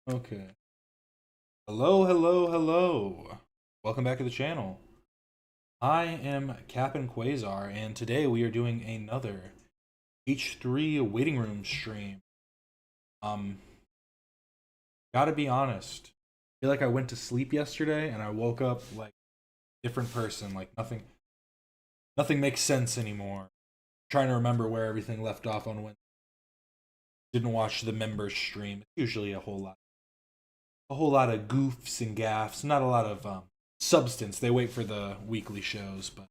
Okay. Hello, hello, hello. Welcome back to the channel. I am Captain Quasar, and today we are doing another H3 waiting room stream. Um, gotta be honest. I feel like I went to sleep yesterday and I woke up like a different person. Like nothing makes sense anymore. Trying to remember where everything left off on when didn't watch the members stream. It's usually a whole lot of goofs and gaffs, not a lot of substance. They wait for the weekly shows, but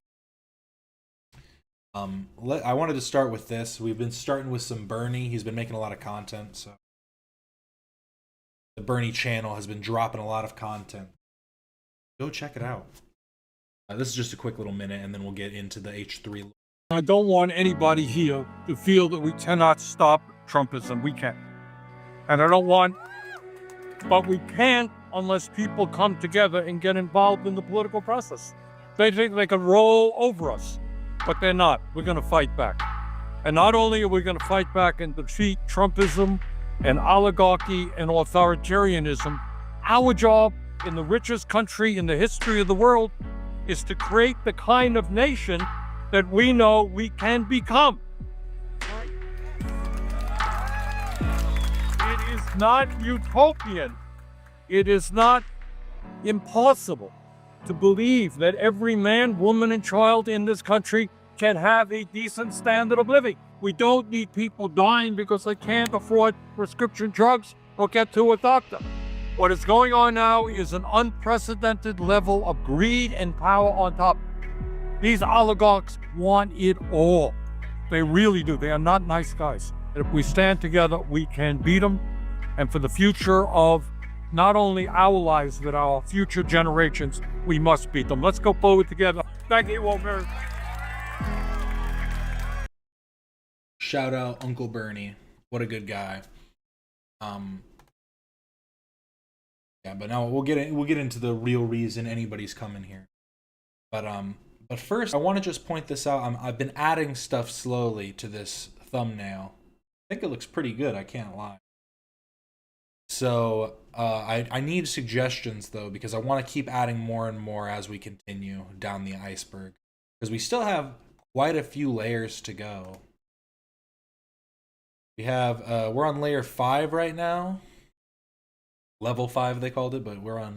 I wanted to start with this. We've been starting with some Bernie. He's been making a lot of content, so the Bernie channel has been dropping a lot of content. Go check it out. This is just a quick little minute, and then we'll get into the H3. I don't want anybody here to feel that we cannot stop Trumpism. We can. And I don't want, but we can't unless people come together and get involved in the political process. They think they can roll over us, but they're not. We're going to fight back. And not only are we going to fight back and defeat Trumpism and oligarchy and authoritarianism, our job in the richest country in the history of the world is to create the kind of nation that we know we can become. It is not utopian. It is not impossible to believe that every man, woman, and child in this country can have a decent standard of living. We don't need people dying because they can't afford prescription drugs or get to a doctor. What is going on now is an unprecedented level of greed and power on top. These oligarchs want it all. They really do. They are not nice guys. And if we stand together, we can beat them. And for the future of not only our lives, but our future generations, we must beat them. Let's go forward together. Thank you, Walter. Shout out Uncle Bernie. What a good guy. Yeah, but now we'll get into the real reason anybody's coming here. But first, I want to just point this out. I've been adding stuff slowly to this thumbnail. I think it looks pretty good, I can't lie. So I need suggestions, though, because I want to keep adding more and more as we continue down the iceberg. Because we still have quite a few layers to go. We're on layer 5 right now. Level 5, they called it, but we're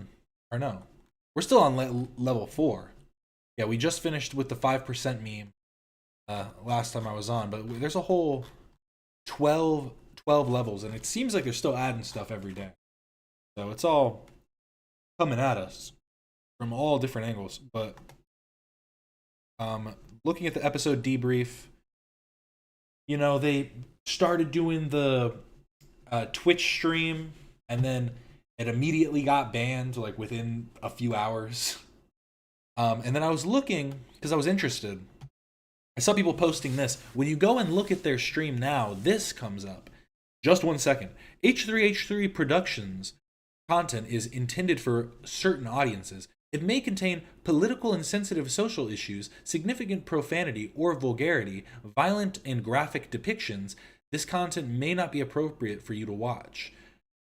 still on level 4. Yeah, we just finished with the 5% meme last time I was on, but there's a whole 12 levels, and it seems like they're still adding stuff every day. So it's all coming at us from all different angles. But looking at the episode debrief, they started doing the Twitch stream, and then it immediately got banned, like within a few hours. And then I was looking, because I was interested. I saw people posting this. When you go and look at their stream now, this comes up. Just 1 second. H3H3 Productions content is intended for certain audiences. It may contain political and sensitive social issues, significant profanity or vulgarity, violent and graphic depictions. This content may not be appropriate for you to watch.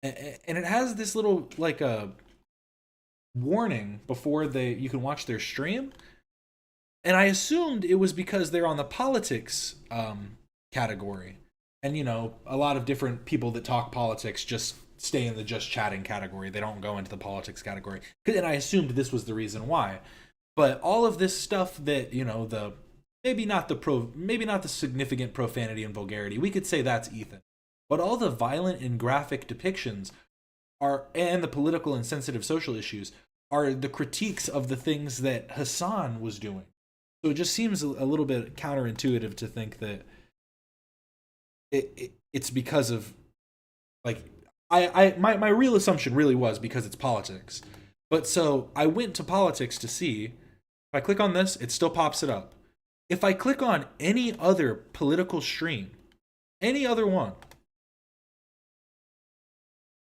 And it has this little, like, a warning before you can watch their stream. And I assumed it was because they're on the politics category. And, a lot of different people that talk politics just stay in the just chatting category. They don't go into the politics category. And I assumed this was the reason why. But all of this stuff that, maybe not the significant profanity and vulgarity, we could say that's Ethan. But all the violent and graphic depictions and the political and sensitive social issues are the critiques of the things that Hassan was doing. So it just seems a little bit counterintuitive to think that it's because of, like, my real assumption really was because it's politics. But so I went to politics to see. If I click on this, it still pops it up. If I click on any other political stream, any other one,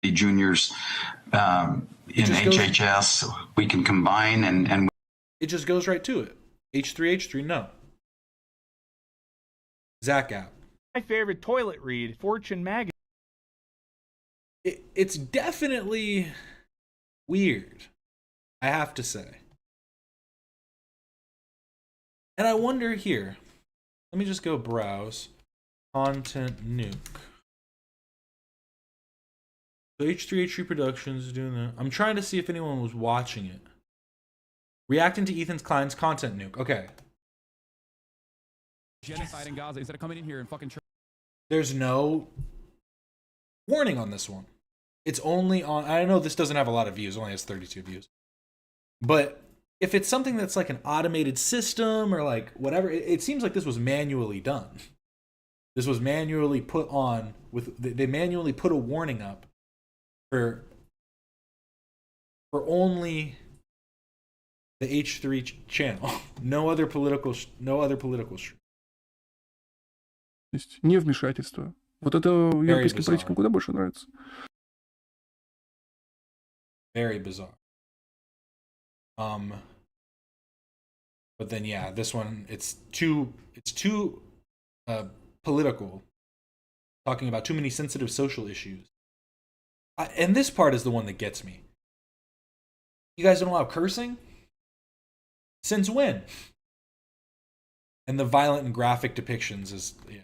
the juniors in HHS, we can combine and it just goes right to it. H3H3, no. Zach app. My favorite toilet read, Fortune magazine. it's definitely weird, I have to say. And I wonder here, let me just go browse content nuke. So H3H3 Productions is doing that. I'm trying to see if anyone was watching it. Reacting to Ethan Klein's content nuke. Okay. Genocide in Gaza instead of coming in here and fucking. There's no warning on this one. It's only on. I know this doesn't have a lot of views. It only has 32 views. But if it's something that's like an automated system or like whatever, it seems like this was manually done. This was manually put on with. They manually put a warning up for only the H3 channel. No other political stream. То есть не вмешательство. Вот это европейским политикам куда больше нравится. Very bizarre. But then yeah, this one it's too political. Talking about too many sensitive social issues. And this part is the one that gets me. You guys don't allow cursing? Since when? And the violent and graphic depictions is, yeah.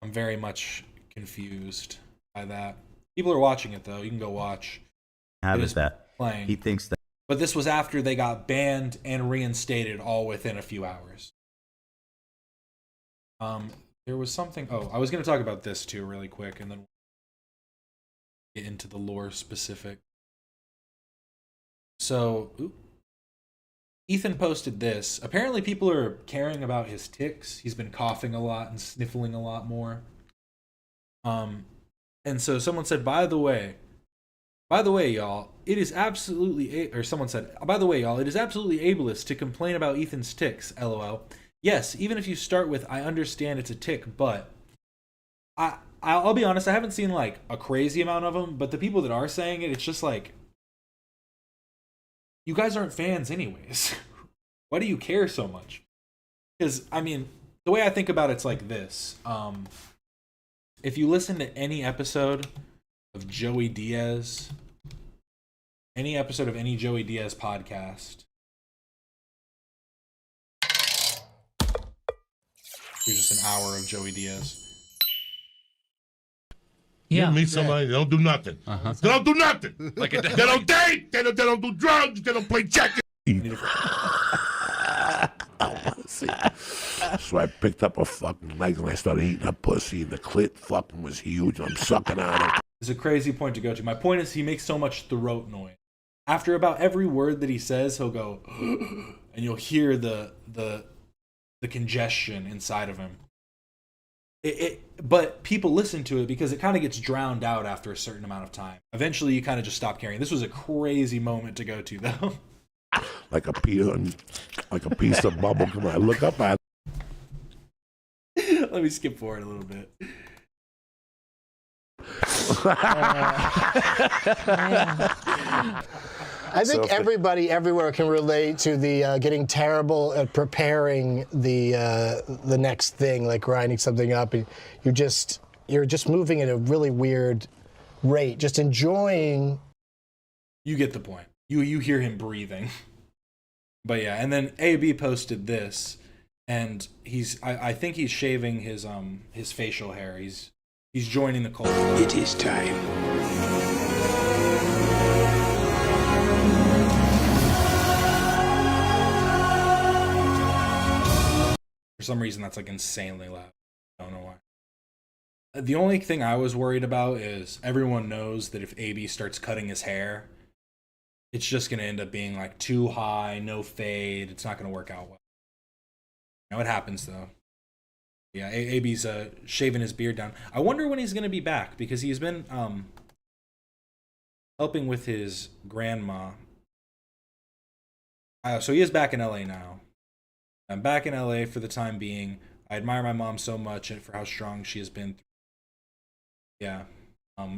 I'm very much confused by that. People are watching it though. You can go watch. How is that? Playing. He thinks that. But this was after they got banned and reinstated all within a few hours. There was something. Oh, I was going to talk about this too really quick and then get into the lore specific. So, Ethan posted this. Apparently people are caring about his tics. He's been coughing a lot and sniffling a lot more. And so someone said, by the way, y'all, it is absolutely, or someone said, by the way, y'all, it is absolutely ableist to complain about Ethan's tics, lol. Yes, even if you start with, I understand it's a tic, but I'll be honest, I haven't seen like a crazy amount of them, but the people that are saying it, it's just like, you guys aren't fans anyways. Why do you care so much? Because, I mean, the way I think about it's like this. If you listen to any episode of Joey Diaz, any episode of any Joey Diaz podcast, here's just an hour of Joey Diaz. Yeah. You meet somebody, they don't do nothing. They don't do nothing. Like they don't date. They don't do drugs. They don't play checkers. So I picked up a fucking leg and I started eating a pussy. The clit fucking was huge. I'm sucking on it. It's a crazy point to go to. My point is he makes so much throat noise. After about every word that he says, he'll go, and you'll hear the congestion inside of him. But people listen to it because it kind of gets drowned out after a certain amount of time. Eventually, you kind of just stop caring. This was a crazy moment to go to, though. Like a piece of bubble gum. I look up at. Let me skip forward a little bit. I think everybody everywhere can relate to the getting terrible at preparing the next thing, like grinding something up, and you're just moving at a really weird rate, just enjoying. You get the point. You hear him breathing. But yeah, and then AB posted this, and I think he's shaving his facial hair. He's joining the cult. It is time. For some reason, that's like insanely loud. I don't know why. The only thing I was worried about is everyone knows that if AB starts cutting his hair, it's just going to end up being like too high, no fade. It's not going to work out well. It happens though. Yeah, AB's shaving his beard down. I wonder when he's going to be back because he's been helping with his grandma. So he is back in LA now. I'm back in LA for the time being. I admire my mom so much and for how strong she has been. Yeah,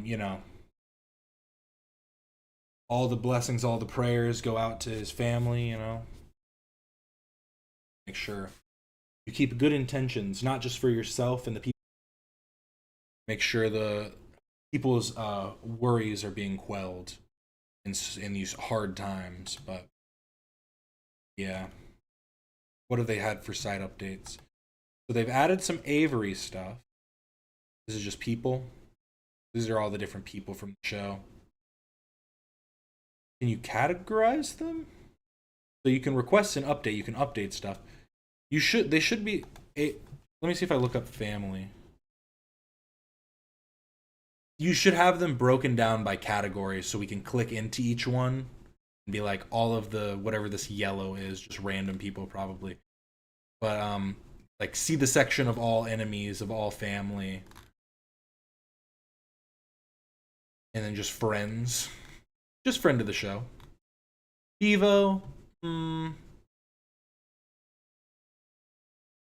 you know, all the blessings, all the prayers go out to his family, you know. Make sure you keep good intentions, not just for yourself and the people. Make sure the people's worries are being quelled in these hard times. But yeah, what have they had for site updates? So they've added some Avery stuff. This is just people. These are all the different people from the show. Can you categorize them? So you can request an update. You can update stuff. They should be. Let me see if I look up family. You should have them broken down by categories so we can click into each one and be like all of the whatever this yellow is, just random people probably. But like see the section of all enemies of all family. And then just friends. Just friend of the show. Bevo.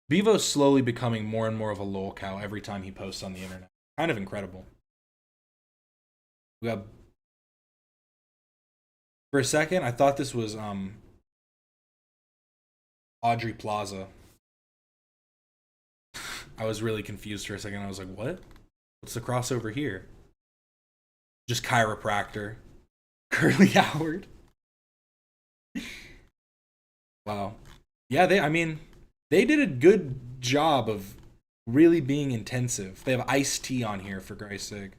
Bevo's slowly becoming more and more of a lol cow every time he posts on the internet. Kind of incredible. We got... For a second, I thought this was Audrey Plaza. I was really confused for a second. I was like, what? What's the crossover here? Just chiropractor. Curly Howard. Wow. Yeah, they did a good job of really being intensive. They have iced tea on here, for Christ's sake.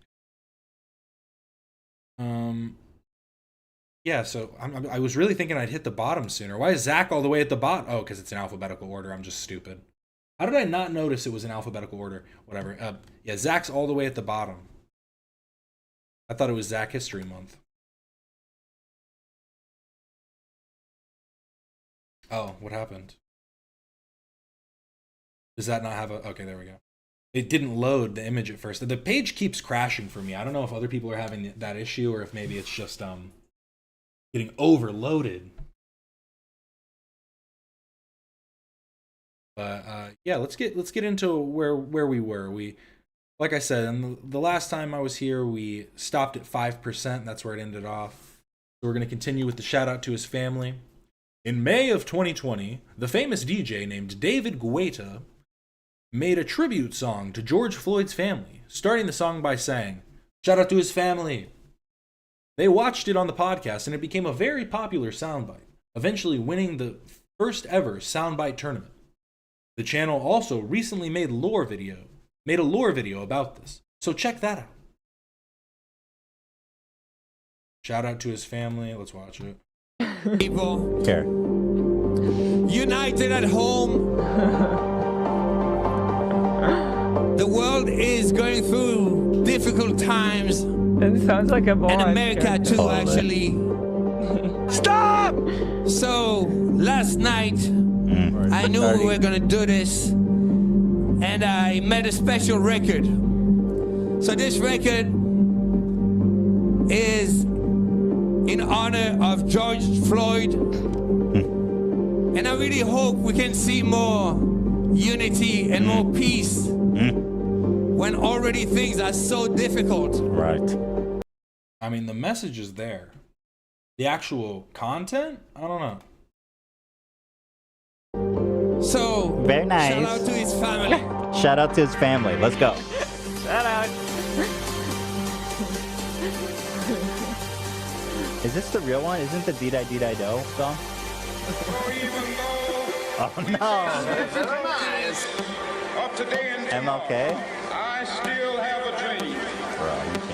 Yeah, so I was really thinking I'd hit the bottom sooner. Why is Zach all the way at the bottom? Oh, because it's in alphabetical order. I'm just stupid. How did I not notice it was in alphabetical order? Whatever. Yeah, Zach's all the way at the bottom. I thought it was Zach History Month. Oh, what happened? Does that not have a... Okay, there we go. It didn't load the image at first. The page keeps crashing for me. I don't know if other people are having that issue or if maybe it's just getting overloaded. But yeah, let's get into where we were. Like I said, and the last time I was here, we stopped at 5%. That's where it ended off. So we're going to continue with the shout out to his family. In May of 2020, the famous DJ named David Guetta made a tribute song to George Floyd's family, starting the song by saying, "Shout out to his family." They watched it on the podcast and it became a very popular soundbite, eventually winning the first ever soundbite tournament. The channel also recently made a lore video about this, so check that out. Shout out to his family. Let's watch it. People here, united at home. The world is going through difficult times. It sounds like a boy. And America too, actually. Stop! So last night, I knew we were gonna do this, and I made a special record. So this record is in honor of George Floyd, and I really hope we can see more unity and more peace when already things are so difficult. Right. I mean, the message is there. The actual content, I don't know. So very nice. Shout out to his family. Shout out to his family. Let's go. Shout out. Is this the real one? Isn't the Dee Die Dee Die Do song? Oh no. MLK? I still have a dream.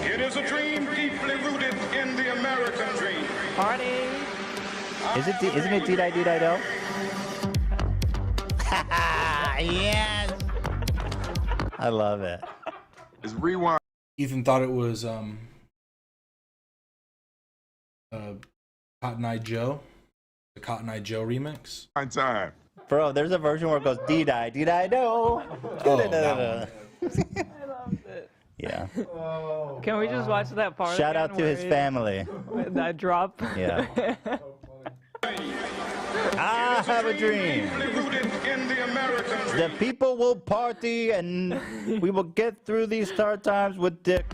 It is a dream deeply rooted in the American dream. Party. Isn't it Dee Die Dee Die Do? Yes. I love it. It's rewind. Ethan thought it was Cotton Eye Joe, the Cotton Eye Joe remix. Time. Bro, there's a version where it goes Dee Die Dee Die Do. Oh, that one. I loved it. Yeah. Can we just watch that part? Shout out to his family. That drop. Yeah. I have a dream. The people will party and we will get through these hard times with Dick.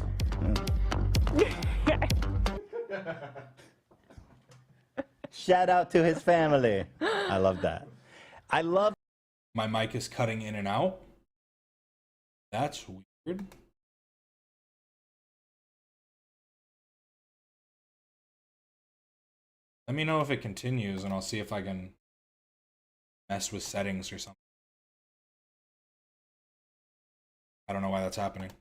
Shout out to his family. I love that. I love. My mic is cutting in and out. That's weird. Let me know if it continues, and I'll see if I can mess with settings or something. I don't know why that's happening.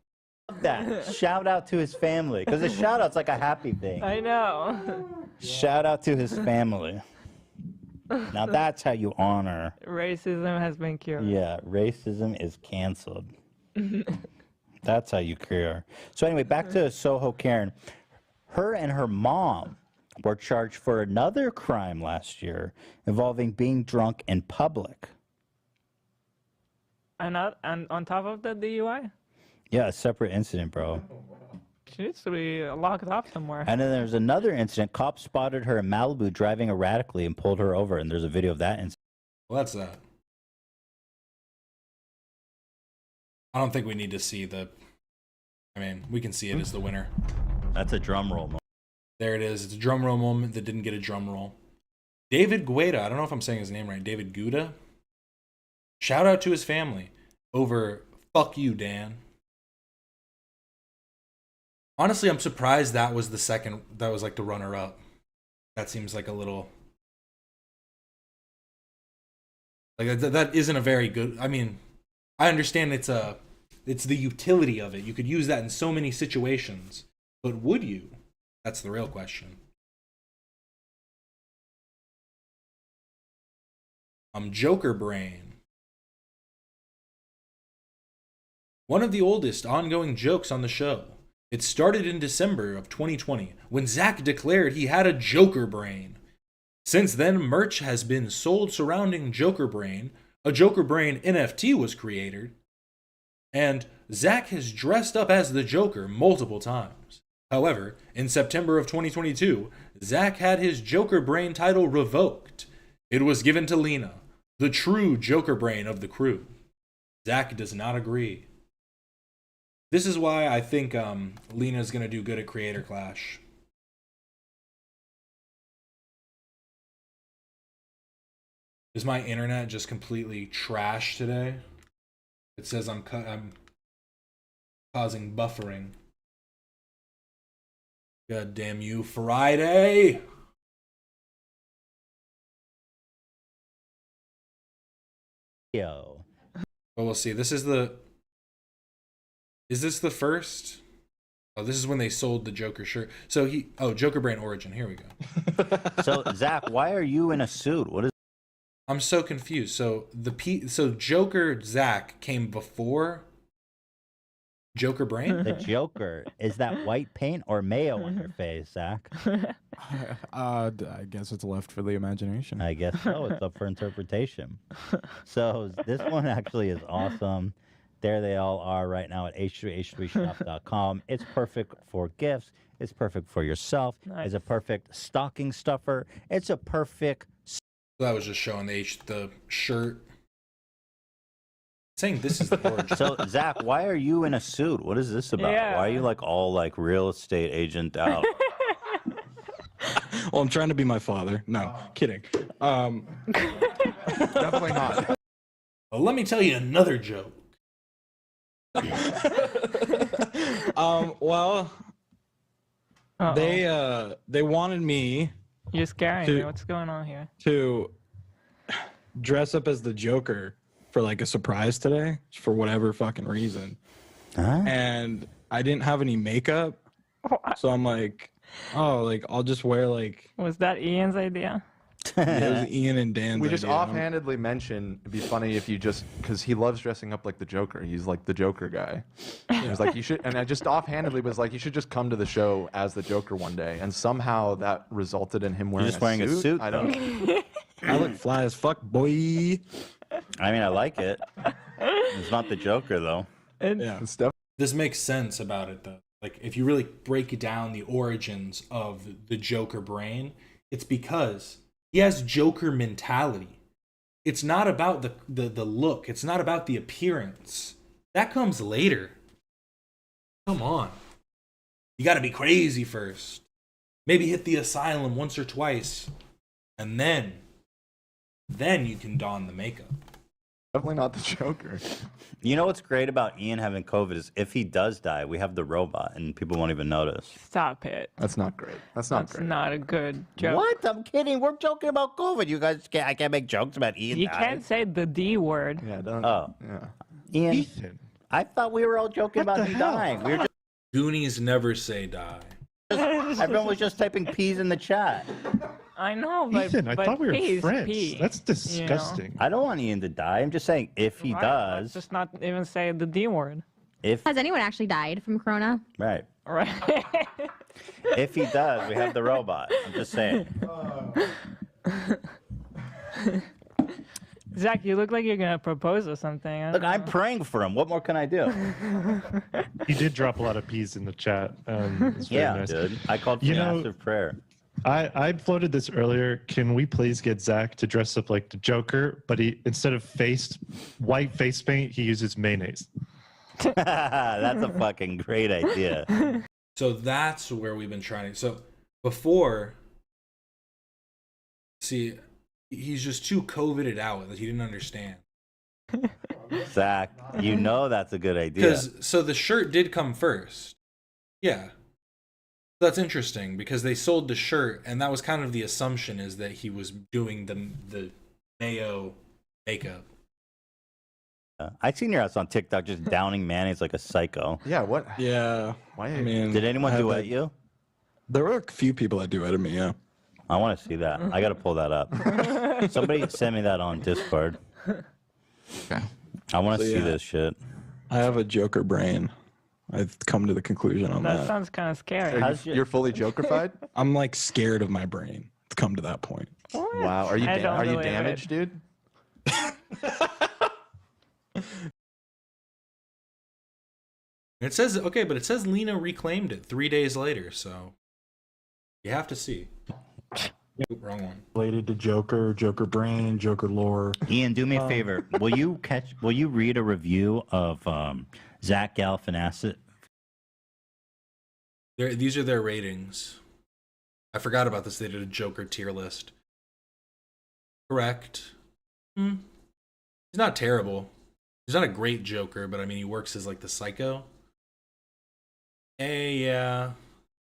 That shout out to his family, because a shout out's like a happy thing. I know. Shout out to his family. Now that's how you honor. Racism has been cured. Yeah, racism is canceled. That's how you cure. So anyway, back to Soho Karen. Her and her mom were charged for another crime last year involving being drunk in public. And on top of the DUI, Yeah, a separate incident, bro. she needs to be locked up somewhere. And then there's another incident. Cops spotted her in Malibu driving erratically and pulled her over. And there's a video of that incident. Well, that's that. I don't think we need to see the... I mean, we can see it as the winner. That's a drum roll moment. There it is. It's a drum roll moment that didn't get a drum roll. David Guetta, I don't know if I'm saying his name right. David Guetta. Shout out to his family over "Fuck You, Dan." Honestly, I'm surprised that was the second. That was like the runner-up. That seems like a little. Like that isn't a very good. I mean, I understand it's the utility of it. You could use that in so many situations, but would you? That's the real question. Joker Brain. One of the oldest ongoing jokes on the show. It started in December of 2020 when Zach declared he had a Joker Brain. Since then, merch has been sold surrounding Joker Brain. A Joker Brain NFT was created. And Zach has dressed up as the Joker multiple times. However, in September of 2022, Zach had his Joker Brain title revoked. It was given to Lena, the true Joker Brain of the crew. Zach does not agree. This is why I think Lena's going to do good at Creator Clash. Is my internet just completely trash today? It says I'm causing buffering. God damn you, Friday! Yo. Well, we'll see. This is the... Is this the first? Oh, this is when they sold the Joker shirt. So Joker Brain Origin. Here we go. So, Zach, why are you in a suit? What is... I'm so confused. So Joker Zach came before Joker Brain? The Joker. Is that white paint or mayo on your face, Zach? I guess it's left for the imagination. I guess so. It's up for interpretation. So this one actually is awesome. There they all are right now at h3h3shop.com. It's perfect for gifts. It's perfect for yourself. Nice. It's a perfect stocking stuffer. It's a perfect... That was just showing the shirt. Saying this is the origin. So, Zach, why are you in a suit? What is this about? Yeah. Why are you like all like real estate agent out? Well, I'm trying to be my father. No, kidding. Definitely not. Well, let me tell you another joke. Well, they wanted me You're scaring me. What's going on here? to dress up as the Joker for like a surprise today for whatever fucking reason. Huh? And I didn't have any makeup, so I'm like, oh, like I'll just wear like... Was that Ian's idea? It was Ian and Dan's We just idea. offhandedly mention it'd be funny if you just, because he loves dressing up like the Joker. He's like the Joker guy. He was like, you should, and I just offhandedly was like, you should just come to the show as the Joker one day. And somehow that resulted in him wearing, just wearing a suit, I don't know. I look fly as fuck, boy. I mean, I like it. It's not the Joker, though. Yeah. This makes sense about it, though. Like, if you really break down the origins of the Joker Brain, it's because he has Joker mentality. It's not about the look. It's not about the appearance. That comes later. Come on. You got to be crazy first. Maybe hit the asylum once or twice. And then you can don the makeup. Definitely not the Joker. You know what's great about Ian having COVID is if he does die, we have the robot and people won't even notice. Stop it. That's not great. That's not great. That's not a good joke. What? I'm kidding. We're joking about COVID. You guys can't. I can't make jokes about Ian. You dying. can't say the D word. Yeah, don't. Oh, Yeah. Ian. Ethan. I thought we were all joking about him dying. We were just, Goonies never say die. everyone was just typing peas in the chat. I know, but Ethan, I but thought we were peas, friends. pee, That's you know? disgusting. I don't want Ian to die. I'm just saying if he Right, does, let's just not even say the D word. if Has anyone actually died from corona? right, Right. if he does, we have the robot. I'm just saying. Zach, you look like you're gonna propose or something. I Look, don't I'm know. praying for him. What more can I do? He did drop a lot of peas in the chat. It's very Yeah, nice. dude. I called for You know- massive prayer. I floated this earlier. Can we please get Zach to dress up like the Joker, but he instead of white face paint, he uses mayonnaise. That's a fucking great idea. So that's where we've been trying. So before, see, he's just too COVIDed out that he didn't understand. Zach, you know that's a good idea. Because so the shirt did come first. Yeah. That's interesting because they sold the shirt, and that was kind of the assumption is that he was doing the mayo makeup. I seen your ass on TikTok just downing mayonnaise like a psycho. Yeah. What? Yeah. Why? I mean, Did anyone I have duet that- you? There were a few people that duetted me, yeah. I want to see that. I got to pull that up. Somebody send me that on Discord. Okay. I want to So, see yeah. this shit. I have a Joker brain. I've come to the conclusion on That that. sounds kind of scary. You're fully Jokerfied? I'm like scared of my brain to come to that point. What? Wow. Are you I don't are you believe it. damaged, dude? It says okay, but it says Lena reclaimed it 3 days later, so you have to see. Oop, wrong one. Related to Joker, Joker brain, Joker lore. Ian, do me a favor. Will you read a review of Zach Galifianakis? These are their ratings. I forgot about this. They did a Joker tier list. Correct. He's not terrible. He's not a great Joker, but I mean, he works as like the psycho. Yeah.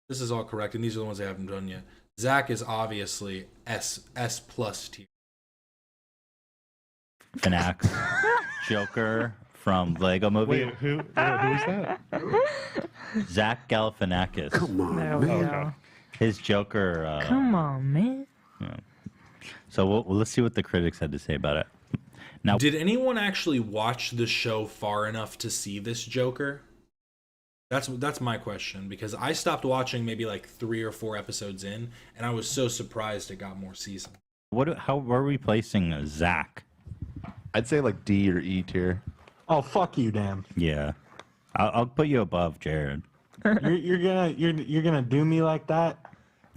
This is all correct, and these are the ones I haven't done yet. Zach is obviously S plus tier. Fanax. Joker from Lego Movie. Wait, who is that? Zach Galifianakis. There we go. His Joker. Come on, man. So let's see what the critics had to say about it. Now, Did anyone actually watch the show far enough to see this Joker? That's my question, because I stopped watching maybe like 3 or 4 episodes in, and I was so surprised it got more seasons. how are we placing Zach? I'd say like D or E tier. Oh, fuck you, Dan. Yeah, I'll put you above Jared. You're gonna do me like that?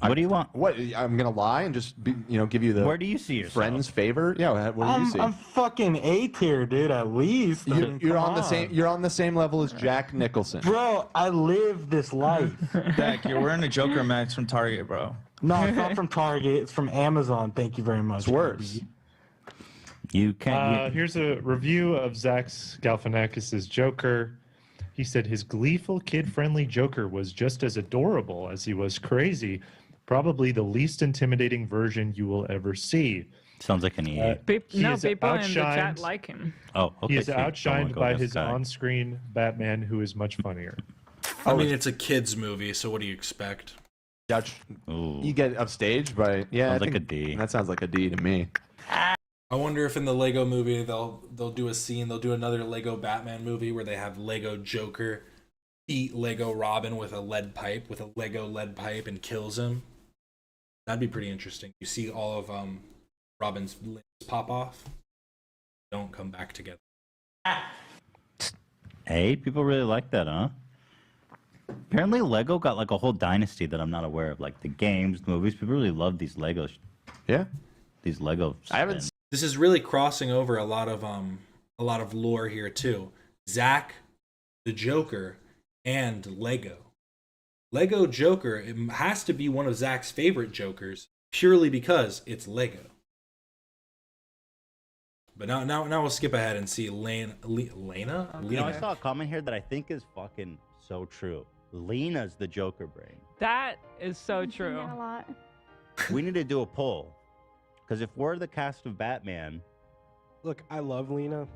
What do you want? What? I'm gonna lie and just give you the. Where do you see yourself? Friend's favor? Yeah. What do you see? I'm fucking A tier, dude. At least. I mean, You're come on the same. You're on the same level as Jack Nicholson. Bro, I live this life. Dak, you're wearing a Joker mask from Target, bro. No, it's not from Target. It's from Amazon. Thank you very much. It's worse. You can't. Here's a review of Zach Galifianakis' Joker. He said his gleeful, kid-friendly Joker was just as adorable as he was crazy. Probably the least intimidating version you will ever see. Sounds like an E. He No, is people in the chat outshined- like him. Oh, okay. He is so you don't wanna outshined go by against his Guy. on-screen Batman, who is much funnier. I mean, it's a kids movie, so what do you expect? You get upstaged by Sounds like a D. That sounds like a D to me. I wonder if in the Lego movie they'll do a scene, they'll do another Lego Batman movie where they have Lego Joker beat Lego Robin with a lead pipe, with a Lego lead pipe, and kills him. That'd be pretty interesting. You see all of Robin's limbs pop off, don't come back together. Hey, people really like that, huh? Apparently, Lego got like a whole dynasty that I'm not aware of. Like the games, the movies. People really love these Legos. Yeah, these Lego. This is really crossing over a lot of lore here too. Zach, the Joker, and Lego. Lego Joker, it has to be one of Zach's favorite Jokers purely because it's Lego. But now we'll skip ahead and see Lena. You know, I saw a comment here that I think is fucking so true. Lena's the Joker brain. That is so true. A lot. We need to do a poll. Because if we're the cast of Batman... Look, I love Lena,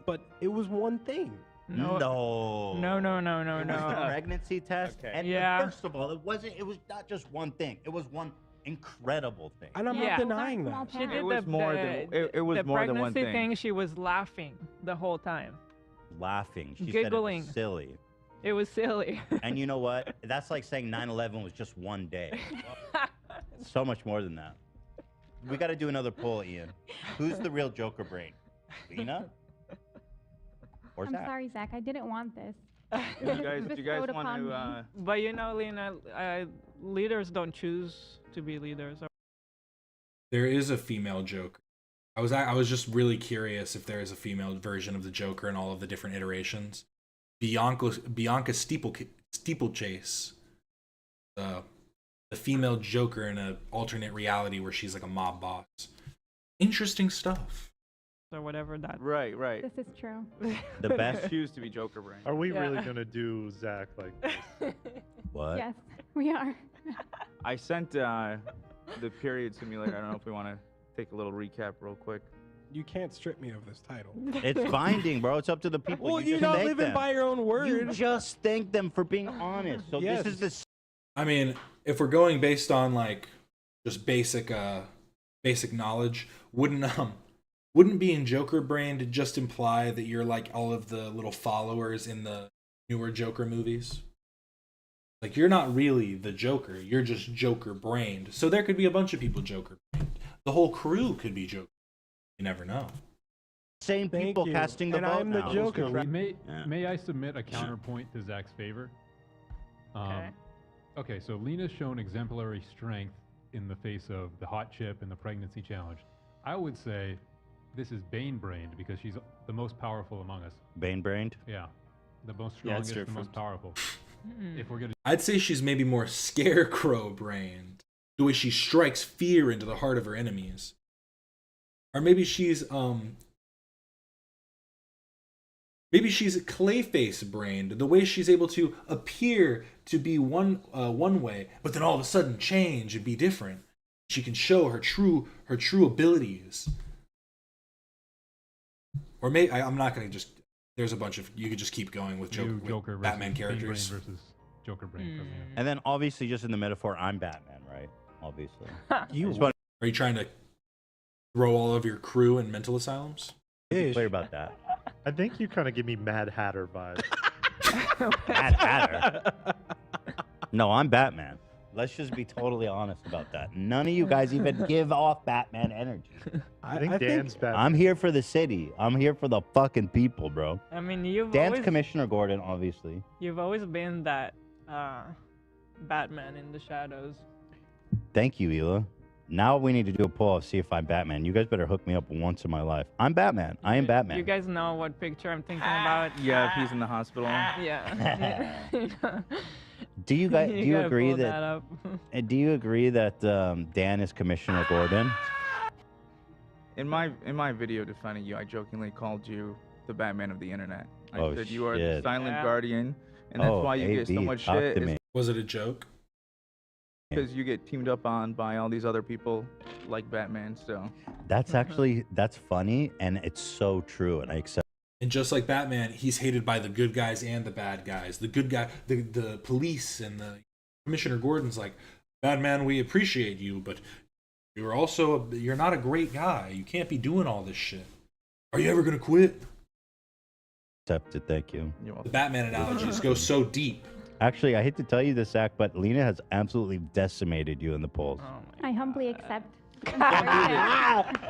but it was one thing. No. No. It was the pregnancy test. Okay. And Yeah. first of all, it was not just one thing. It was one incredible thing. And I'm not denying that. She did It was more than it was the more than one pregnancy thing. She was laughing the whole time. Laughing. She Giggling. said it was silly. It was silly. And you know what? That's like saying 9/11 was just one day. It's so much more than that. We got to do another poll, Ian. Who's the real Joker brain? Lena? Or I'm Zach? sorry, Zach. I didn't want this. Do you guys Bestowed want upon me. to? But you know, Lena, leaders don't choose to be leaders. There is a female Joker. I was just really curious if there is a female version of the Joker in all of the different iterations. Bianca Steeplechase, the female Joker in an alternate reality where she's like a mob boss. Interesting stuff. Or whatever that. Right. This is true. The best. Choose to be Joker brain. Are we Yeah. really gonna do Zach like this? What? Yes, we are. I sent the period simulator. I don't know if we want to take a little recap real quick. You can't strip me of this title. It's binding, bro. It's up to the people. Well, you you're just not thank living them. by your own word. You just thank them for being honest. So Yes. this is the... I mean, if we're going based on like just basic knowledge, wouldn't being Joker brained just imply that you're like all of the little followers in the newer Joker movies? Like, you're not really the Joker, you're just Joker brained. So there could be a bunch of people Joker brained. The whole crew could be Joker. You never know. Same people you. casting the And vote I'm the now. Joker. May I submit a counterpoint to Zach's favor? Okay, so Lena's shown exemplary strength in the face of the hot chip and the pregnancy challenge. I would say this is Bane-brained because she's the most powerful among us. Bane-brained? Yeah. The most Yeah, it's strongest, the most powerful. If we're gonna I'd say she's maybe more scarecrow brained. The way she strikes fear into the heart of her enemies. Or maybe she's Clayface brained. The way she's able to appear to be one way, but then all of a sudden change and be different. She can show her true abilities. Or maybe I'm not gonna just. There's a bunch of you could just keep going with Joker versus Batman Bane characters. brain versus Joker brain. from here. And then obviously, just in the metaphor, I'm Batman, right? Obviously. Are you trying to throw all of your crew in mental asylums? Be clear about that. I think you kind of give me Mad Hatter vibes. Mad Hatter. No, I'm Batman. Let's just be totally honest about that. None of you guys even give off Batman energy. I think Dan's Batman. I'm here for the city. I'm here for the fucking people, bro. I mean, Dan's Commissioner Gordon, obviously. You've always been that Batman in the shadows. Thank you, Hila. Now we need to do a poll to see if I'm Batman. You guys better hook me up once in my life. I'm Batman. I am Batman. You guys know what picture I'm thinking about? Yeah, if he's in the hospital. Yeah. Do you guys? Do you gotta agree pull that? that up. Do you agree that Dan is Commissioner Gordon? In my video defending you, I jokingly called you the Batman of the internet. I Oh, said you are the shit. silent guardian, and that's Oh, why you get so AB, much talk shit. to me. Was it a joke? Because you get teamed up on by all these other people like Batman. So That's actually funny, and it's so true, and I accept. And just like Batman, he's hated by the good guys and the bad guys. The good guy, the police, and the Commissioner Gordon's like, Batman, we appreciate you, but you're not a great guy. You can't be doing all this shit. Are you ever gonna quit? Accepted, thank you. The Batman analogies go so deep. Actually, I hate to tell you this, Zach, but Lena has absolutely decimated you in the polls. I humbly accept.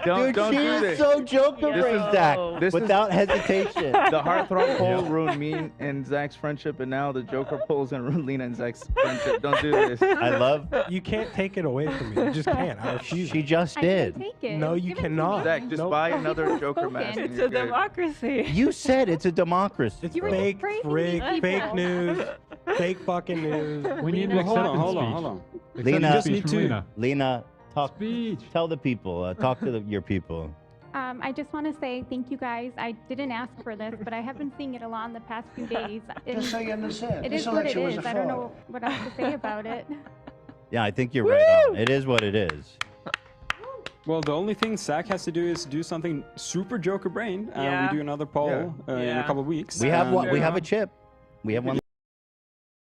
Don't she do is this. so Joker This brain, is- Zach, this is- without hesitation. The heartthrob poll ruined me and Zach's friendship, and now the Joker polls and ruined Lena and Zach's friendship. Don't do this. I love. You can't take it away from me. You just can't. I refuse. She just I can did. take it. No, you Give it to cannot. me. Zach, just Nope. buy another Joker Spoken. mask. and It's you're a good. democracy. You said it's a democracy. It's You were fake, praising frig, these fake people. news, fake fucking news. We need Well, an hold on, acceptance hold on, speech. hold on. Lena, Acceptance speech from Lena. Lena, talk. Speech. Tell the people. Talk to your people. I just want to say thank you guys. I didn't ask for this, but I have been seeing it a lot in the past few days. Just so you understand. It This is what it election was is. a I don't fraud. know what else to say about it. Yeah, I think you're right on. It is what it is. Well, the only thing Zach has to do is do something super Joker brain. Yeah. We do another poll in a couple of weeks. We have one. We have a chip. We have one.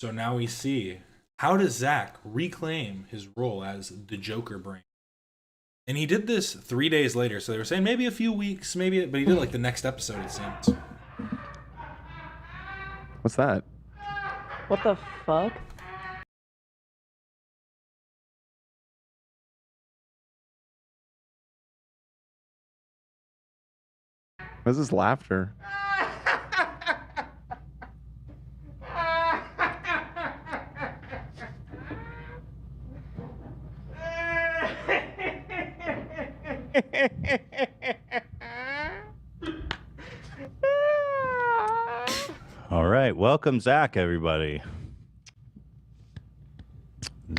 So now we see, how does Zach reclaim his role as the Joker brain? And he did this 3 days later. So they were saying maybe a few weeks, but he did like the next episode, it seems. What's that? What the fuck? What's this laughter? All right, welcome Zach, everybody.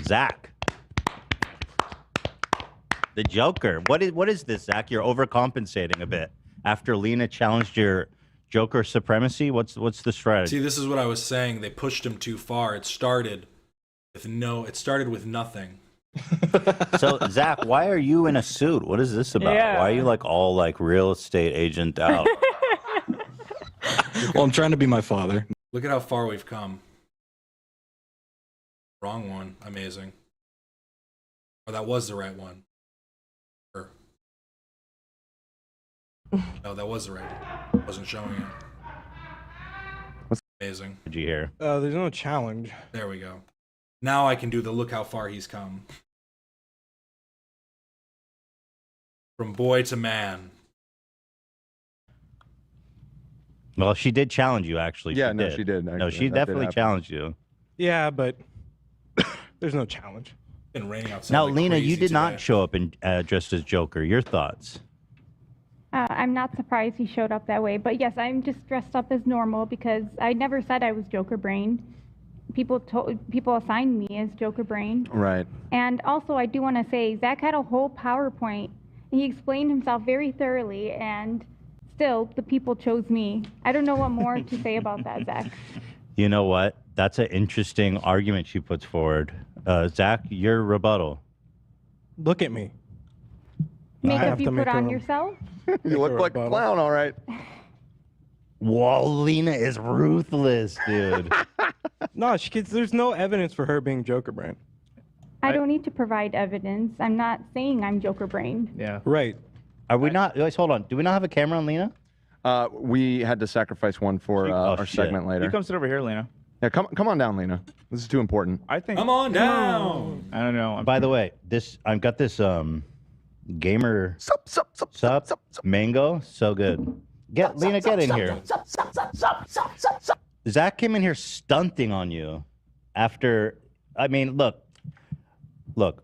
Zach, the Joker. What is this, Zach? You're overcompensating a bit after Lena challenged your Joker supremacy. What's the strategy? See, this is what I was saying. They pushed him too far. It started with nothing. So Zach, why are you in a suit? What is this about? Yeah. Why are you like all like real estate agent out? Well, I'm trying to be my father. Look at how far we've come. Wrong one. Amazing. Oh, that was the right one. No, that was the right one. Wasn't showing it. What's amazing? Did you hear? There's no challenge. There we go. Now I can do the look how far he's come. From boy to man. Well, she did challenge you, actually. Yeah, she she did. No, actually. she That did definitely happen. challenged you. Yeah, but there's no challenge. Been raining outside. Now, like Lena, you crazy did today. not show up in dressed as Joker. Your thoughts? I'm not surprised he showed up that way, but yes, I'm just dressed up as normal because I never said I was Joker brain. People assigned me as Joker brain. Right. And also, I do want to say, Zach had a whole PowerPoint. He explained himself very thoroughly, and still, the people chose me. I don't know what more to say about that, Zach. You know what? That's an interesting argument she puts forward. Zach, your rebuttal. Look at me. Makeup you put on yourself? You look like a clown, all right. Whoa, Lena is ruthless, dude. No, there's no evidence for her being Joker brain. I don't need to provide evidence. I'm not saying I'm Joker brain. Yeah. Right. Are we not? Guys, hold on. Do we not have a camera on Lena? We had to sacrifice one for our shit. segment later. You come sit over here, Lena. Yeah, come on down, Lena. This is too important. I think. Come on down. I don't know. By the way, I've got this gamer sup mango, so good. Lena, get in here. Zach came in here stunting on you after. I mean, look.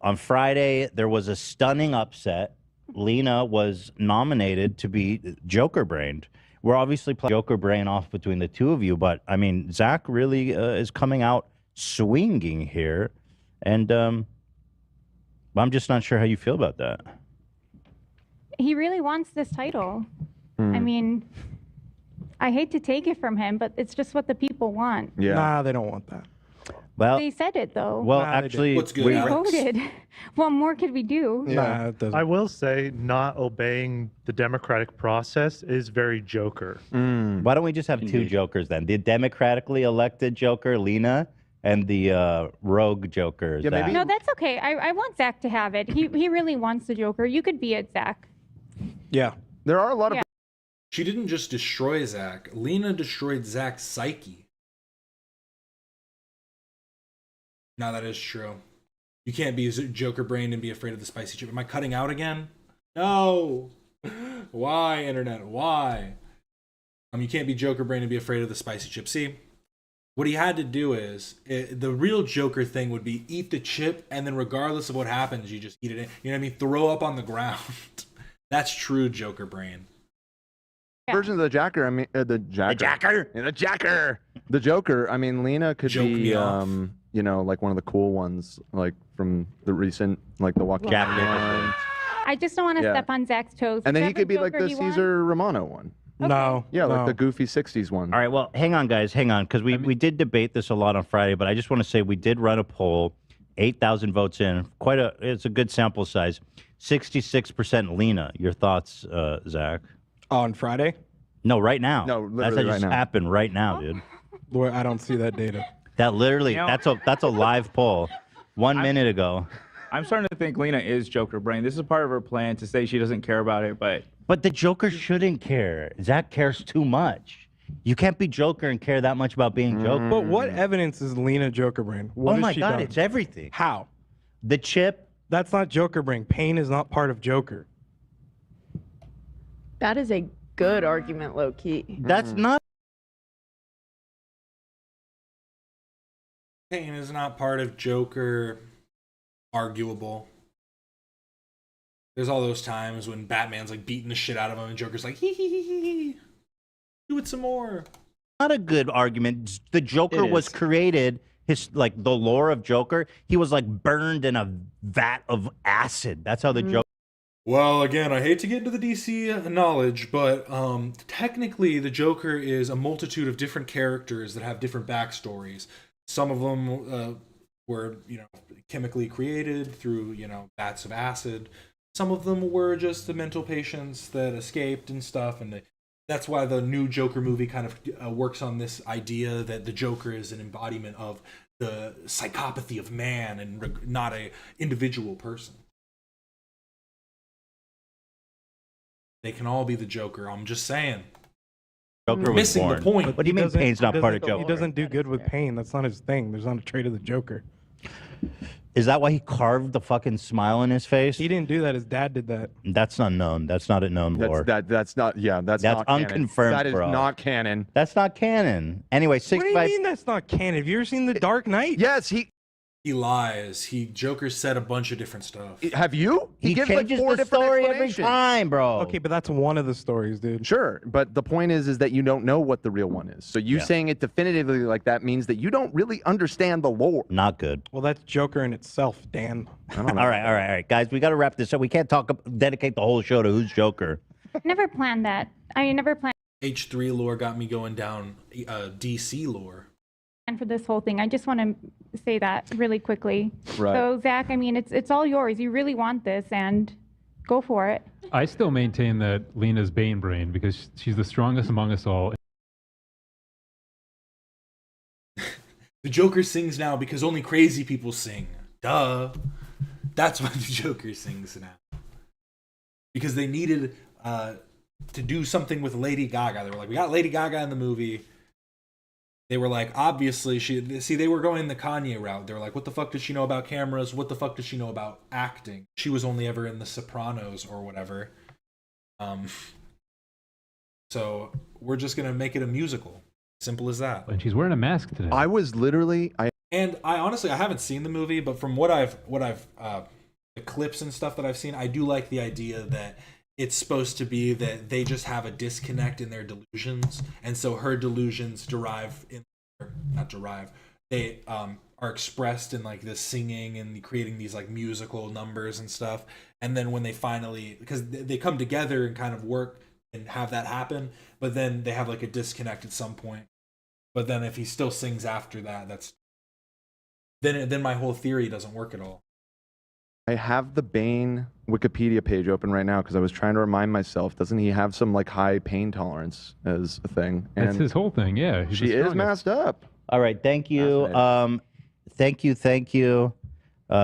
On Friday there was a stunning upset. Lena was nominated to be Joker brained. We're obviously playing Joker brain off between the two of you, but I mean, Zach really is coming out swinging here, and I'm just not sure how you feel about that. He really wants this title. I mean, I hate to take it from him, but it's just what the people want. Yeah. Nah, they don't want that. Well, They said it, though. well, actually, We voted. What more could we do? Nah, it doesn't. I will say, not obeying the democratic process is very Joker. Why don't we just have two Jokers then? The democratically elected Joker, Lena, and the rogue Joker, Zach. No, that's okay. I want Zach to have it. He really wants the Joker. You could be it, Zach. Yeah. There are a lot of. She didn't just destroy Zach. Lena destroyed Zach's psyche. Now that is true. You can't be Joker brained and be afraid of the spicy chip. Am I cutting out again? No. Why, internet? Why? You can't be Joker brained and be afraid of the spicy chip. See, what he had to do is the real Joker thing would be eat the chip, and then regardless of what happens, you just eat it. You know what I mean? Throw up on the ground. That's true Joker brain. Version of the Jacker. I mean, the Jacker. The Joker. I mean, Lena could Joke be, me off. you know, like one of the cool ones, like from the recent, like the Walking Jack Dead one. I just don't want to Yeah. step on Zach's toes. And then he Whichever could be like Joker the he wants. Caesar Romano one. No. Yeah, like no. the goofy 60s one. All right, well, hang on, guys, hang on, because we did debate this a lot on Friday, but I just want to say we did run a poll, 8,000 votes in, it's a good sample size, 66% Lena. Your thoughts, Zach? On Friday? No, right now. No, That's literally just right now. happened right now, dude. Boy, I don't see that data. That literally, You know- that's a live poll. 1 minute ago. I'm starting to think Lena is Joker brain. This is part of her plan to say she doesn't care about it, but the Joker shouldn't care. Zach cares too much. You can't be Joker and care that much about being Joker. But what evidence is Lena Joker brain? What Oh has my she God, done? it's everything. How? The chip. That's not Joker brain. Pain is not part of Joker. That is a good argument, low key. That's not. Pain is not part of Joker. Arguable. There's all those times when Batman's like beating the shit out of him and Joker's like, hee hee hee hee hee. Do it some more. Not a good argument. The Joker It was is. created, the lore of Joker, he was like burned in a vat of acid. That's how the Joker. Well, again, I hate to get into the DC knowledge, but technically the Joker is a multitude of different characters that have different backstories. Some of them were, chemically created through, vats of acid. Some of them were just the mental patients that escaped and stuff, and that's why the new Joker movie kind of works on this idea that the Joker is an embodiment of the psychopathy of man and not a individual person. They can all be the Joker. I'm just saying. Joker was missing born. the point. What do you mean pain's not part of Joker? He doesn't do good with pain. That's not his thing. There's not a trait of the Joker. Is that why he carved the fucking smile in his face? He didn't do that. His dad did that. That's unknown. That's not a known lore. That's not. Yeah, that's not canon. unconfirmed. That is bro. not canon. That's not canon. Anyway, What do you 65. mean that's not canon? Have you ever seen The Dark Knight? Yes, He lies. Joker said a bunch of different stuff. Have you? He gives changes like 4 the different story every explanations. time, bro. Okay, but that's one of the stories, dude. Sure, but the point is that you don't know what the real one is. So you Yeah. saying it definitively like that means that you don't really understand the lore. Not good. Well, that's Joker in itself, Dan. All right, guys. We got to wrap this up. We can't dedicate the whole show to who's Joker. Never planned that. I never planned H3 lore got me going down DC lore. for this whole thing. I just want to say that really quickly. Right. So Zach, I mean, it's all yours. You really want this, and go for it. I still maintain that Lena's Bane brain because she's the strongest among us all. The Joker sings now because only crazy people sing. Duh. That's why the Joker sings now. Because they needed to do something with Lady Gaga. They were like, we got Lady Gaga in the movie. They were like, obviously, they were going the Kanye route. They were like, what the fuck does she know about cameras? What the fuck does she know about acting? She was only ever in The Sopranos or whatever. So we're just going to make it a musical. Simple as that. And she's wearing a mask today. I was literally And I honestly, I haven't seen the movie, but from what I've the clips and stuff that I've seen, I do like the idea that it's supposed to be that they just have a disconnect in their delusions, and so her delusions they are expressed in like this singing and creating these like musical numbers and stuff, and then when they finally, because they come together and kind of work and have that happen, but then they have like a disconnect at some point. But then if he still sings after that, then my whole theory doesn't work at all. I have the Bane Wikipedia page open right now because I was trying to remind myself. Doesn't he have some like high pain tolerance as a thing? That's his whole thing, yeah. He's She the is strongest. masked up. All right, thank you. Thank you.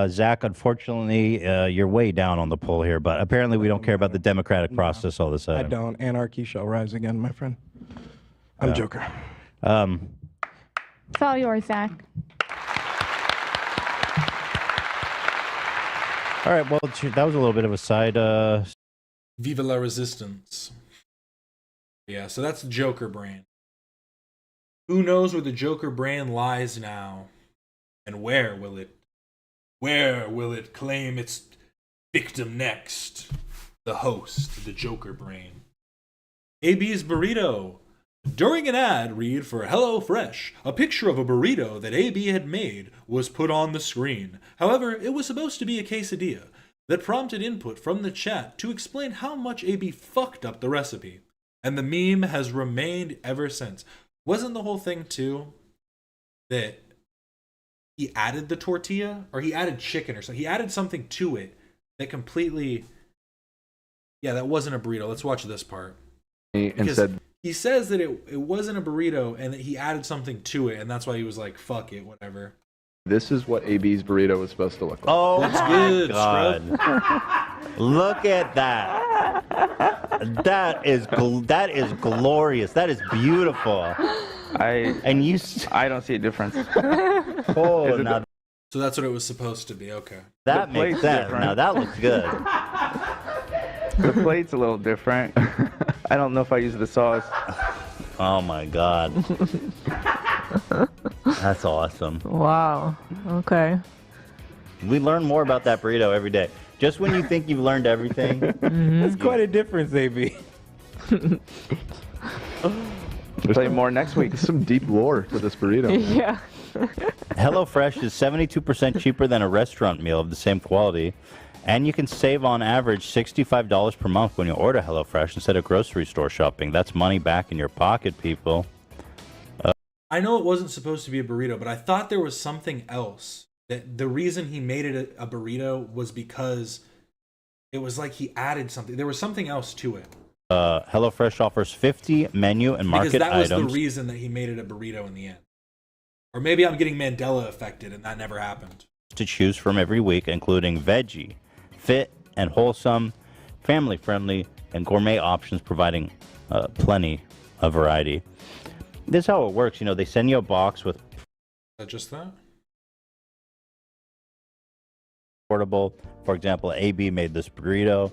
Zach, unfortunately, you're way down on the poll here, but apparently we don't care about the democratic process all of a I sudden. don't. Anarchy shall rise again, my friend. I'm Joker. It's all yours, Zach. All right, well, that was a little bit of a side. Viva la resistance. Yeah, so that's the Joker brand. Who knows where the Joker brand lies now? And where will it claim its victim next? The host, the Joker brain. AB's burrito. During an ad read for HelloFresh, a picture of a burrito that AB had made was put on the screen. However, it was supposed to be a quesadilla. that prompted input from the chat to explain how much AB fucked up the recipe. And the meme has remained ever since. Wasn't the whole thing, too, that he added the tortilla? Or he added chicken or something? He added something to it that completely... Yeah, that wasn't a burrito. Let's watch this part. And said, he says that it wasn't a burrito and that he added something to it, and that's why he was like, fuck it, whatever. this is what AB's burrito was supposed to look like. Oh, That's my good, God. Look at that. That is glorious. That is beautiful. I don't see a difference. Oh, now So that's what it was supposed to be. Okay. that The makes plate's sense. different. Now that looks good. The plate's a little different. I don't know if I use the sauce. Oh my God. That's awesome. Wow. Okay. We learn more about that burrito every day. Just when you think you've learned everything. That's quite a difference, AB. We'll tell you more next week. Some deep lore to this burrito. Yeah. HelloFresh is 72% cheaper than a restaurant meal of the same quality. And you can save on average $65 per month when you order HelloFresh instead of grocery store shopping. That's money back in your pocket, people. I know it wasn't supposed to be a burrito, but I thought there was something else. That the reason he made it a burrito was because it was like he added something. There was something else to it. HelloFresh offers 50 menu and market Because that was items. the reason that he made it a burrito in the end. Or maybe I'm getting Mandela affected and that never happened. To choose from every week, including veggie, fit and wholesome, family-friendly, and gourmet options, providing plenty of variety. This is how it works. You know, they send you a box with Is that just that? portable. For example, AB made this burrito.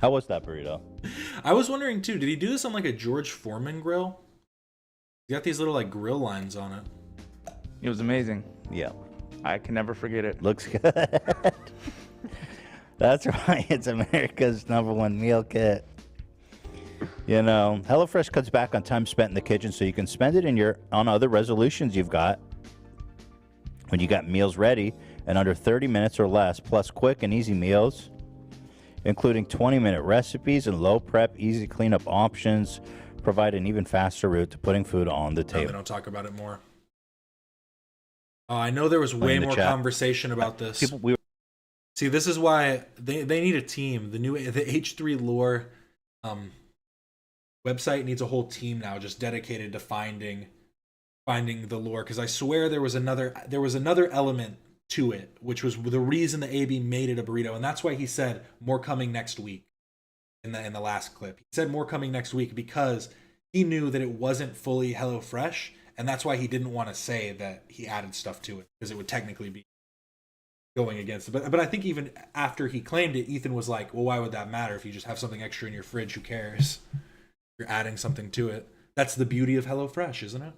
How was that burrito? I was wondering too, did he do this on like a George Foreman grill? He got these little like grill lines on it. It was amazing. Yeah. I can never forget it. Looks good. That's right. It's America's #1 meal kit. You know, HelloFresh cuts back on time spent in the kitchen so you can spend it on other resolutions you've got. When you got meals ready in under 30 minutes or less, plus quick and easy meals, including 20-minute recipes and low prep, easy cleanup options, provide an even faster route to putting food on the No, table. they don't talk about it more. I know there was way In the more chat. conversation about this. See, this is why they need a team. The H3 Lore website needs a whole team now just dedicated to finding the lore, because I swear there was another element to it, which was the reason that AB made it a burrito, and that's why he said more coming next week in the last clip. He said more coming next week because he knew that it wasn't fully HelloFresh, and that's why he didn't want to say that he added stuff to it, because it would technically be going against it. But I think even after he claimed it, Ethan was like, well, why would that matter if you just have something extra in your fridge? Who cares? You're adding something to it. That's the beauty of HelloFresh, isn't it?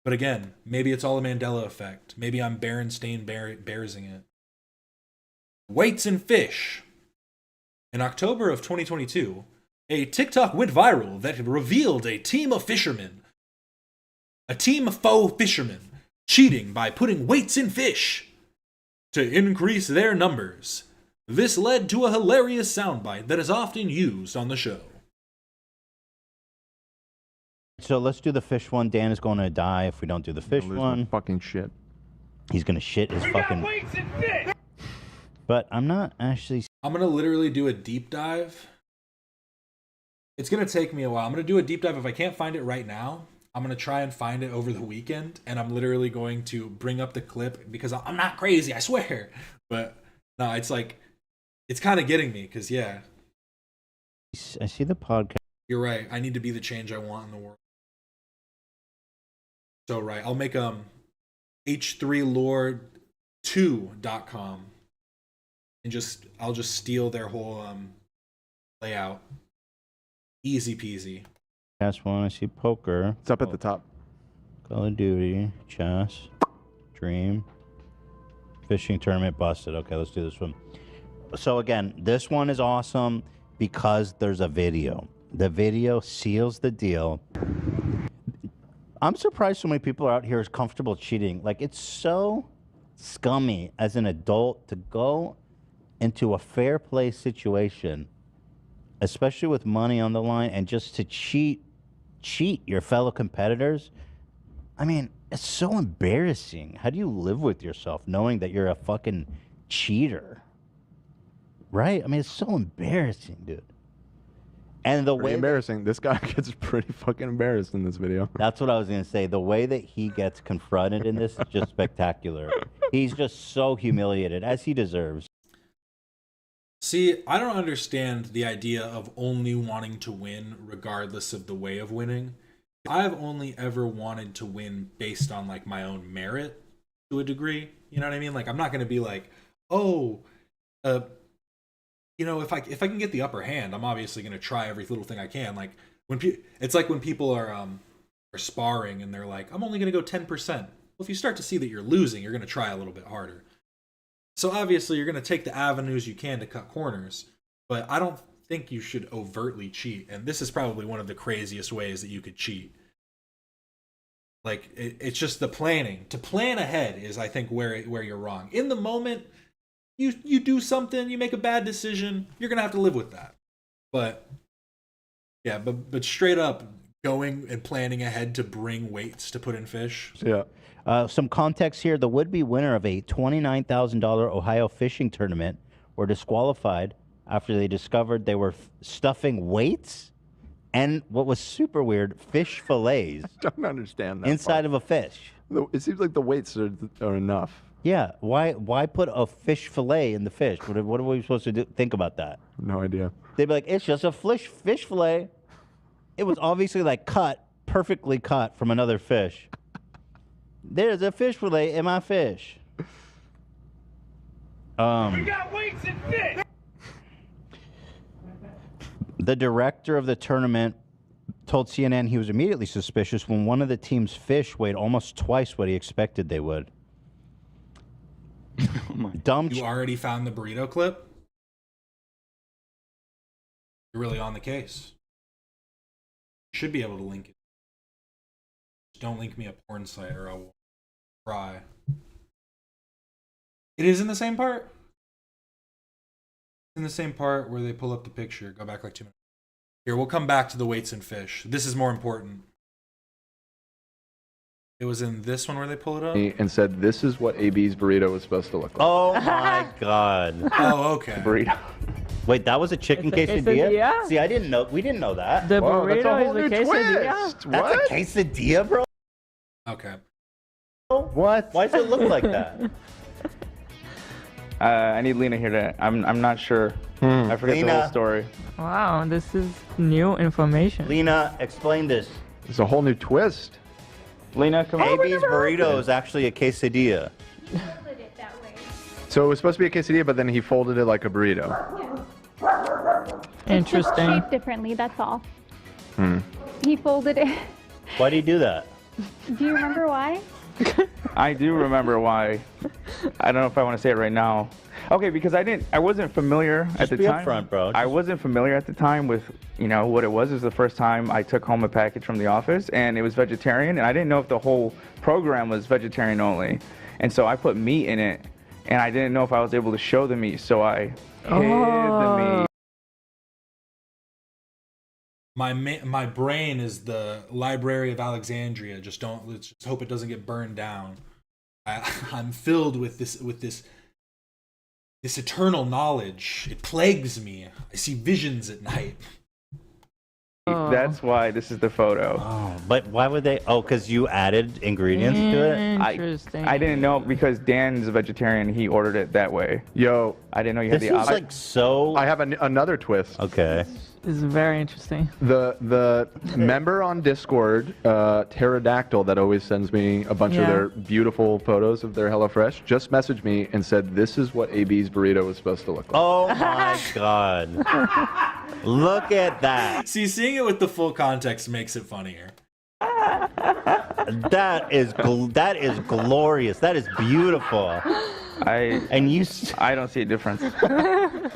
But again, maybe it's all a Mandela effect. Maybe I'm Berenstain Bearsing it. Weights and fish. In October of 2022, a TikTok went viral that revealed a team of fishermen. A team of faux fishermen cheating by putting weights in fish to increase their numbers. This led to a hilarious soundbite that is often used on the show. So let's do the fish one. Dan is going to die if we don't do the fish one. Fucking shit. He's going to shit his fucking... But I'm not actually... I'm going to literally do a deep dive. It's going to take me a while. I'm going to do a deep dive. If I can't find it right now, I'm going to try and find it over the weekend. And I'm literally going to bring up the clip because I'm not crazy, I swear. But no, it's like, it's kind of getting me because, yeah. I see the podcast. You're right. I need to be the change I want in the world. So, right. I'll make h3lord2.com and I'll just steal their whole layout. Easy peasy. Last one, I see poker. It's up at the top. Call of Duty, chess, dream, fishing tournament busted. Okay, let's do this one. So again, this one is awesome because there's a video. The video seals the deal. I'm surprised so many people are out here is comfortable cheating. Like it's so scummy as an adult to go into a fair play situation, especially with money on the line, and just to cheat your fellow competitors. I mean, it's so embarrassing. How do you live with yourself knowing that you're a fucking cheater? Right? I mean, it's so embarrassing, dude. And the way embarrassing. This guy gets pretty fucking embarrassed in this video. That's what I was gonna say. The way that he gets confronted in this is just spectacular. He's just so humiliated, as he deserves. See, I don't understand the idea of only wanting to win regardless of the way of winning. I've only ever wanted to win based on like my own merit to a degree. You know what I mean? Like, I'm not gonna be like, oh, you know, if I can get the upper hand, I'm obviously going to try every little thing I can. Like it's like when people are sparring and they're like, I'm only going to go 10%. Well, if you start to see that you're losing, you're going to try a little bit harder. So obviously you're going to take the avenues you can to cut corners, but I don't think you should overtly cheat. And this is probably one of the craziest ways that you could cheat. Like it's just the planning. To plan ahead is, I think, where you're wrong. In the moment, you do something, you make a bad decision, you're gonna have to live with that. But yeah, but straight up going and planning ahead to bring weights to put in fish. Yeah. Some context here: the would-be winner of a $29,000 Ohio fishing tournament were disqualified after they discovered they were stuffing weights and what was super weird, fish fillets. I don't understand that. Inside of a fish. It seems like the weights are enough. Yeah, why put a fish fillet in the fish? What are we supposed to do? Think about that. No idea. They'd be like, it's just a fish fillet. It was obviously like perfectly cut from another fish. There's a fish fillet in my fish. We got weights and fish. The director of the tournament told CNN he was immediately suspicious when one of the team's fish weighed almost twice what he expected they would. You already found the burrito clip? You're really on the case. You should be able to link it. Just don't link me a porn site or I will cry. It is in the same part? In the same part where they pull up the picture. Go back like 2 minutes. Here, we'll come back to the weights and fish. This is more important. It was in this one where they pull it up? And said, this is what AB's burrito was supposed to look like. Oh my God. Oh, okay. Burrito. Wait, that was a chicken quesadilla? See, I didn't know. We didn't know that. The Whoa, that's a burrito whole is a new quesadilla. twist. That's What? a quesadilla, bro? Okay. What? Why does it look like that? I need Lena here to. I'm not sure. I forget the Lena. whole story. Wow, this is new information. Lena, explain this. It's a whole new twist. Lena, come on. AB's burrito is actually a quesadilla. So it was supposed to be a quesadilla, but then he folded it like a burrito. It's just Interesting. shaped differently, that's all. Hmm. He folded it. Why do you do that? Do you remember why? I do remember why. I don't know if I want to say it right now. Okay, because I wasn't familiar at the be time. upfront, bro. I wasn't familiar at the time with, what it was. It was the first time I took home a package from the office, and it was vegetarian, and I didn't know if the whole program was vegetarian only. And so I put meat in it, and I didn't know if I was able to show the meat, so I hid the meat. My brain is the Library of Alexandria. Let's just hope it doesn't get burned down. I'm filled with this eternal knowledge. It plagues me. I see visions at night. That's why this is the photo. Oh, but why would they? Oh, because you added ingredients to it? Interesting. I didn't know because Dan's a vegetarian. He ordered it that way. Yo, I didn't know you had This the is option. like so. I have another twist. Okay. This is very interesting. The member on Discord, Pterodactyl, that always sends me a bunch of their beautiful photos of their HelloFresh, just messaged me and said, this is what AB's burrito was supposed to look like. Oh my God. Look at that. See, seeing it with the full context makes it funnier. That is glorious. That is beautiful. I don't see a difference.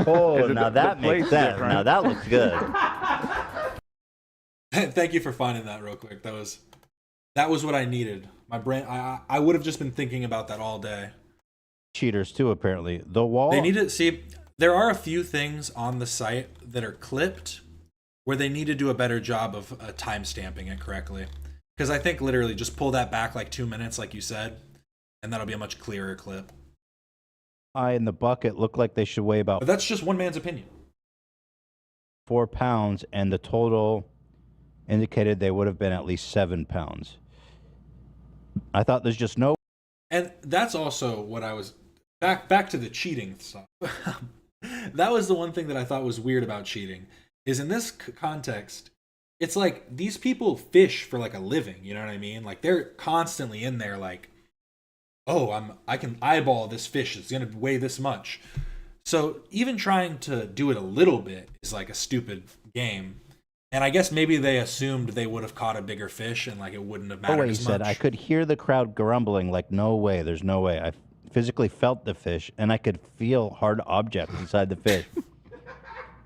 Oh, now that makes sense. Now that looks good. Thank you for finding that real quick. That was what I needed. My brain. I would have just been thinking about that all day. cheaters too. Apparently, the wall. They need to see. There are a few things on the site that are clipped where they need to do a better job of time stamping it correctly. Because I think literally just pull that back like 2 minutes, like you said, and that'll be a much clearer clip. In the bucket look like they should weigh about. But that's just one man's opinion. 4 pounds, and the total indicated they would have been at least 7 pounds. I thought there's just no. And that's also what I was back to the cheating stuff. That was the one thing that I thought was weird about cheating. Is in this context, it's like these people fish for like a living. You know what I mean? Like they're constantly in there, like, oh, I can eyeball this fish. It's gonna weigh this much. So even trying to do it a little bit is like a stupid game. And I guess maybe they assumed they would have caught a bigger fish and like it wouldn't have mattered he as said, much. I could hear the crowd grumbling like, no way, there's no way. I physically felt the fish, and I could feel hard objects inside the fish.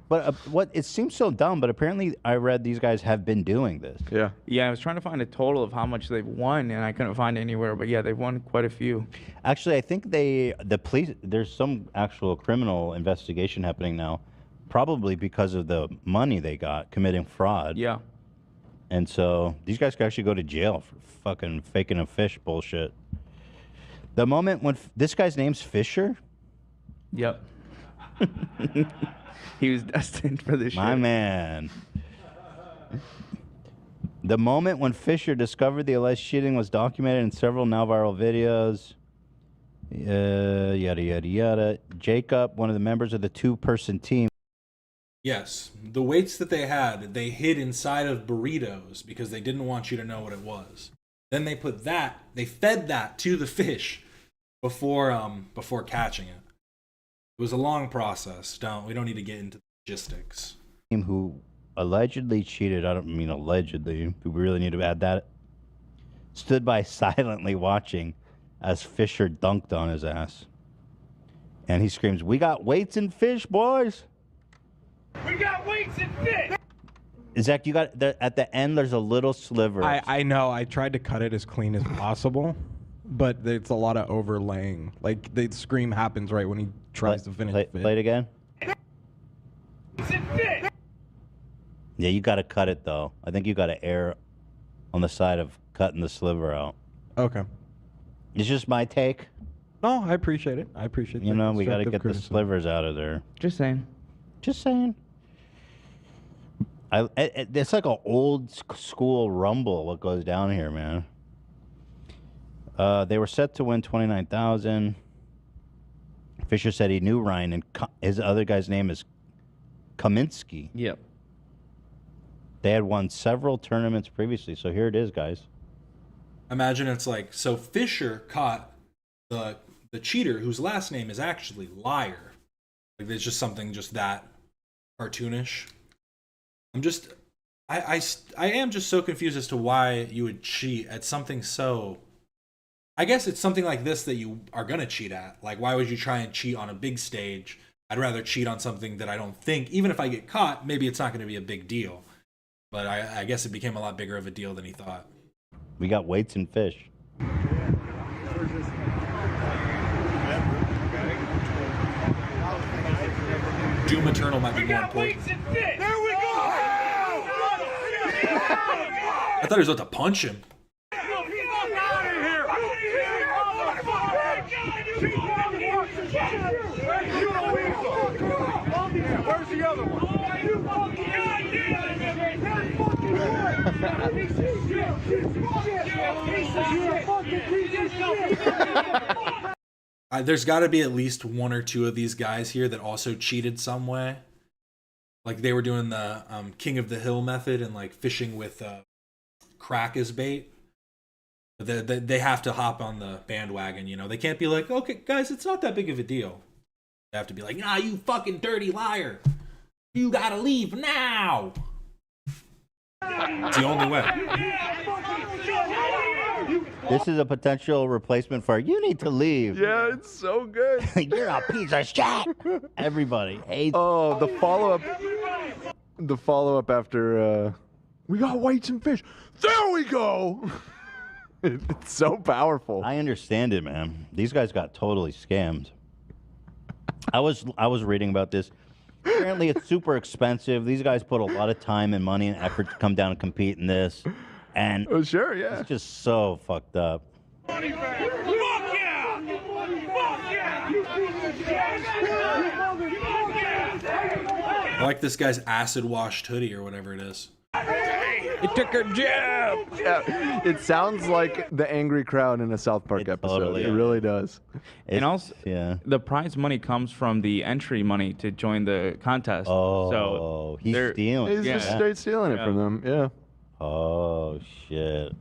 But what it seems so dumb, but apparently I read these guys have been doing this. Yeah. Yeah, I was trying to find a total of how much they've won, and I couldn't find anywhere. But yeah, they've won quite a few. Actually, I think the police, there's some actual criminal investigation happening now, probably because of the money they got committing fraud. Yeah. And so these guys could actually go to jail for fucking faking a fish bullshit. The moment when this guy's name's Fisher? Yep. He was destined for this shit. My man. The moment when Fisher discovered the alleged cheating was documented in several now viral videos. Yada, yada, yada. Jacob, one of the members of the 2-person team. Yes, the weights that they had, they hid inside of burritos because they didn't want you to know what it was. Then they fed that to the fish before catching it. It was a long process. We don't need to get into logistics. Who allegedly cheated, I don't mean allegedly, we really need to add that, stood by silently watching as Fisher dunked on his ass. And he screams, "We got weights and fish, boys!" We got weights and fish! Zach, you got, at the end, there's a little sliver. I know. I tried to cut it as clean as possible, but it's a lot of overlaying. Like, the scream happens right when he tries to finish it. Play it again. Yeah, you got to cut it, though. I think you got to err on the side of cutting the sliver out. Okay. It's just my take. No, I appreciate it. I appreciate it. You know, we got to get the slivers out of there. Just saying. Just saying. It's like an old school rumble what goes down here, man. They were set to win $29,000. Fisher said he knew Ryan, and his other guy's name is Kaminsky. Yep. They had won several tournaments previously, so here it is, guys. Imagine it's like, so Fisher caught the cheater whose last name is actually Liar. Like there's just something just that cartoonish. I am just so confused as to why you would cheat at something so. I guess it's something like this that you are gonna cheat at. Like, why would you try and cheat on a big stage? I'd rather cheat on something that I don't think, even if I get caught, maybe it's not gonna be a big deal. But I guess it became a lot bigger of a deal than he thought. We got weights and fish. Doom Eternal might be more important. There we go! I thought he was about to punch him. Where's the other one? There's got to be at least one or two of these guys here that also cheated some way. Like they were doing the King of the Hill method and like fishing with crack as bait. They have to hop on the bandwagon, you know. They can't be like, okay, guys, it's not that big of a deal. They have to be like, nah, you fucking dirty liar. You gotta leave now. It's the only way. This is a potential replacement for "You need to leave." Yeah, it's so good. You're a piece of shit. Everybody hates. Oh, the follow-up. The follow-up after we got weights and fish. There we go. It's so powerful. I understand it, man. These guys got totally scammed. I was reading about this. Apparently, it's super expensive. These guys put a lot of time and money and effort to come down and compete in this, and sure, yeah, it's just so fucked up. Fuck yeah! Fuck yeah! I like this guy's acid washed hoodie or whatever it is. It took a jab. Yeah, it sounds like the angry crowd in a South Park episode. totally It really does. And also, the prize money comes from the entry money to join the contest. Oh, so he's stealing. He's just straight stealing it from them. Yeah. Oh shit.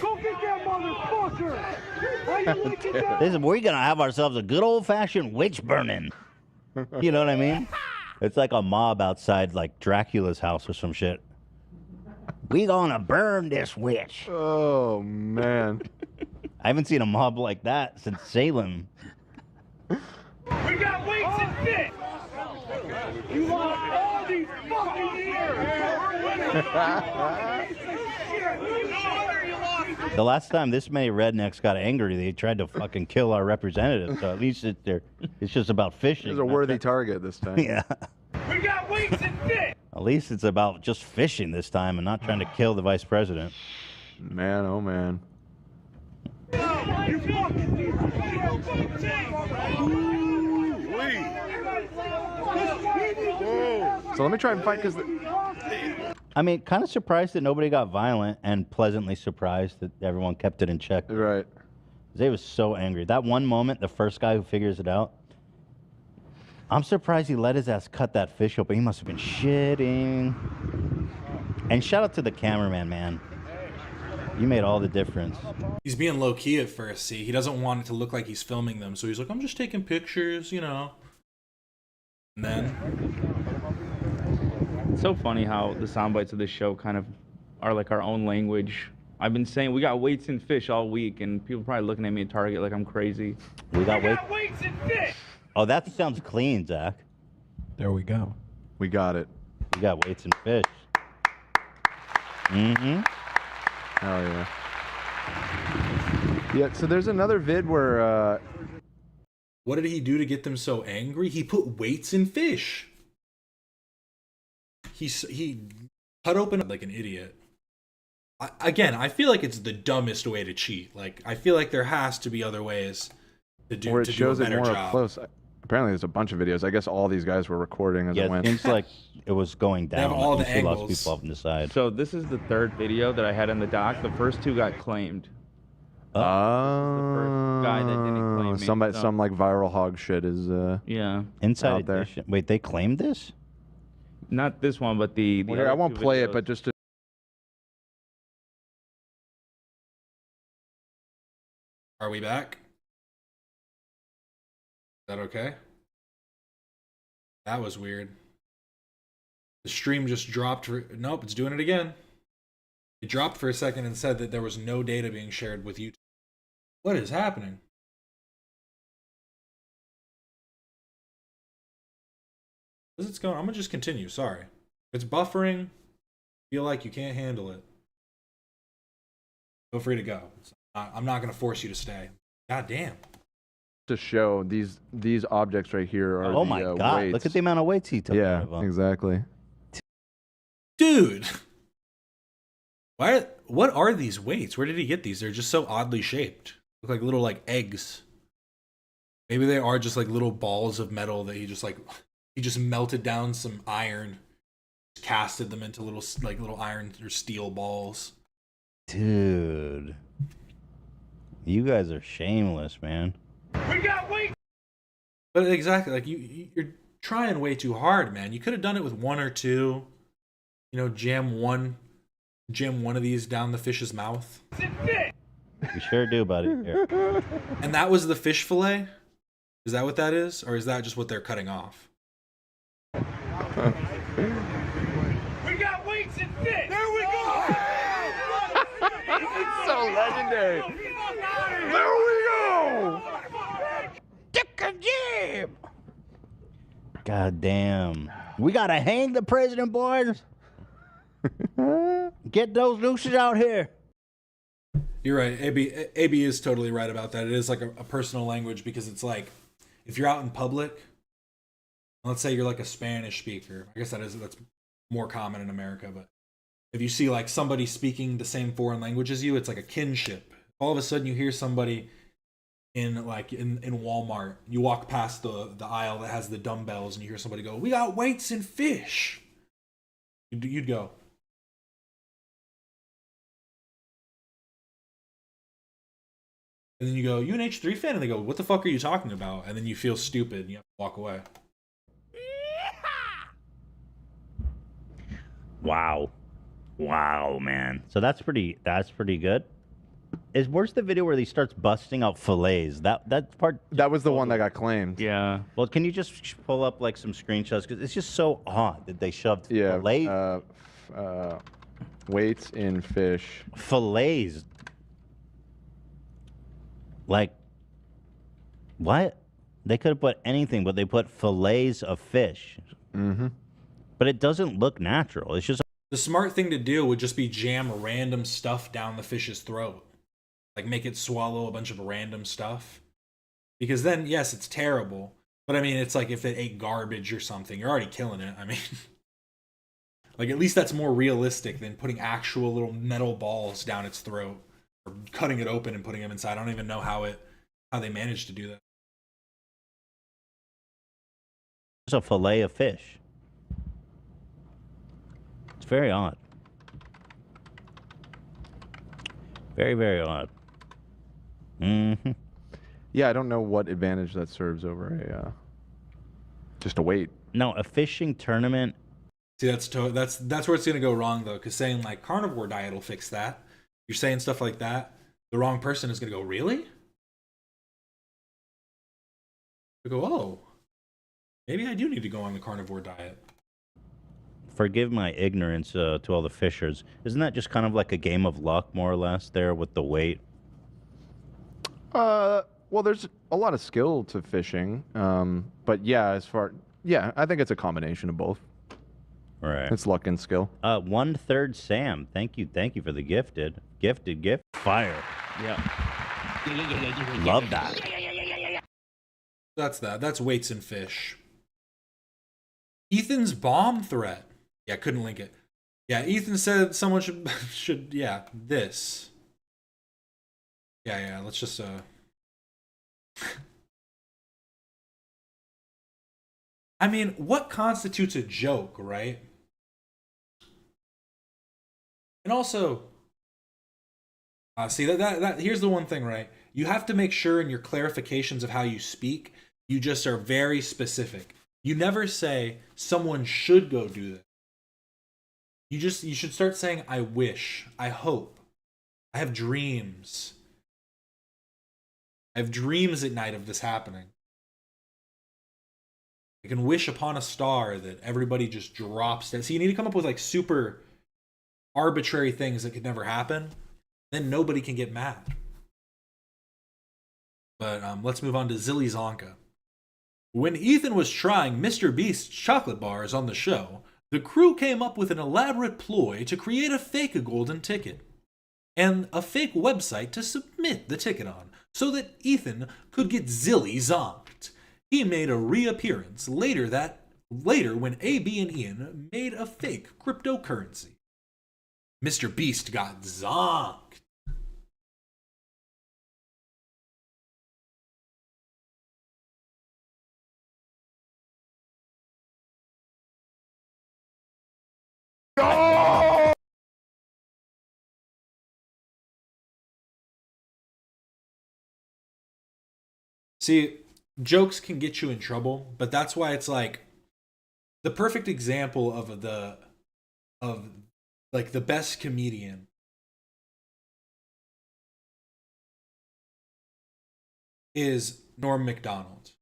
Go get that motherfucker! Listen, we're gonna have ourselves a good old fashioned witch burning. You know what I mean? It's like a mob outside, like Dracula's house or some shit. We gonna burn this witch. Oh man. I haven't seen a mob like that since Salem. We got weights and fit! You want all these fucking years! The last time this many rednecks got angry, they tried to fucking kill our representative. So at least it's just about fishing. It's a worthy target this time. Yeah. We got weights and fit! At least it's about just fishing this time and not trying to kill the vice president. Man, oh man. So let me try and find, because I mean, kind of surprised that nobody got violent, and pleasantly surprised that everyone kept it in check. Right. They was so angry. That one moment, the first guy who figures it out, I'm surprised he let his ass cut that fish open. He must have been shitting. And shout out to the cameraman, man. You made all the difference. He's being low key at first. See, he doesn't want it to look like he's filming them, so he's like, "I'm just taking pictures," you know. And then It's so funny how the sound bites of this show kind of are like our own language. I've been saying we got weights and fish all week, and people probably looking at me at Target like I'm crazy. We got weights and fish! Oh, that sounds clean, Zach. There we go. We got it. We got weights and fish. Mm-hmm. Hell yeah. Yeah, so there's another vid where what did he do to get them so angry? He put weights in fish. He cut open like an idiot. I feel like it's the dumbest way to cheat. Like, I feel like there has to be other ways to do, where it to do a shows it better more job. up close. Apparently there's a bunch of videos. I guess all these guys were recording as it Yeah, went. it seems like it was going down. They have all like, the you see lots of angles. people up on the side. So this is the third video that I had in the doc. The first two got claimed. guy that didn't claim me, somebody, so- some like viral hog shit is Yeah. Inside out there. Edition. Wait, they claimed this? Not this one, but the Well, here, I other won't two play it, videos. but just to Are we back? Is that okay? That was weird. The stream just dropped for... Nope, it's doing it again. It dropped for a second and said that there was no data being shared with YouTube. What is happening? What is it going? I'm gonna just continue. Sorry. It's buffering. Feel like you can't handle it. Feel free to go. I'm not gonna force you to stay. God damn. to show these objects right here are Oh the, my God! weights. Look at the amount of weights he took. Yeah, out of them. exactly. Dude. What are these weights? Where did he get these? They're just so oddly shaped. Look like little like eggs. Maybe they are just like little balls of metal that he just melted down some iron, casted them into little iron or steel balls. Dude, you guys are shameless, man. We got weight. But exactly, like you're trying way too hard, man. You could have done it with one or two. You know, jam one of these down the fish's mouth. You sure do, buddy. Here. And that was the fish fillet? Is that what that is? Or is that just what they're cutting off? We got weights and fit. There we go. It's so legendary. There we go. Jam. God damn. We gotta hang the president, boys. Get those nooses out here. You're right. AB is totally right about that. It is like a personal language because it's like if you're out in public, let's say you're like a Spanish speaker. I guess that's more common in America, but if you see like somebody speaking the same foreign language as you, it's like a kinship. All of a sudden you hear somebody in Walmart, you walk past the aisle that has the dumbbells and you hear somebody go, "We got weights and fish." You'd go, and then you go, "You an H3 fan?" And they go, "What the fuck are you talking about?" And then you feel stupid and you have to walk away. Wow, man. So that's pretty good. Where's the video where he starts busting out fillets? That part. That was the one that got claimed. Yeah. Well, can you just pull up like some screenshots because it's just so odd that they shoved fillet. Weights in fish. Fillets. Like, what? They could have put anything, but they put fillets of fish. Mm-hmm. But it doesn't look natural. It's just The smart thing to do would just be jam random stuff down the fish's throat. Like make it swallow a bunch of random stuff. Because then, yes, it's terrible. But I mean, it's like if it ate garbage or something, you're already killing it. I mean, like at least that's more realistic than putting actual little metal balls down its throat or cutting it open and putting them inside. I don't even know how they managed to do that. a fillet of fish. It's very odd. Very, very odd. Mm-hmm. Yeah, I don't know what advantage that serves over a just a weight. No, a fishing tournament. See, that's where it's gonna go wrong though, because saying like carnivore diet will fix that. You're saying stuff like that, the wrong person is gonna go, really? They go, oh, maybe I do need to go on the carnivore diet. Forgive my ignorance to all the fishers. Isn't that just kind of like a game of luck, more or less, there with the weight? Well, there's a lot of skill to fishing, but yeah, I think it's a combination of both. Right. It's luck and skill. 1/3 Sam. Thank you for the gifted fire. Yeah. Love that. That's weights and fish. Ethan's bomb threat. Yeah, couldn't link it. Yeah, Ethan said someone should yeah, this. Yeah, let's just I mean, what constitutes a joke, right? And also see that here's the one thing, right? You have to make sure in your clarifications of how you speak, you just are very specific. You never say someone should go do this. You should start saying I wish, I hope, I have dreams. I have dreams at night of this happening. I can wish upon a star that everybody just drops dead. So you need to come up with like super arbitrary things that could never happen. Then nobody can get mad. But let's move on to Zilly Zonka. When Ethan was trying Mr. Beast's chocolate bars on the show, the crew came up with an elaborate ploy to create a fake golden ticket and a fake website to submit the ticket on so that Ethan could get Zilly zonked. He made a reappearance later when AB and Ian made a fake cryptocurrency. Mr. Beast got zonked. See, jokes can get you in trouble, but that's why it's like the perfect example of the best comedian is Norm Macdonald.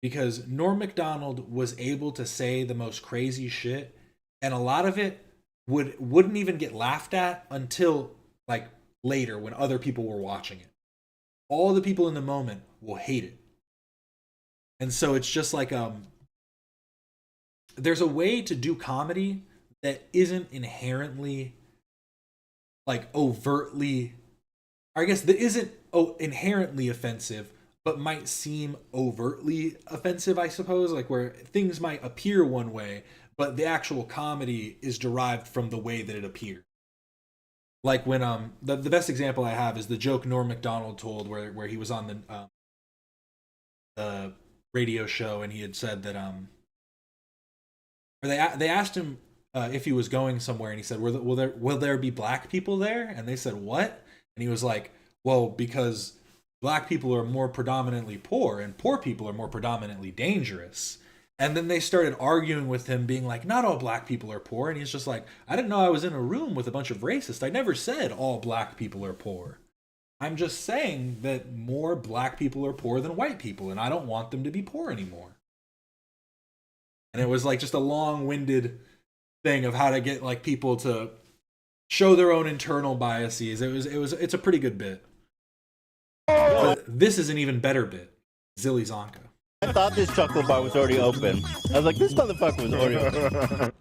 Because Norm Macdonald was able to say the most crazy shit, and a lot of it wouldn't even get laughed at until like later when other people were watching it. All the people in the moment will hate it. And so it's just like there's a way to do comedy that isn't inherently like overtly, I guess that isn't inherently offensive, but might seem overtly offensive, I suppose, like where things might appear one way, but the actual comedy is derived from the way that it appears. Like when the best example I have is the joke Norm Macdonald told where he was on the radio show and he had said that or they asked him if he was going somewhere and he said, will there be black people there? And they said, what? And he was like, well, because black people are more predominantly poor and poor people are more predominantly dangerous. And then they started arguing with him, being like, not all black people are poor. And he's just like, I didn't know I was in a room with a bunch of racists. I never said all black people are poor. I'm just saying that more black people are poor than white people, and I don't want them to be poor anymore. And it was like just a long-winded thing of how to get like people to show their own internal biases. It's a pretty good bit. But this is an even better bit. Zilly Zonka. I thought this chocolate bar was already open. I was like, this motherfucker was already open.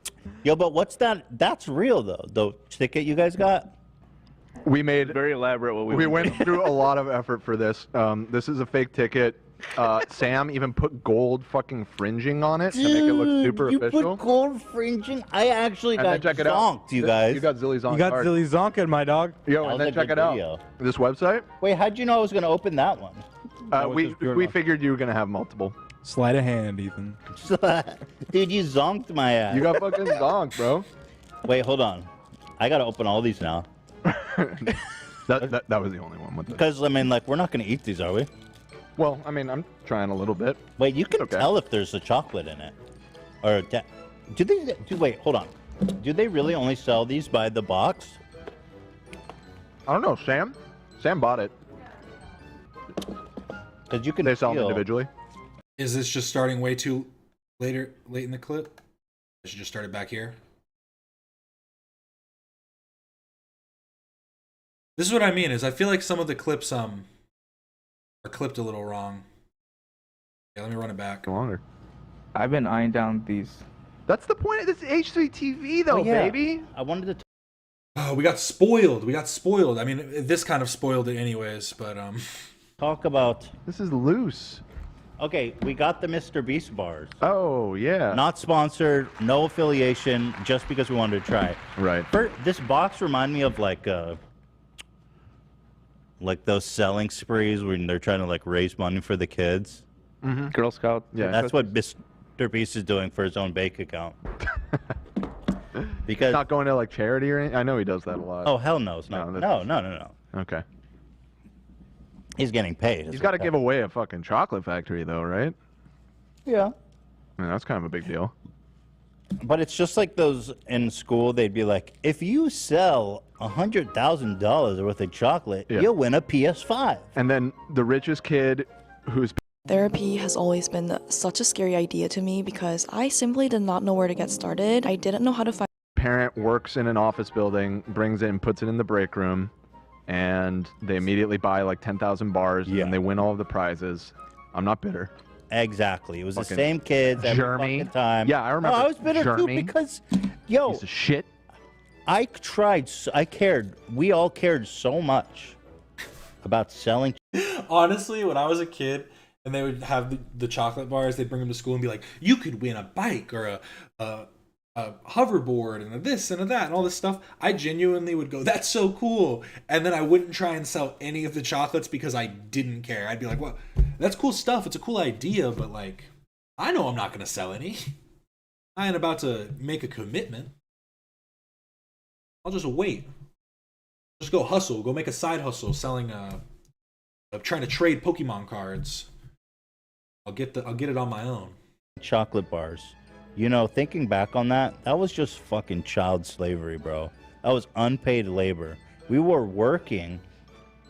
Yo, but what's that? That's real, though. The ticket you guys got? We made very elaborate. What we went through a lot of effort for this. This is a fake ticket. Sam even put gold fucking fringing on it to make it look super official. You put gold fringing? I actually And got then check it zonked, out. you guys. You got Zilly Zonka. You got card. Zilly Zonka, my dog. Yo, That and was then a check good it video. out. This website. Wait, how'd you know I was going to open that one? We figured you were gonna have multiple. Sleight of hand, Ethan. Dude, you zonked my ass. You got fucking zonked, bro. Wait, hold on. I got to open all these now. That was the only one with it. Because, I mean, like, we're not going to eat these, are we? Well, I mean, I'm trying a little bit. Wait, you can tell if there's a chocolate in it. Or, wait, hold on. Do they really only sell these by the box? I don't know, Sam. Sam bought it. Because you can They sell them feel- individually. Is this just starting way too late in the clip? I should just start it back here. This is what I mean, is I feel like some of the clips are clipped a little wrong. Yeah, let me run it back. Longer. I've been eyeing down these. That's the point of this H3TV, though, Oh, yeah. baby. I wanted to. Oh, we got spoiled. I mean, this kind of spoiled it anyways, but Talk about. This is loose. Okay, we got the Mr. Beast bars. Oh, yeah. Not sponsored, no affiliation, just because we wanted to try it. Right. This box reminded me of like those selling sprees when they're trying to like raise money for the kids. Mm-hmm. Girl Scout. Yeah. That's what Mr. Beast is doing for his own bank account. Because Not going to like charity or anything? I know he does that a lot. oh hell no, it's not. No. Okay. He's getting paid. He's got to give away a fucking chocolate factory, though, right? Yeah. I mean, that's kind of a big deal. But it's just like those in school. They'd be like, if you sell $100,000 worth of chocolate, Yeah. you'll win a PS5. And then the richest kid who's Therapy has always been such a scary idea to me because I simply did not know where to get started. I didn't know how to find parent works in an office building, brings it and puts it in the break room, and they immediately buy like 10,000 bars, and they win all of the prizes. I'm not bitter. Exactly. It was the Fucking same kids every Jeremy. fucking time. Yeah, I remember. No, I was bitter Jeremy. too because, yo, Piece of shit. I tried. I cared. We all cared so much about selling. honestly, when I was a kid and they would have the chocolate bars, they'd bring them to school and be like, you could win a bike or a hoverboard and a this and a that and all this stuff. I genuinely would go, that's so cool. And then I wouldn't try and sell any of the chocolates because I didn't care. I'd be like, well, that's cool stuff. It's a cool idea, but like, I know I'm not going to sell any. I ain't about to make a commitment. I'll just wait. Just go hustle. Go make a side hustle selling trying to trade Pokemon cards. I'll get it on my own. Chocolate bars. You know, thinking back on that, that was just fucking child slavery, bro. That was unpaid labor. We were working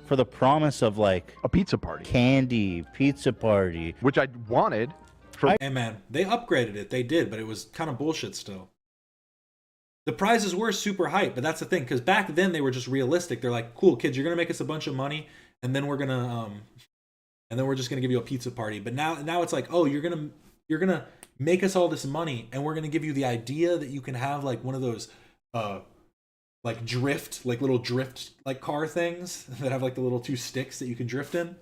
for the promise of like a pizza party, candy, pizza party, which I wanted. Hey man, they upgraded it. They did, but it was kind of bullshit still. The prizes were super hype, but that's the thing, because back then they were just realistic. They're like, cool kids, you're gonna make us a bunch of money, and then we're just gonna give you a pizza party. But now it's like, oh, you're gonna make us all this money, and we're gonna give you the idea that you can have like one of those like drift, like little drift like car things that have like the little 2 sticks that you can drift in.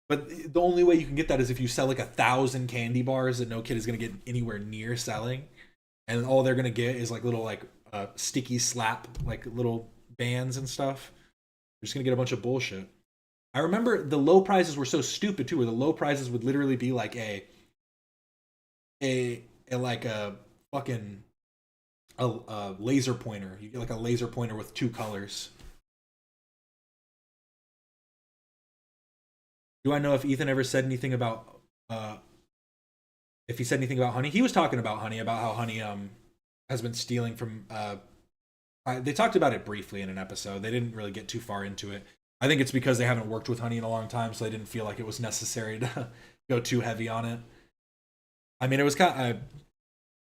But the only way you can get that is if you sell like 1,000 candy bars that no kid is gonna get anywhere near selling, and all they're gonna get is like little like sticky slap like little bands and stuff. You're just gonna get a bunch of bullshit. I remember the low prizes were so stupid too, where the low prizes would literally be like a fucking a laser pointer. You get like a laser pointer with 2 colors. Do I know if Ethan ever said anything about if he said anything about Honey? He was talking about Honey, about how Honey has been stealing from they talked about it briefly in an episode. They didn't really get too far into it. I think it's because they haven't worked with Honey in a long time, so they didn't feel like it was necessary to go too heavy on it. I mean, it was kind of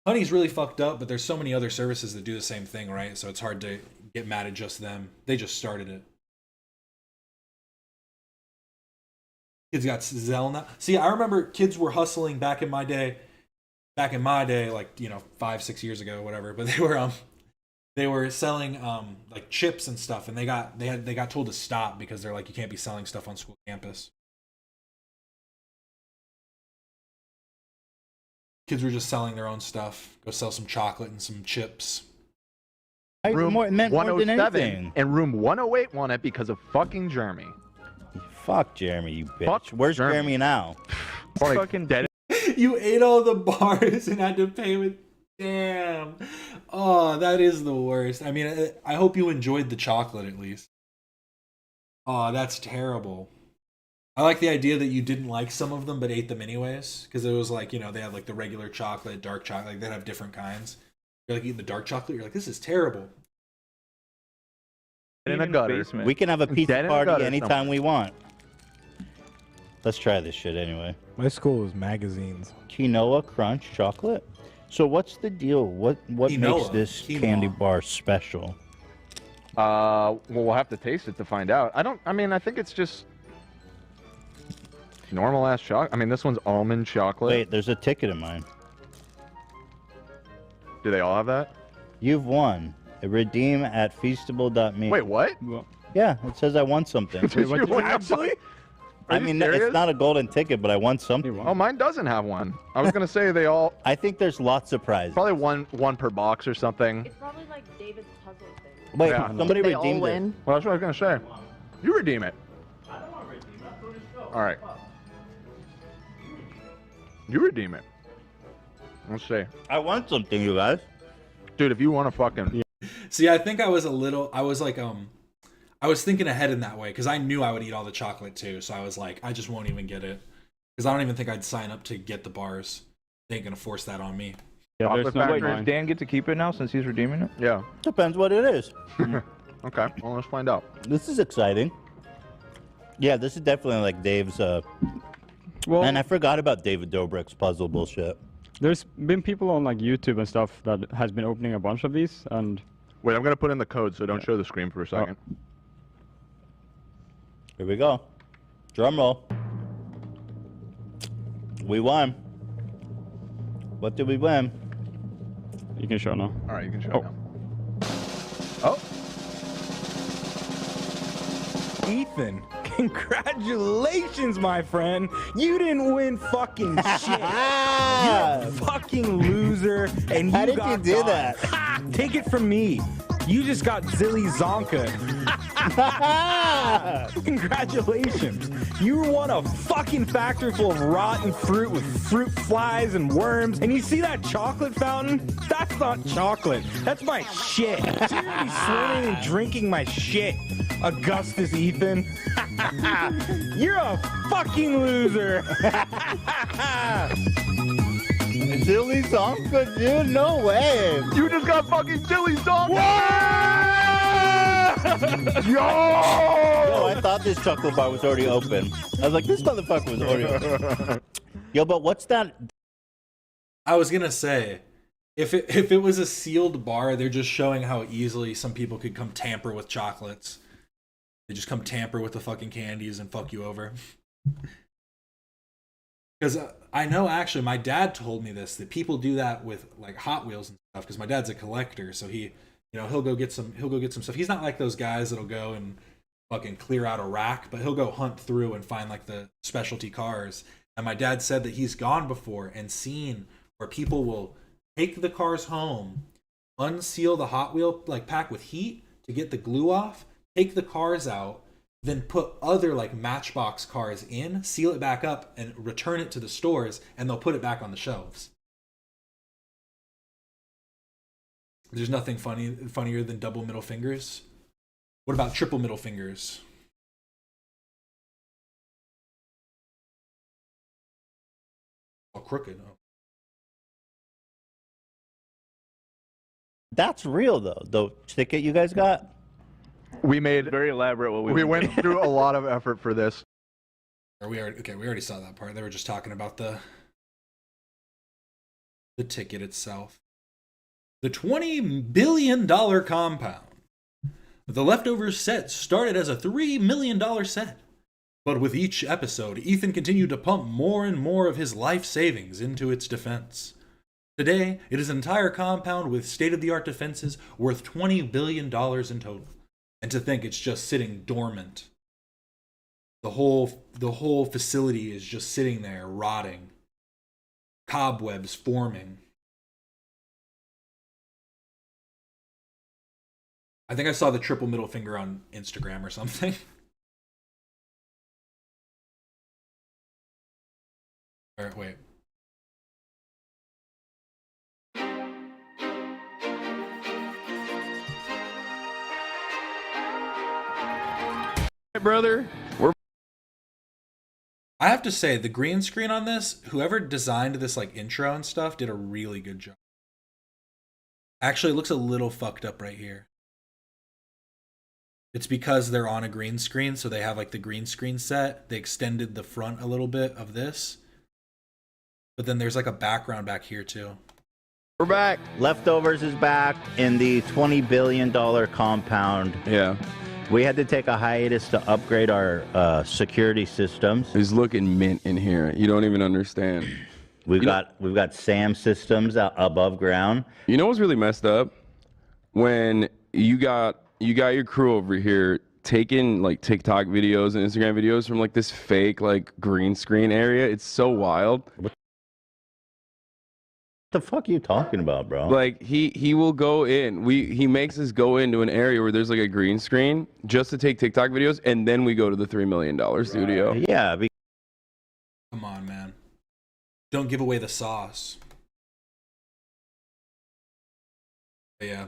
Honey's really fucked up, but there's so many other services that do the same thing, right? So it's hard to get mad at just them. They just started it. Kids got Zell now. See, I remember kids were hustling back in my day, like 5-6 years ago, whatever. But they were selling like chips and stuff, and they got told to stop because they're like, you can't be selling stuff on school campus. Kids were just selling their own stuff. Go sell some chocolate and some chips. Room It meant more than 107 anything. and room 108 won it because of fucking Jeremy. Fuck Jeremy, you bitch. Fuck Where's Jeremy. Jeremy now? Fucking dead. You ate all the bars and had to pay with. Damn. Oh, that is the worst. I mean, I hope you enjoyed the chocolate at least. Oh, that's terrible. I like the idea that you didn't like some of them but ate them anyways, because it was like, they have like the regular chocolate, dark chocolate, like they have different kinds. You're like eating the dark chocolate, you're like, this is terrible. In a gutter. We can have a pizza Dead in a party gutter anytime somewhere. we want. Let's try this shit anyway. My school was magazines. Quinoa crunch chocolate. So what's the deal? What makes Quinoa. this Quinoa. candy bar special? Well, we'll have to taste it to find out. I think it's just normal ass chocolate. I mean, this one's almond chocolate. Wait, there's a ticket in mine. Do they all have that? You've won. Redeem at feastable.me. Wait, what? Yeah, it says I won something. Did you win actually? Are I you mean, serious? it's not a golden ticket, but I won something. Oh, mine doesn't have one. I was gonna say they all. I think there's lots of prizes. Probably one per box or something. It's probably like David's puzzle thing. Wait, Yeah. somebody They all redeemed it. win. Well, that's what I was gonna say. You redeem it. I don't want to redeem it. I'm doing a show. All right. You redeem it. Let's see. I want something, you guys. Dude, if you want to fucking. See, I think I was I was thinking ahead in that way because I knew I would eat all the chocolate too. So I was like, I just won't even get it because I don't even think I'd sign up to get the bars. They ain't gonna force that on me. Yeah, Chocolate factory. Wait, does Dan get to keep it now since he's redeeming it? Yeah. Depends what it is. Okay. Well, let's find out. This is exciting. Yeah, this is definitely like Dave's. Well, And I forgot about David Dobrik's puzzle bullshit. there's been people on like YouTube and stuff that has been opening a bunch of these, and Wait, I'm gonna put in the code, so don't show the screen for a second. Here we go. Drum roll. We won. What did we win? you can show now. All right, you can show Oh. now. Oh. Ethan, congratulations, my friend. You didn't win fucking shit. You're a fucking loser, and How you did got you do got. that? Ha! Take it from me. You just got Zilly Zonka. Congratulations. You won a fucking factory full of rotten fruit with fruit flies and worms. And you see that chocolate fountain? That's not chocolate. That's my shit. So you're gonna be swimming and drinking my shit, Augustus Ethan. You're a fucking loser. Zilly Zonka, dude? No way. You just got fucking Zilly Zonka! Yo! Yo, I thought this chocolate bar was already open. I was like, this motherfucker was already open. Yo, but what's that? I was gonna say, if it was a sealed bar, they're just showing how easily some people could come tamper with chocolates. They just come tamper with the fucking candies and fuck you over. Because I know, actually, my dad told me this, that people do that with like Hot Wheels and stuff. Because my dad's a collector, so he You know, he'll go get some stuff. He's not like those guys that'll go and fucking clear out a rack, but he'll go hunt through and find like the specialty cars. And my dad said that he's gone before and seen where people will take the cars home, unseal the Hot Wheel like pack with heat to get the glue off, take the cars out, then put other like Matchbox cars in, seal it back up, and return it to the stores, and they'll put it back on the shelves. There's nothing funnier than double middle fingers. What about triple middle fingers? Oh, crooked. Oh. That's real though. The ticket you guys got. We made very elaborate. What we went through a lot of effort for this. We already saw that part. They were just talking about the ticket itself. The $20 billion compound. The Leftovers set started as a $3 million set. But with each episode, Ethan continued to pump more and more of his life savings into its defense. Today, it is an entire compound with state-of-the-art defenses worth $20 billion in total. And to think it's just sitting dormant. The whole facility is just sitting there, rotting. Cobwebs forming. I think I saw the triple middle finger on Instagram or something. All right, wait. Hey, brother. I have to say, the green screen on this, whoever designed this like intro and stuff did a really good job. Actually, it looks a little fucked up right here. It's because they're on a green screen, so they have like the green screen set. They extended the front a little bit of this. But then there's like a background back here too. We're back. Leftovers is back in the $20 billion compound. Yeah. We had to take a hiatus to upgrade our security systems. It's looking mint in here. You don't even understand. We've got SAM systems above ground. You know what's really messed up? When you got your crew over here taking like TikTok videos and Instagram videos from like this fake like green screen area. It's so wild. What the fuck are you talking about, bro? Like he will go in. He makes us go into an area where there's like a green screen just to take TikTok videos, and then we go to the $3 million studio. Yeah. Come on, man. Don't give away the sauce. But yeah.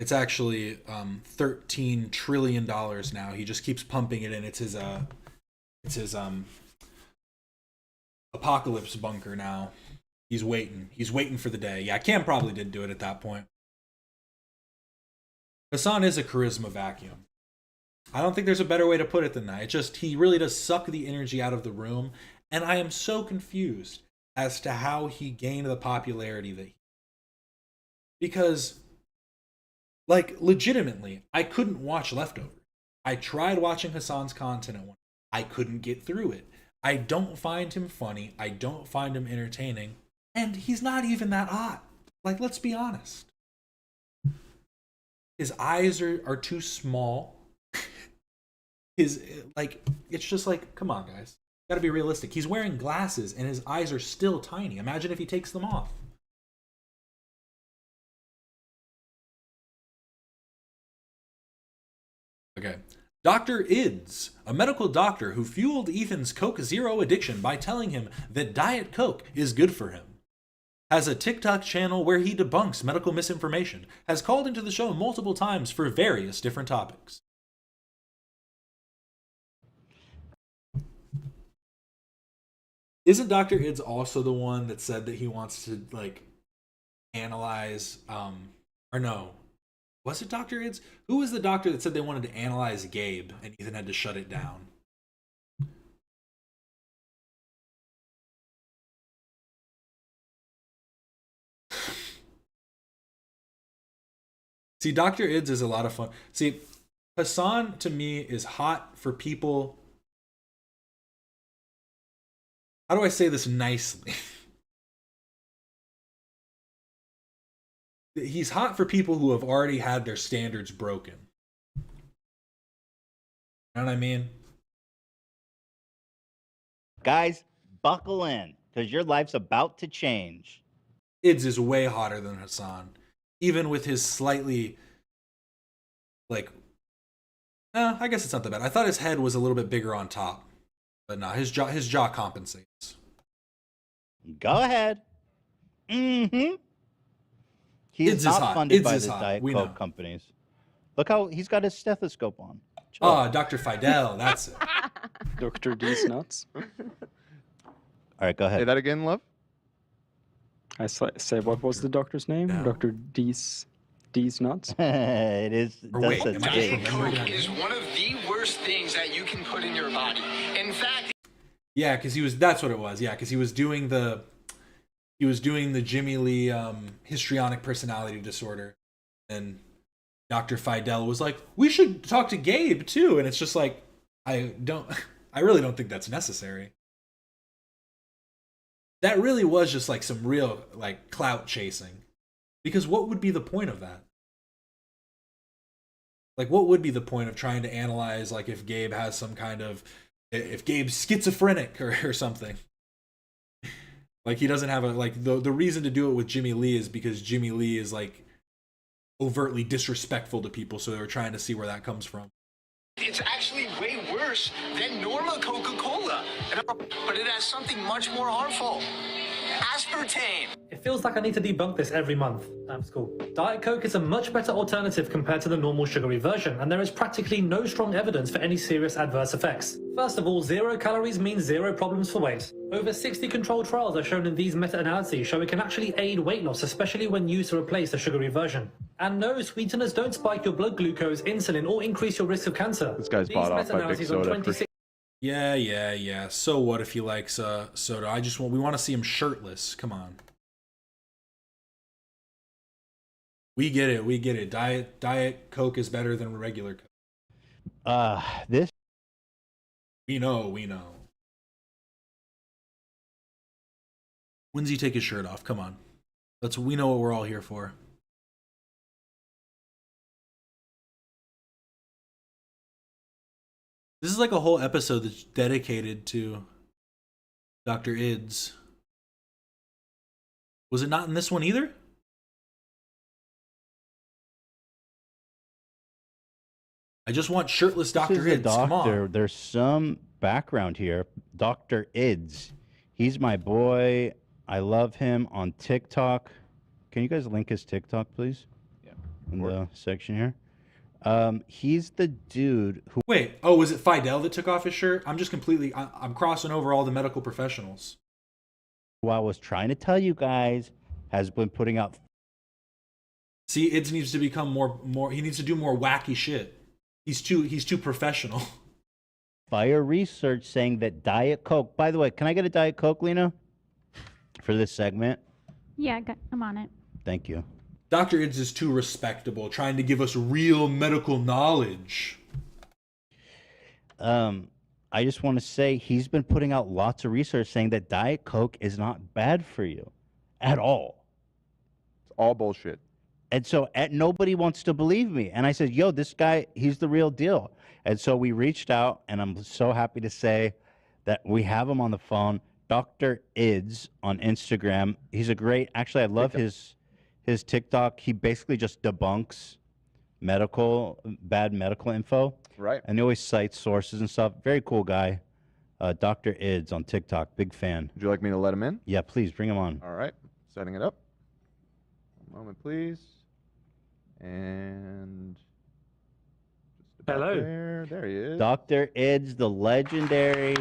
It's actually $13 trillion now. He just keeps pumping it in. It's his apocalypse bunker now. He's waiting. He's waiting for the day. Yeah, Cam probably did do it at that point. Hassan is a charisma vacuum. I don't think there's a better way to put it than that. It just, he really does suck the energy out of the room. And I am so confused as to how he gained the popularity that he... Because, like, legitimately, I couldn't watch Leftovers. I tried watching Hassan's content at one. I couldn't get through it. I don't find him funny. I don't find him entertaining. And he's not even that hot. Like, let's be honest. His eyes are too small. It's just like, come on, guys. Gotta be realistic. He's wearing glasses and his eyes are still tiny. Imagine if he takes them off. Okay. Dr. Ids, a medical doctor who fueled Ethan's Coke Zero addiction by telling him that Diet Coke is good for him, has a TikTok channel where he debunks medical misinformation, has called into the show multiple times for various different topics. Isn't Dr. Ids also the one that said that he wants to, like, analyze, or no, was it Dr. Ids? Who was the doctor that said they wanted to analyze Gabe and Ethan had to shut it down? See, Dr. Ids is a lot of fun. See, Hassan to me is hot for people. How do I say this nicely? he's hot for people who have already had their standards broken. You know what I mean? Guys, buckle in, because your life's about to change. Ids is way hotter than Hassan, even with his slightly, like, I guess it's not that bad. I thought his head was a little bit bigger on top, but no, his jaw compensates. Go ahead. Mm-hmm. He's Ids is not hot. funded Ids by is the hot. Diet We Coke know. companies. Look how he's got his stethoscope on. Ah, Dr. Fidel, that's it. Dr. D's nuts. All right, go ahead. Say that again, love. I say, what was the doctor's name? Dr. D's nuts? It is. Or wait, does am I say- just remembering that? is one of the worst things that you can put in your body. In fact, Yeah, because that's what it was. Yeah, because he was doing the Jimmy Lee histrionic personality disorder, and Dr. Fidel was like, we should talk to Gabe too, and it's just like, I really don't think that's necessary. That really was just like some real like clout chasing, because what would be the point of that? Like, what would be the point of trying to analyze like if Gabe has some kind of, if Gabe's schizophrenic or something? Like, he doesn't have a, like, the reason to do it with Jimmy Lee is because Jimmy Lee is like overtly disrespectful to people, so they were trying to see where that comes from. it's actually way worse than normal Coca-Cola. But it has something much more harmful. Aspartame. It feels like I need to debunk this every month. That's cool. Diet Coke is a much better alternative compared to the normal sugary version, and there is practically no strong evidence for any serious adverse effects. First of all, 0 calories means 0 problems for weight. Over 60 controlled trials are shown in these meta-analyses show it can actually aid weight loss, especially when used to replace the sugary version. And no, sweeteners don't spike your blood glucose, insulin, or increase your risk of cancer. This guy's bought off by Big Soda. Yeah. So what if he likes soda? We want to see him shirtless. Come on. We get it. Diet Coke is better than regular Coke. This. We know. When's he take his shirt off? Come on. We know what we're all here for. This is like a whole episode that's dedicated to Dr. Ids. Was it not in this one either? I just want shirtless Dr. This is Ids. the Come doctor. on. There's some background here. Dr. Ids. He's my boy. I love him on TikTok. Can you guys link his TikTok, please? Yeah. In the section here. He's the dude who. Wait, oh, was it Fidel that took off his shirt? I'm just completely. I'm crossing over all the medical professionals. Who I was trying to tell you guys has been putting out. See, Ids needs to become more. He needs to do more wacky shit. He's too professional. Fire research saying that Diet Coke. By the way, can I get a Diet Coke, Lena, for this segment? Yeah, I'm on it. Thank you. Dr. Ids is too respectable, trying to give us real medical knowledge. I just want to say he's been putting out lots of research saying that Diet Coke is not bad for you at all. It's all bullshit. And so nobody wants to believe me. And I said, yo, this guy, he's the real deal. And so we reached out, and I'm so happy to say that we have him on the phone. Dr. Ids on Instagram. He's a great, actually, I love his TikTok. He basically just debunks bad medical info. Right. And he always cites sources and stuff. Very cool guy. Dr. Ids on TikTok. Big fan. Would you like me to let him in? Yeah, please bring him on. All right. Setting it up. One moment, please. And just about Hello. There he is. Dr. Ids, the legendary.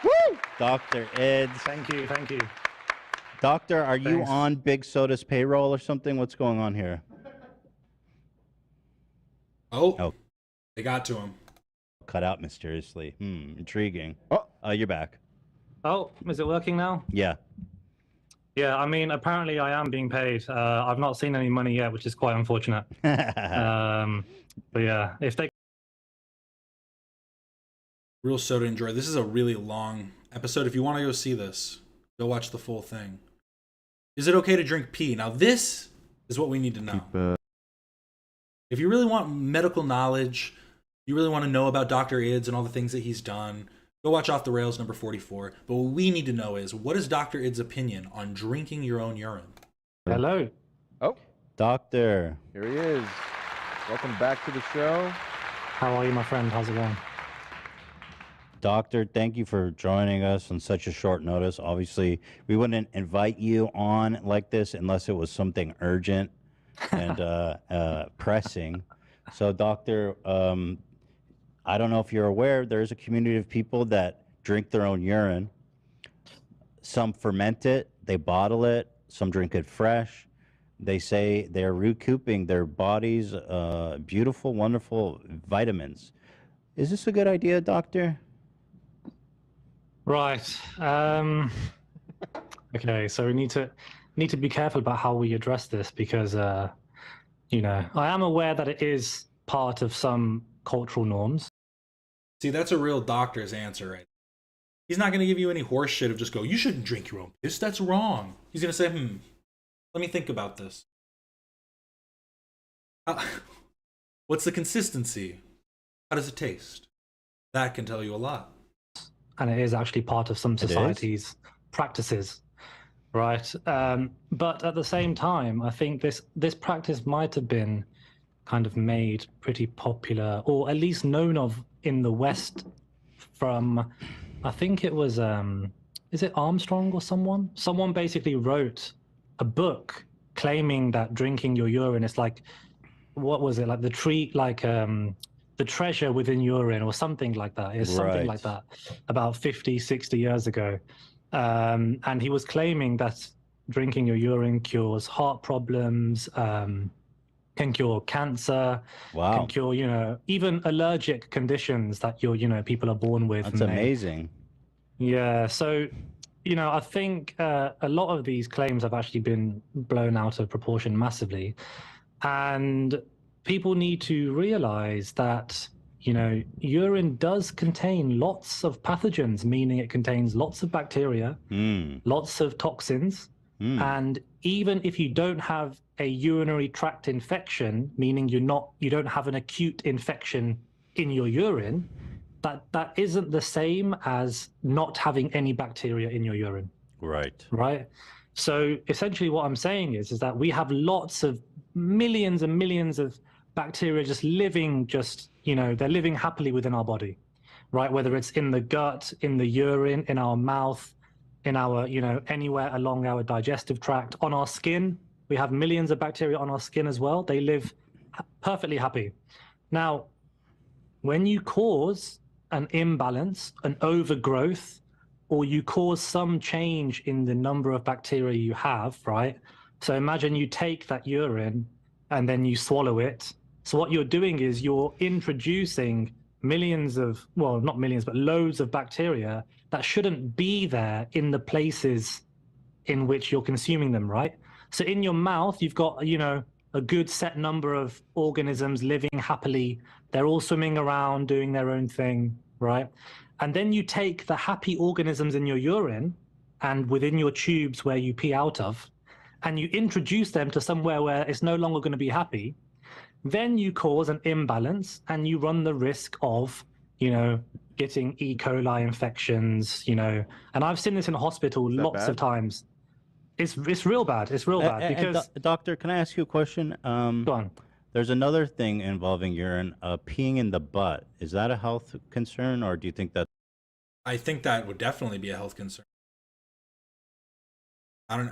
Woo! Dr. Ids. Thank you. Doctor, are you Thanks. on Big Soda's payroll or something? What's going on here? Oh. They got to him. Cut out mysteriously. Intriguing. Oh, you're back. Oh, is it working now? Yeah. Yeah, I mean, apparently I am being paid. I've not seen any money yet, which is quite unfortunate. But yeah, if they... Real Soda Enjoy. This is a really long episode. If you want to go see this, go watch the full thing. Is it okay to drink pee? Now this is what we need to know. If you really want medical knowledge, you really want to know about Dr. Ids and all the things that he's done, go watch Off the Rails number 44. But what we need to know is, what is Dr. Ids' opinion on drinking your own urine? Hello. Oh, Doctor. Here he is. Welcome back to the show. How are you, my friend? How's it going? Doctor, thank you for joining us on such a short notice. Obviously, we wouldn't invite you on like this unless it was something urgent and pressing. So, Doctor, I don't know if you're aware, there's a community of people that drink their own urine. Some ferment it, they bottle it, some drink it fresh. They say they're recouping their body's beautiful, wonderful vitamins. Is this a good idea, Doctor? Right. Okay, so we need to be careful about how we address this because, you know, I am aware that it is part of some cultural norms. See, that's a real doctor's answer, right? He's not going to give you any horse shit of just go, you shouldn't drink your own piss. That's wrong. He's going to say, let me think about this. What's the consistency? How does it taste? That can tell you a lot. And it is actually part of some societies' practices, right? But at the same time, I think this practice might have been kind of made pretty popular, or at least known of in the West from, I think it was, is it Armstrong or someone? Someone basically wrote a book claiming that drinking your urine is like, what was it, like the tree, like the treasure within urine or something like that. It's something like that about 50, 60 years ago. And he was claiming that drinking your urine cures heart problems, can cure cancer, can cure, you know, even allergic conditions that people are born with. That's amazing. Yeah, so, you know, I think a lot of these claims have actually been blown out of proportion massively. And people need to realize that, you know, urine does contain lots of pathogens, meaning it contains lots of bacteria, lots of toxins. And even if you don't have a urinary tract infection, meaning you don't have an acute infection in your urine, that isn't the same as not having any bacteria in your urine. Right. So essentially what I'm saying is that we have lots of millions and millions of bacteria just living, they're living happily within our body, right? Whether it's in the gut, in the urine, in our mouth, in our, anywhere along our digestive tract, on our skin. We have millions of bacteria on our skin as well. They live perfectly happy. Now, when you cause an imbalance, an overgrowth, or you cause some change in the number of bacteria you have, right? So imagine you take that urine and then you swallow it. So what you're doing is you're introducing millions of, well, not millions, but loads of bacteria that shouldn't be there in the places in which you're consuming them, right? So in your mouth, you've got, a good set number of organisms living happily. They're all swimming around, doing their own thing, right? And then you take the happy organisms in your urine and within your tubes where you pee out of, and you introduce them to somewhere where it's no longer going to be happy. Then you cause an imbalance and you run the risk of, getting E. coli infections, and I've seen this in hospital lots of times. It's real bad. It's real bad because. Doctor, can I ask you a question? Go on. There's another thing involving urine, peeing in the butt. Is that a health concern, or do you think that? I think that would definitely be a health concern. I'm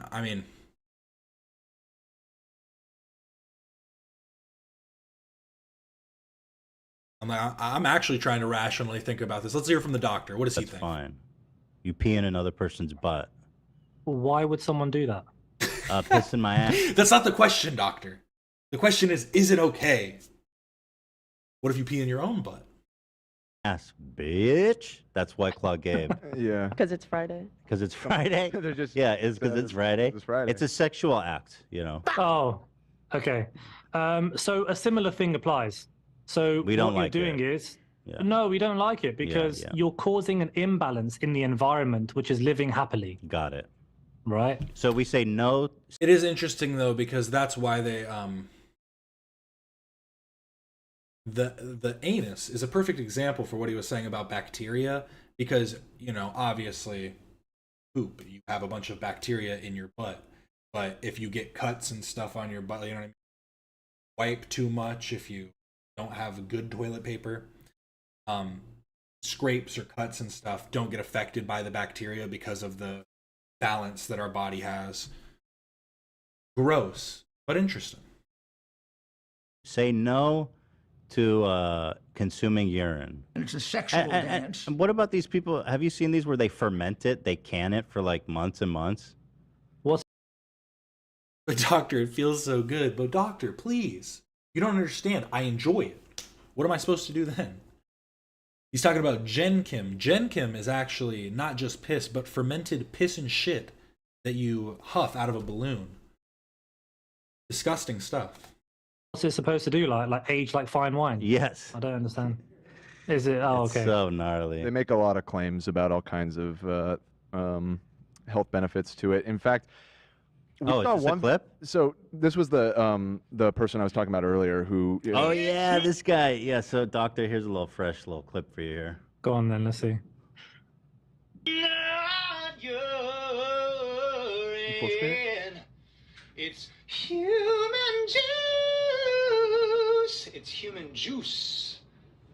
actually trying to rationally think about this. Let's hear from the doctor. What does he think? Fine. You pee in another person's butt. Why would someone do that? Piss in my ass. That's not the question, doctor. The question is it okay? What if you pee in your own butt? Ass, bitch. That's White Claw Gabe. Yeah. Because it's Friday. Because it's Friday? It's because it's Friday. It's Friday. It's a sexual act, Oh, okay. So a similar thing applies. So we don't what you're like doing is, no, we don't like it because you're causing an imbalance in the environment, which is living happily. Got it. right? So we say no. It is interesting though, because that's why they the anus is a perfect example for what he was saying about bacteria, because obviously poop, you have a bunch of bacteria in your butt, but if you get cuts and stuff on your butt, you know what I mean, wipe too much, if you don't have good toilet paper, scrapes or cuts and stuff don't get affected by the bacteria because of the balance that our body has. Gross, but interesting. Say no to consuming urine. It's a sexual dance. And what about these people? Have you seen these where they ferment it? They can it for like months and months. But doctor, it feels so good. But doctor, please, you don't understand. I enjoy it. What am I supposed to do then? He's talking about Gen Kim. Gen Kim is actually not just piss, but fermented piss and shit that you huff out of a balloon. Disgusting stuff. What's it supposed to do? Like age like fine wine? Yes. I don't understand. Is it? Oh, It's okay. so gnarly. They make a lot of claims about all kinds of health benefits to it. In fact, we saw is this a clip? So this was the person I was talking about earlier who. Oh yeah, this guy. Yeah. So doctor, here's a little fresh little clip for you here. Go on then. Let's see. It's human juice. It's human juice.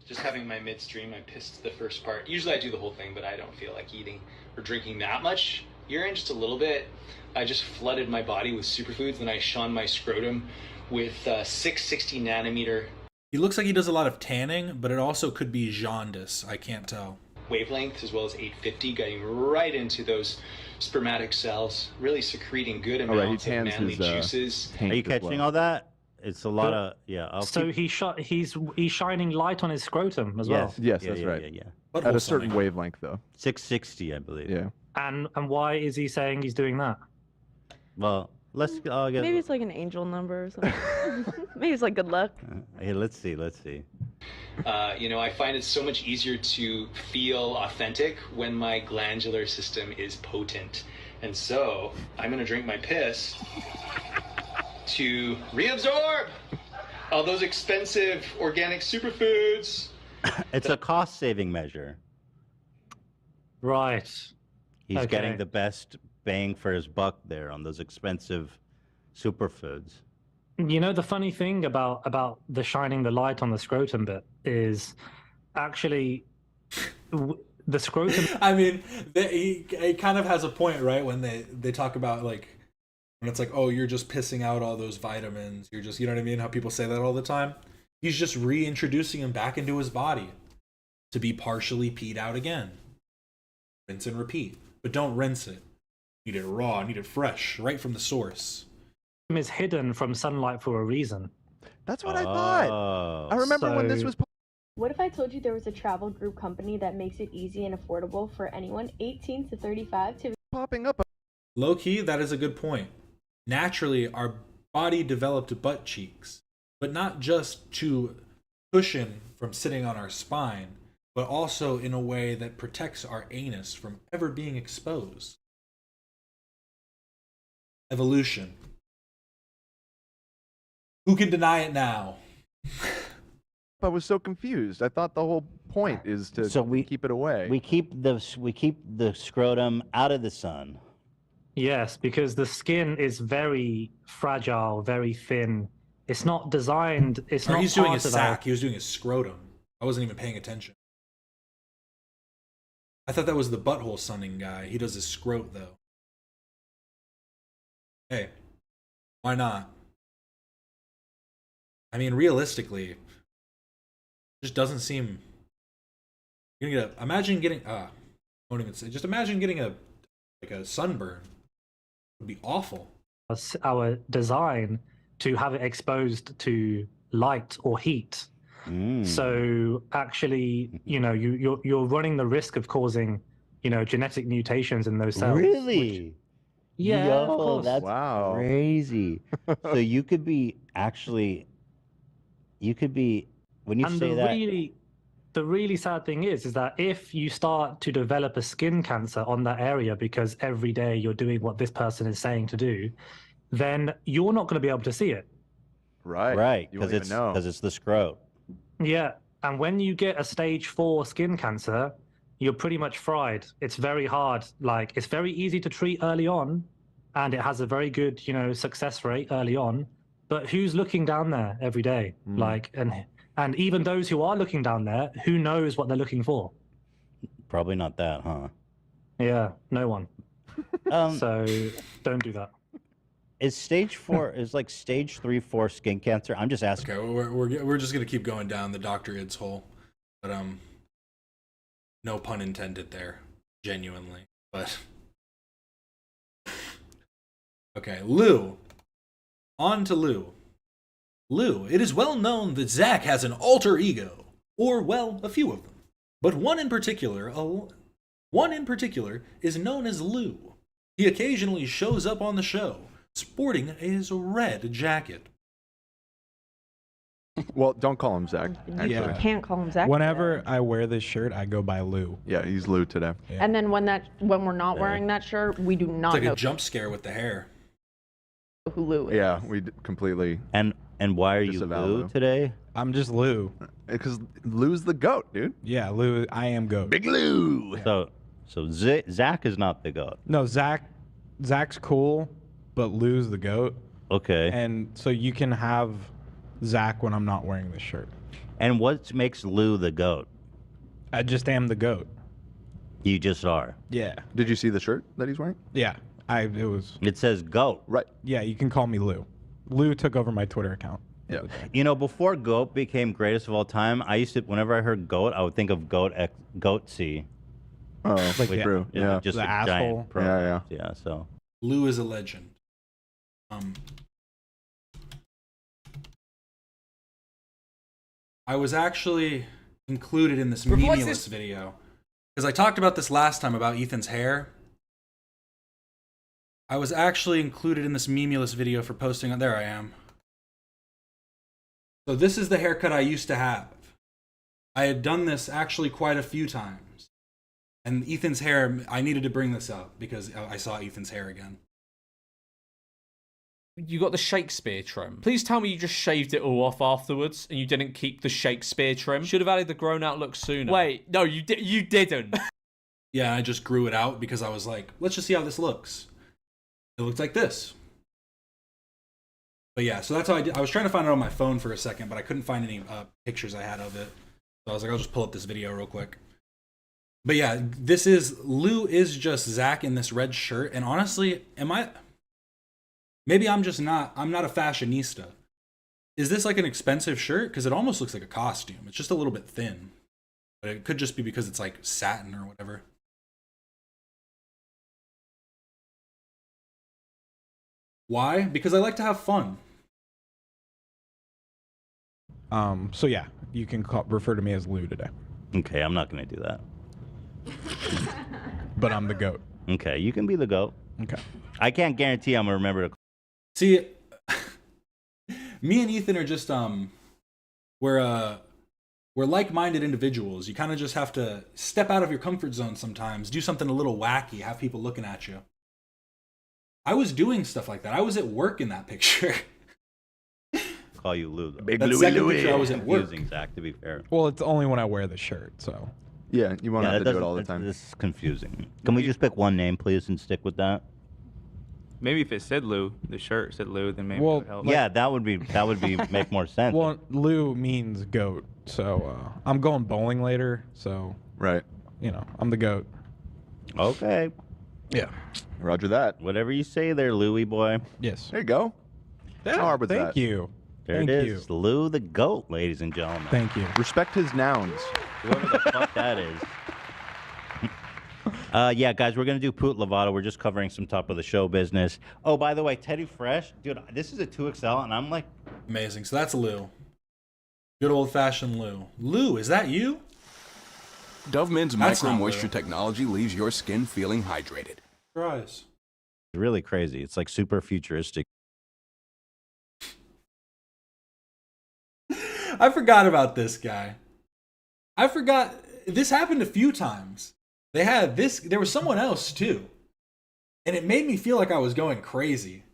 Just having my midstream, I pissed the first part. Usually I do the whole thing, but I don't feel like eating or drinking that much urine, just a little bit. I just flooded my body with superfoods, then I shone my scrotum with 660 nanometer He looks like he does a lot of tanning, but it also could be jaundice. I can't tell. wavelength, as well as 850, getting right into those spermatic cells, really secreting good All right, he amounts of tans manly his, juices. Are you catching all that? It's a lot of So he's shining light on his scrotum as well. Yes, that's right. Yeah. At a certain wavelength, though. 660, I believe. Yeah. And why is he saying he's doing that? Well, let's get. Maybe it's like an angel number or something. Maybe it's like good luck. Hey, let's see. I find it so much easier to feel authentic when my glandular system is potent. And so I'm going to drink my piss to reabsorb all those expensive organic superfoods. It's a cost-saving measure. Right. He's getting the best bang for his buck there on those expensive superfoods. You know, the funny thing about the shining the light on the scrotum bit is actually the scrotum. I mean, he kind of has a point, right? When they talk about like, when it's like, oh, you're just pissing out all those vitamins. You're just, you know what I mean? How people say that all the time. He's just reintroducing him back into his body to be partially peed out again. Rinse and repeat. But don't rinse it. Need it raw, need it fresh, right from the source. Is hidden from sunlight for a reason. That's what I thought. I remember when this was. What if I told you there was a travel group company that makes it easy and affordable for anyone 18 to 35 to popping up? Low key, that is a good point. Naturally, our body developed butt cheeks, but not just to cushion from sitting on our spine, but also in a way that protects our anus from ever being exposed. Evolution. Who can deny it now? I was so confused. I thought the whole point is to keep it away. We keep the scrotum out of the sun. Yes, because the skin is very fragile, very thin. It's not designed. It's not. He's doing part a of our- sack. He was doing a scrotum. I wasn't even paying attention. I thought that was the butthole sunning guy. He does his scrot though. Hey, why not? I mean, realistically, it just doesn't seem. You're gonna get imagine getting. I won't even say. Just imagine getting a sunburn. It would be awful. Our design to have it exposed to light or heat. So actually, you're running the risk of causing, genetic mutations in those cells. Really? Yeah, Yo, of course. that's crazy. So you could be when you And say the that. really the really sad thing is that if you start to develop a skin cancer on that area because every day you're doing what this person is saying to do, then you're not going to be able to see it. Right, You won't because even know. it's the scrot. Yeah, and when you get a stage 4 skin cancer, you're pretty much fried. It's very hard. Like, it's very easy to treat early on, and it has a very good, success rate early on. But who's looking down there every day? Like, and even those who are looking down there, who knows what they're looking for? Probably not that, huh? Yeah, no one. So don't do that. Is stage 4 is like stage 3, 4 skin cancer? I'm just asking. Okay, we're just gonna keep going down the Dr. Id's hole, but no pun intended there, genuinely. But okay, Lou. On to Lou. Lou, it is well known that Zach has an alter ego, or well, a few of them, but one in particular is known as Lou. He occasionally shows up on the show, sporting his red jacket. Well, don't call him Zach. Actually. Yeah. Can't call him Zach. Whenever I wear this shirt, I go by Lou. Yeah, he's Lou today. And then when we're not wearing that shirt, we do not It's like know a jump scare with the hair. who Lou is. Yeah, we completely. And why are you disavow Lou today? I'm just Lou. Because Lou's the goat, dude. Yeah, Lou. I am goat. Big Lou. So Zach is not the goat. No, Zach's cool, but Lou's the goat. Okay. And so you can have Zach when I'm not wearing this shirt. And what makes Lou the goat? I just am the goat. You just are. Yeah. Did you see the shirt that he's wearing? Yeah. It says goat. Right. Yeah, you can call me Lou. Lou took over my Twitter account. Yeah. You know, before goat became greatest of all time, I used to, whenever I heard goat, I would think of goatsy. Oh, Like which, true. You know, Yeah. just The a asshole. giant pro. Yeah, so. Lou is a legend. I was actually included in this meaningless video because I talked about this last time about Ethan's hair. I was actually included in this meaningless video for posting on. There I am. So this is the haircut I used to have. I had done this actually quite a few times. And Ethan's hair, I needed to bring this up because I saw Ethan's hair again. You got the Shakespeare trim. Please tell me you just shaved it all off afterwards and you didn't keep the Shakespeare trim. Should have added the grown out look sooner. Wait, no, you didn't. Yeah, I just grew it out because I was like, let's just see how this looks. It looked like this. But yeah, so that's how I did. I was trying to find it on my phone for a second, but I couldn't find any pictures I had of it. So I was like, I'll just pull up this video real quick. But yeah, Lou is just Zach in this red shirt. And honestly, maybe I'm not a fashionista. Is this like an expensive shirt? Because it almost looks like a costume. It's just a little bit thin. But it could just be because it's like satin or whatever. Why? Because I like to have fun. So yeah, you can refer to me as Lou today. Okay, I'm not going to do that. But I'm the goat. Okay, you can be the goat. Okay. I can't guarantee I'm going to remember to. See, me and Ethan are just we're like-minded individuals. You kind of just have to step out of your comfort zone sometimes, do something a little wacky, have people looking at you. I was doing stuff like that. I was at work in that picture. Call you Lou, though. Big That Louie second Louie. picture I was at work. Confusing, Zach, to be fair. Well, it's only when I wear the shirt, so. Yeah, you won't have to do it all the doesn't- time. This is confusing. Can we just pick one name, please, and stick with that? Maybe if it said Lou, the shirt said Lou, then maybe Well, it would help. Yeah, that would be make more sense. Well, Lou means goat, so I'm going bowling later, so. Right. You know, I'm the goat. Okay. Yeah. Roger that. Whatever you say there, Louie boy. Yes. There you go. Yeah, How hard was thank that? you. There Thank it you. is. Lou the goat, ladies and gentlemen. Thank you. Respect his nouns. Whoever the fuck that is. Yeah, guys, we're going to do Poot Lovato. We're just covering some top of the show business. Oh, by the way, Teddy Fresh. Dude, this is a 2XL, and I'm like... Amazing. So that's Lou. Good old-fashioned Lou. Lou, is that you? Dove Men's That's micro not moisture Lou. technology leaves your skin feeling hydrated. Surprise. It's really crazy. It's like super futuristic. I forgot about this guy. I forgot. This happened a few times. They had this. There was someone else too, and it made me feel like I was going crazy.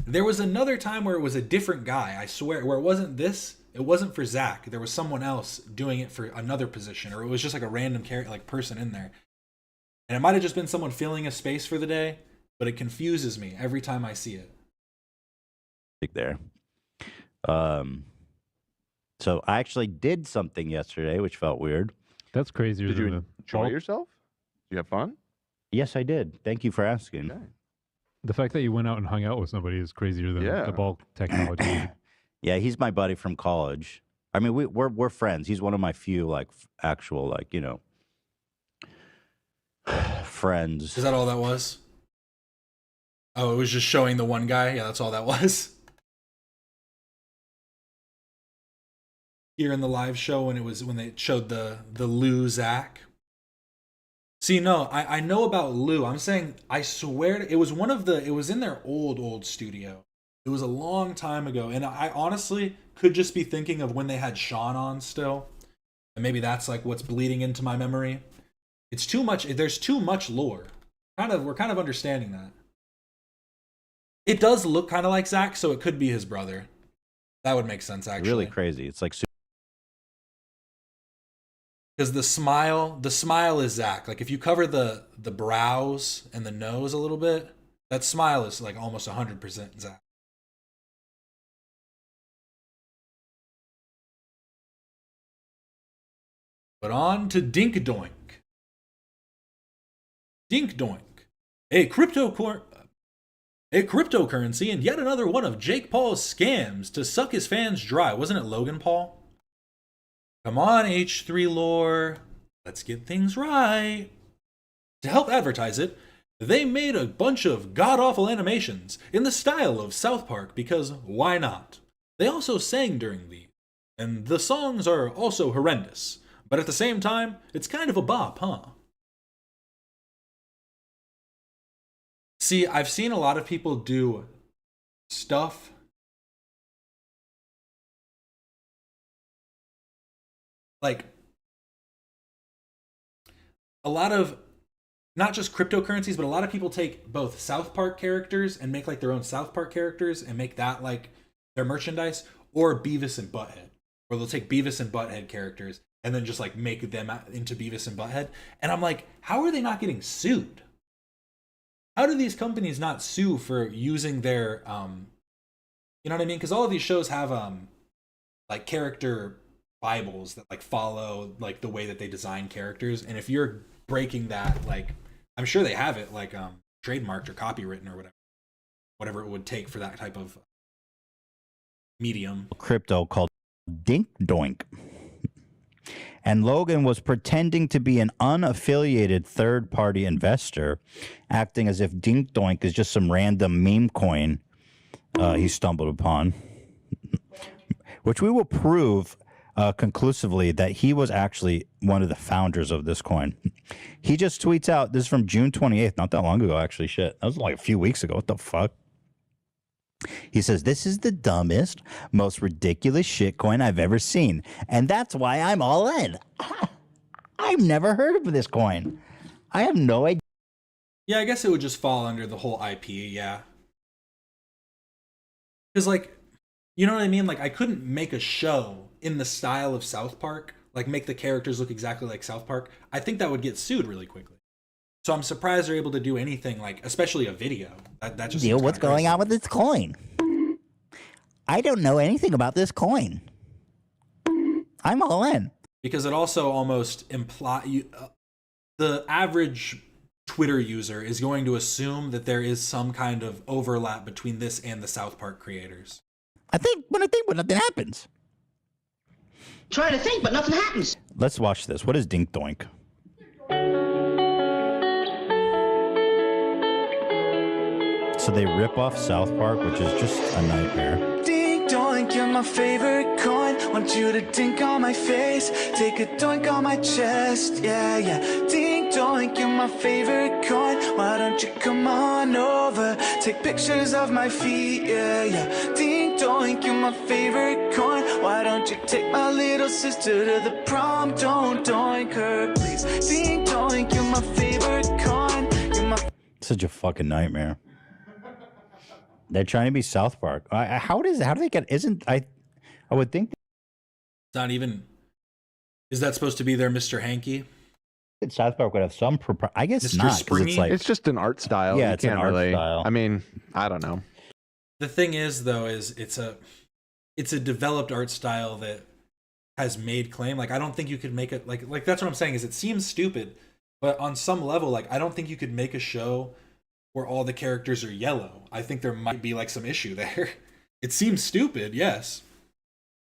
There was another time where it was a different guy. I swear, where it wasn't this. It wasn't for Zach. There was someone else doing it for another position, or it was just like a random person in there. And it might have just been someone filling a space for the day, but it confuses me every time I see it. There. So I actually did something yesterday, which felt weird. That's crazier Did than you the enjoy ball. yourself? Did you have fun? Yes, I did. Thank you for asking. The fact that you went out and hung out with somebody is crazier than the ball technology. Yeah, he's my buddy from college. I mean, we're friends. He's one of my few actual friends. Is that all that was? Oh, it was just showing the one guy? Yeah, that's all that was. Here in the live show when they showed the Lou Zach. See, no, I know about Lou. I'm saying, I swear it was it was in their old studio. It was a long time ago, and I honestly could just be thinking of when they had Sean on still, and maybe that's like what's bleeding into my memory. It's too much. There's too much lore. We're kind of understanding that. It does look kind of like Zach, so it could be his brother. That would make sense, actually. Really crazy. It's like because the smile is Zach. Like if you cover the brows and the nose a little bit, that smile is like almost 100% Zach. But on to Dink Doink. Dink Doink, a cryptocurrency and yet another one of Jake Paul's scams to suck his fans dry. Wasn't it Logan Paul? Come on, H3 lore. Let's get things right. To help advertise it, they made a bunch of god-awful animations in the style of South Park because why not? They also sang during these, and the songs are also horrendous. But at the same time, it's kind of a bop, huh? See, I've seen a lot of people do stuff like a lot of not just cryptocurrencies, but a lot of people take both South Park characters and make like their own South Park characters and make that like their merchandise, or Beavis and Butthead, or they'll take Beavis and Butthead characters and then just like make them into Beavis and Butthead. And I'm like, how are they not getting sued? How do these companies not sue for using their, you know what I mean? Because all of these shows have like character Bibles that like follow like the way that they design characters. And if you're breaking that, like I'm sure they have it like trademarked or copywritten or whatever it would take for that type of medium. Crypto called Dink Doink. And Logan was pretending to be an unaffiliated third-party investor, acting as if Dink Doink is just some random meme coin he stumbled upon, which we will prove conclusively that he was actually one of the founders of this coin. He just tweets out, this is from June 28th, not that long ago, actually. Shit, that was like a few weeks ago. What the fuck? He says, this is the dumbest, most ridiculous shitcoin I've ever seen. And that's why I'm all in. I've never heard of this coin. I have no idea. Yeah, I guess it would just fall under the whole IP, yeah. Because, like, you know what I mean? Like, I couldn't make a show in the style of South Park, like make the characters look exactly like South Park. I think that would get sued really quickly. So I'm surprised they're able to do anything like, especially a video. That just Deal, what's going on with this coin? I don't know anything about this coin. I'm all in. Because it also almost implies the average Twitter user is going to assume that there is some kind of overlap between this and the South Park creators. I think, but nothing happens. Trying to think, but nothing happens. Let's watch this. What is Dink Doink? So they rip off South Park, which is just a nightmare. Dink doink, you're my favorite coin. Want you to dink on my face, take a doink on my chest, yeah, yeah. Dink doink, you're my favorite coin. Why don't you come on over, take pictures of my feet, yeah, yeah. Dink doink, you're my favorite coin. Why don't don't you take my little sister to the prom? Don't doink her, please. Dink doink, you're my favorite coin. You're my Such a fucking nightmare. They're trying to be South Park. How do they get? I would think It's not even. Is that supposed to be their Mr. Hanky? that South Park would have some. I guess Mr. not. 'Cause Springy? it's like It's just an art style. Yeah, You it's an can't art really, style. I mean, I don't know. The thing is, though, is it's a developed art style that has made claim. Like, I don't think you could make it like that's what I'm saying. Is it seems stupid, but on some level, like, I don't think you could make a show where all the characters are yellow. I think there might be like some issue there. It seems stupid, yes,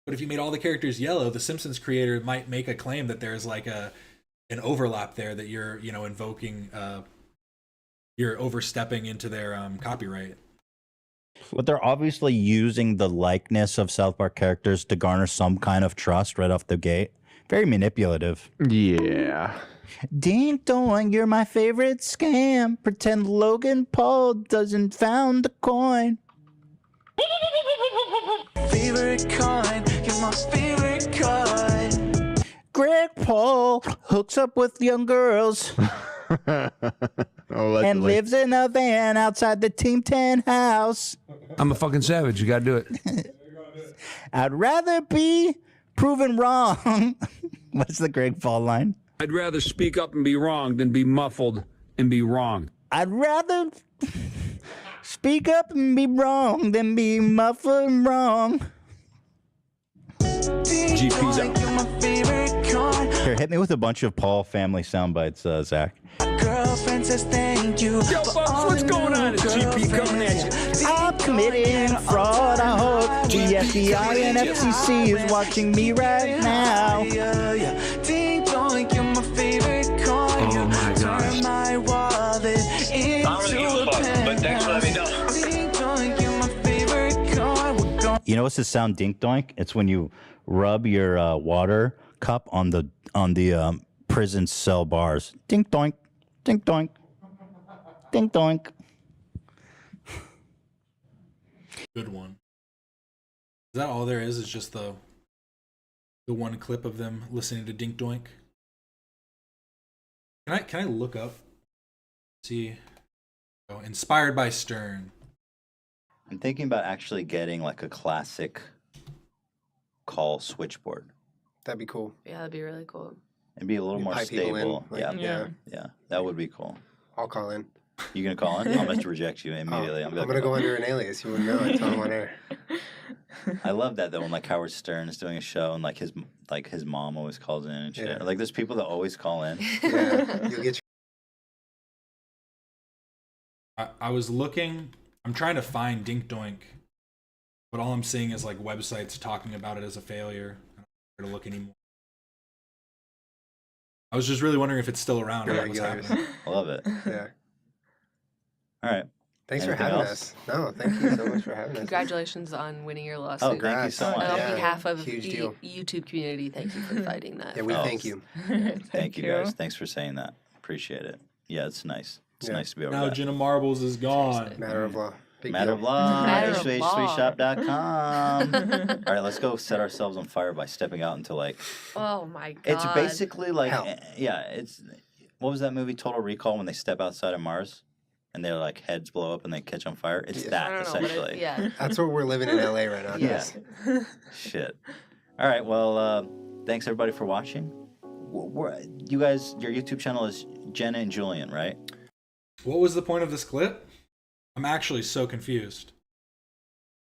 but if you made all the characters yellow, the Simpsons creator might make a claim that there's like an overlap there, that you're invoking, you're overstepping into their copyright. But they're obviously using the likeness of South Park characters to garner some kind of trust right off the gate. Very manipulative. Yeah. Dink Doink, you're my favorite scam. Pretend Logan Paul doesn't found the coin. favorite coin. You're my favorite coin. Greg Paul hooks up with young girls and lives in a van outside the Team 10 house. I'm a fucking savage. You gotta do it. I'd rather be proven wrong. What's the Greg Paul line? I'd rather speak up and be wrong than be muffled and be wrong. I'd rather speak up and be wrong than be muffled and wrong. GP's out. You're my favorite coin. Here, hit me with a bunch of Paul family sound bites, Zach. Girlfriend says thank you. Yo, folks, what's going on? It's GP coming at you. I'm committing fraud. I hope the FBI and FCC is watching me right now. Dink Doink, you're my favorite coin. Oh my gosh. Turn my wallet into a pen. but thanks for letting me know. Dink Doink, you're my favorite coin. We're going. You know what's the sound Dink Doink? It's when you rub your water cup on the prison cell bars. Dink Doink, Dink Doink, Dink Doink. Good one. Is that all there is? Is just the one clip of them listening to Dink Doink? Can I look up? See. Oh, inspired by Stern. I'm thinking about actually getting like a classic call switchboard. That'd be cool. Yeah, that'd be really cool. It'd be a little You more pipe people in, stable. like, Yeah, that would be cool. I'll call in. You gonna call in? I'm going to reject you immediately. I'm gonna go under an alias. You wouldn't know until I'm on air. I love that though, when like Howard Stern is doing a show and like his mom always calls in and shit. Yeah. Like there's people that always call in. Yeah, you'll get. I was looking. I'm trying to find Dink Doink, but all I'm seeing is like websites talking about it as a failure. I don't know where to look anymore. I was just really wondering if it's still around or what was happening. I love it. Yeah. All right. Thanks for Anything having else? us. No, thank you so much for having us. Congratulations on winning your lawsuit. Oh, thank you so much. And on Yeah. behalf of Huge the deal. YouTube community, thank you for fighting that. Yeah, we Oh, thank you. Thank you guys. Thanks for saying that. Appreciate it. Yeah, it's nice. It's nice to be over Now that. Jenna Marbles is gone. Matter of law. Big Matter deal. of law. Matter of law. HHSweetshop.com. All right, let's go set ourselves on fire by stepping out into like. Oh my god. It's basically like Hell. it's what was that movie Total Recall when they step outside of Mars and their like heads blow up and they catch on fire? It's Yeah. that I don't know, but essentially. yeah. That's what we're living in LA right now. Yeah. Guys. Shit. All right. Well, thanks everybody for watching. You guys, your YouTube channel is Jenna and Julian, right? What was the point of this clip? I'm actually so confused.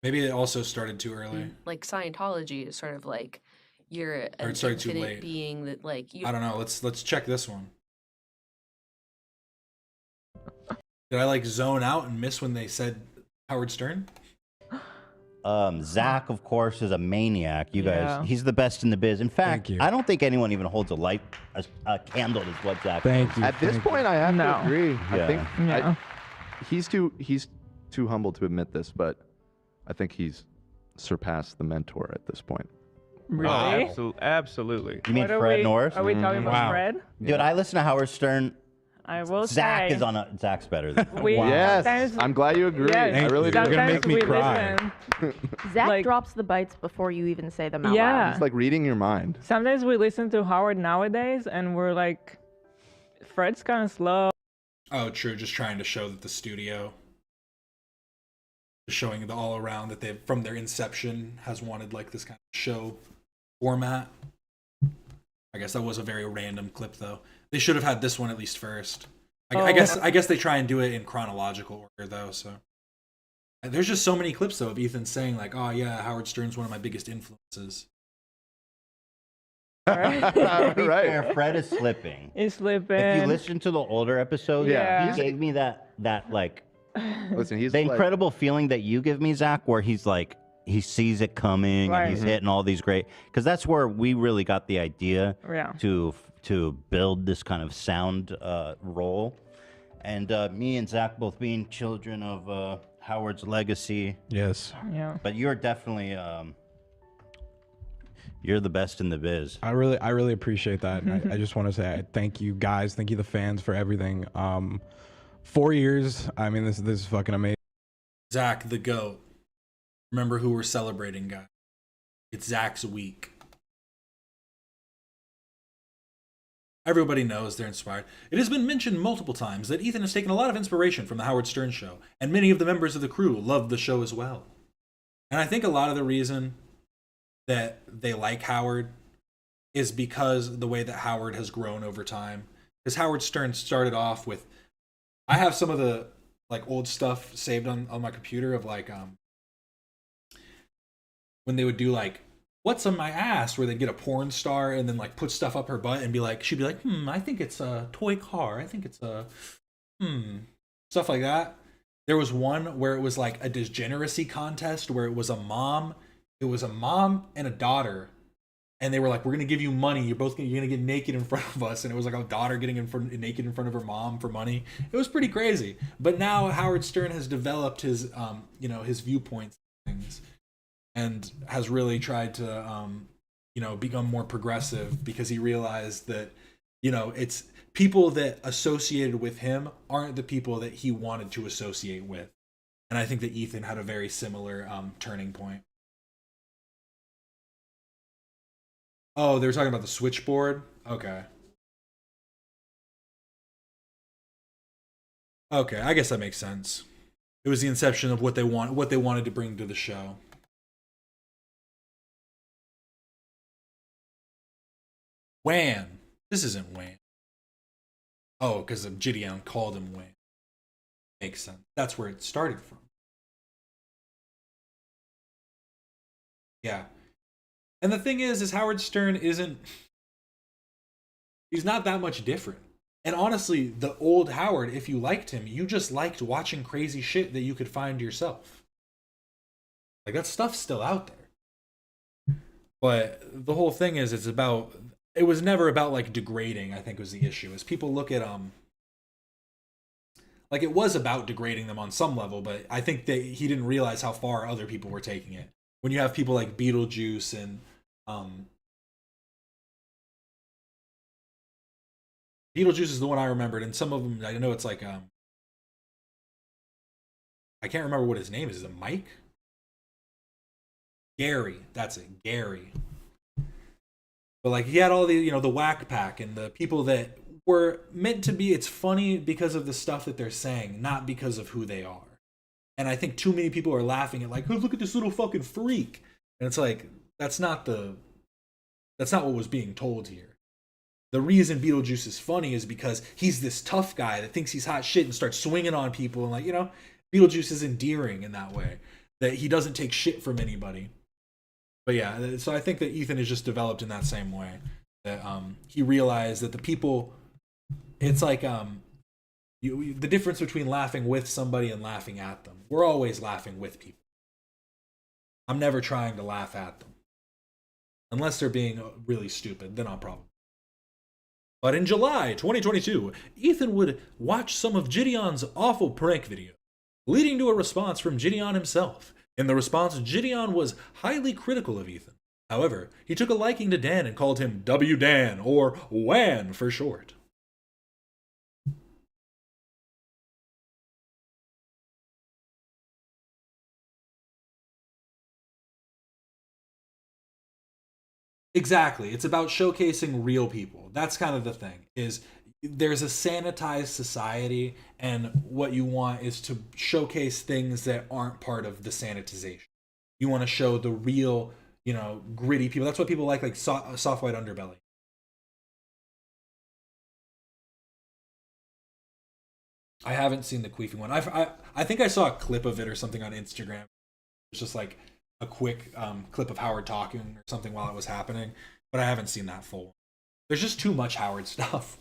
Maybe it also started too early. Like Scientology is sort of like you're Or an it started too infinite late. being that like you I don't know. Let's check this one. Did I like zone out and miss when they said Howard Stern? Zach, of course, is a maniac. You Yeah. guys, he's the best in the biz. In fact, Thank you. I don't think anyone even holds a candle to what Zach. Thank you. At this point, I have to agree. Yeah. I think Yeah. he's too humble to admit this, but I think he's surpassed the mentor at this point. Really? Absolutely. You mean What are Fred we- Norris? are we talking about Fred? Dude, I listen to Howard Stern I will Zach say. is on a. Zach's better than. We Yes, sometimes- I'm glad you agree. Yes, I really do. sometimes You're gonna make me we cry. listen. Zach Like- drops the bites before you even say them out Yeah. loud. It's like reading your mind. Sometimes we listen to Howard nowadays, and we're like, Fred's kind of slow. Oh, true. Just trying to show that the studio, showing the all around that they've from their inception has wanted like this kind of show format. I guess that was a very random clip, though. They should have had this one at least first. I guess they try and do it in chronological order, though. So there's just so many clips though of Ethan saying like, "Oh yeah, Howard Stern's one of my biggest influences." To be Right. fair, Fred is slipping. He's slipping. If you listen to the older episodes, Yeah. he gave me that like Listen, he's the like, incredible feeling that you give me, Zach, where he's like he sees it coming and he's Right. hitting all these great. Because that's where we really got the idea Yeah. to build this kind of sound role. And me and Zach both being children of Howard's legacy. Yes. Yeah. But you're definitely you're the best in the biz. I really appreciate that. And I just want to say thank you guys, thank you the fans for everything. 4 years. I mean, this is fucking amazing. Zach the GOAT. Remember who we're celebrating, guys. It's Zach's week. Everybody knows they're inspired. It has been mentioned multiple times that Ethan has taken a lot of inspiration from the Howard Stern Show, and many of the members of the crew love the show as well. And I think a lot of the reason that they like Howard is because the way that Howard has grown over time. Because Howard Stern started off with, I have some of the like old stuff saved on my computer of like when they would do like what's on my ass, where they get a porn star and then like put stuff up her butt and be like, she'd be like, I think it's a toy car, I think it's a stuff like that. There was one where it was like a degeneracy contest where it was a mom and a daughter, and they were like, we're gonna give you money, you're gonna get naked in front of us, and it was like a daughter getting naked in front of her mom for money. It was pretty crazy. But now Howard Stern has developed his his viewpoints and things, and has really tried to become more progressive, because he realized that it's people that associated with him aren't the people that he wanted to associate with. And I think that Ethan had a very similar turning point. Oh, they were talking about the switchboard? Okay. Okay, I guess that makes sense. It was the inception of what they wanted to bring to the show. Wan. This isn't Wan. Oh, because Jidion called him Wan. Makes sense. That's where it started from. Yeah. And the thing is Howard Stern he's not that much different. And honestly, the old Howard, if you liked him, you just liked watching crazy shit that you could find yourself. Like, that stuff's still out there. But the whole thing is, it was never about like degrading, I think was the issue. Is people look at like it was about degrading them on some level, but I think that he didn't realize how far other people were taking it. When you have people like Beetlejuice and Beetlejuice is the one I remembered, and some of them I know it's like I can't remember what his name is. Is it Mike? Gary, that's it, Gary. But like he had all the the Whack Pack and the people that were meant to be. It's funny because of the stuff that they're saying, not because of who they are. And I think too many people are laughing at like, oh, look at this little fucking freak. And it's like, that's not what was being told here. The reason Beetlejuice is funny is because he's this tough guy that thinks he's hot shit and starts swinging on people. And like, Beetlejuice is endearing in that way, that he doesn't take shit from anybody. But yeah, so I think that Ethan is just developed in that same way. That he realized that the people, it's like the difference between laughing with somebody and laughing at them. We're always laughing with people. I'm never trying to laugh at them. Unless they're being really stupid, then I'll probably. But in July 2022, Ethan would watch some of Jidion's awful prank video, leading to a response from Jidion himself. In the response, Jidion was highly critical of Ethan. However, he took a liking to Dan and called him W Dan, or Wan for short. Exactly. It's about showcasing real people. That's kind of the thing. Is there's a sanitized society, and what you want is to showcase things that aren't part of the sanitization. You want to show the real, gritty people. That's what people like soft white underbelly. I haven't seen the queefing one. I think I saw a clip of it or something on Instagram. It's just like a quick clip of Howard talking or something while it was happening, but I haven't seen that full one. There's just too much Howard stuff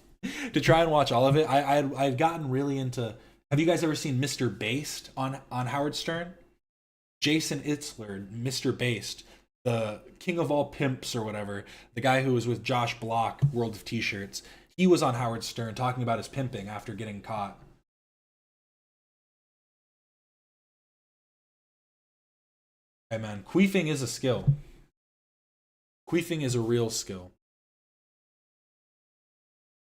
to try and watch all of it. I've gotten really into. Have you guys ever seen Mr. Based on Howard Stern? Jason Itzler, Mr. Based, the king of all pimps or whatever, the guy who was with Josh Block, World of T-Shirts. He was on Howard Stern talking about his pimping after getting caught. Hey man, queefing is a skill. Queefing is a real skill.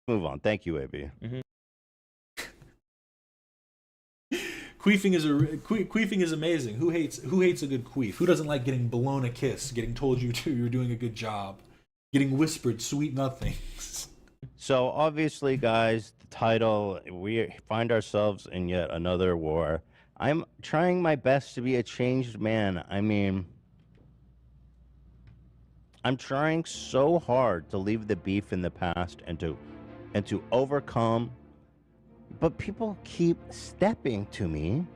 Move on. Thank you, AB. Queefing is amazing. Who hates a good queef? Who doesn't like getting blown a kiss, getting told you're doing a good job, getting whispered sweet nothings? So obviously, guys, the title, we find ourselves in yet another war. I'm trying my best to be a changed man. I mean, I'm trying so hard to leave the beef in the past and to overcome, but people keep stepping to me.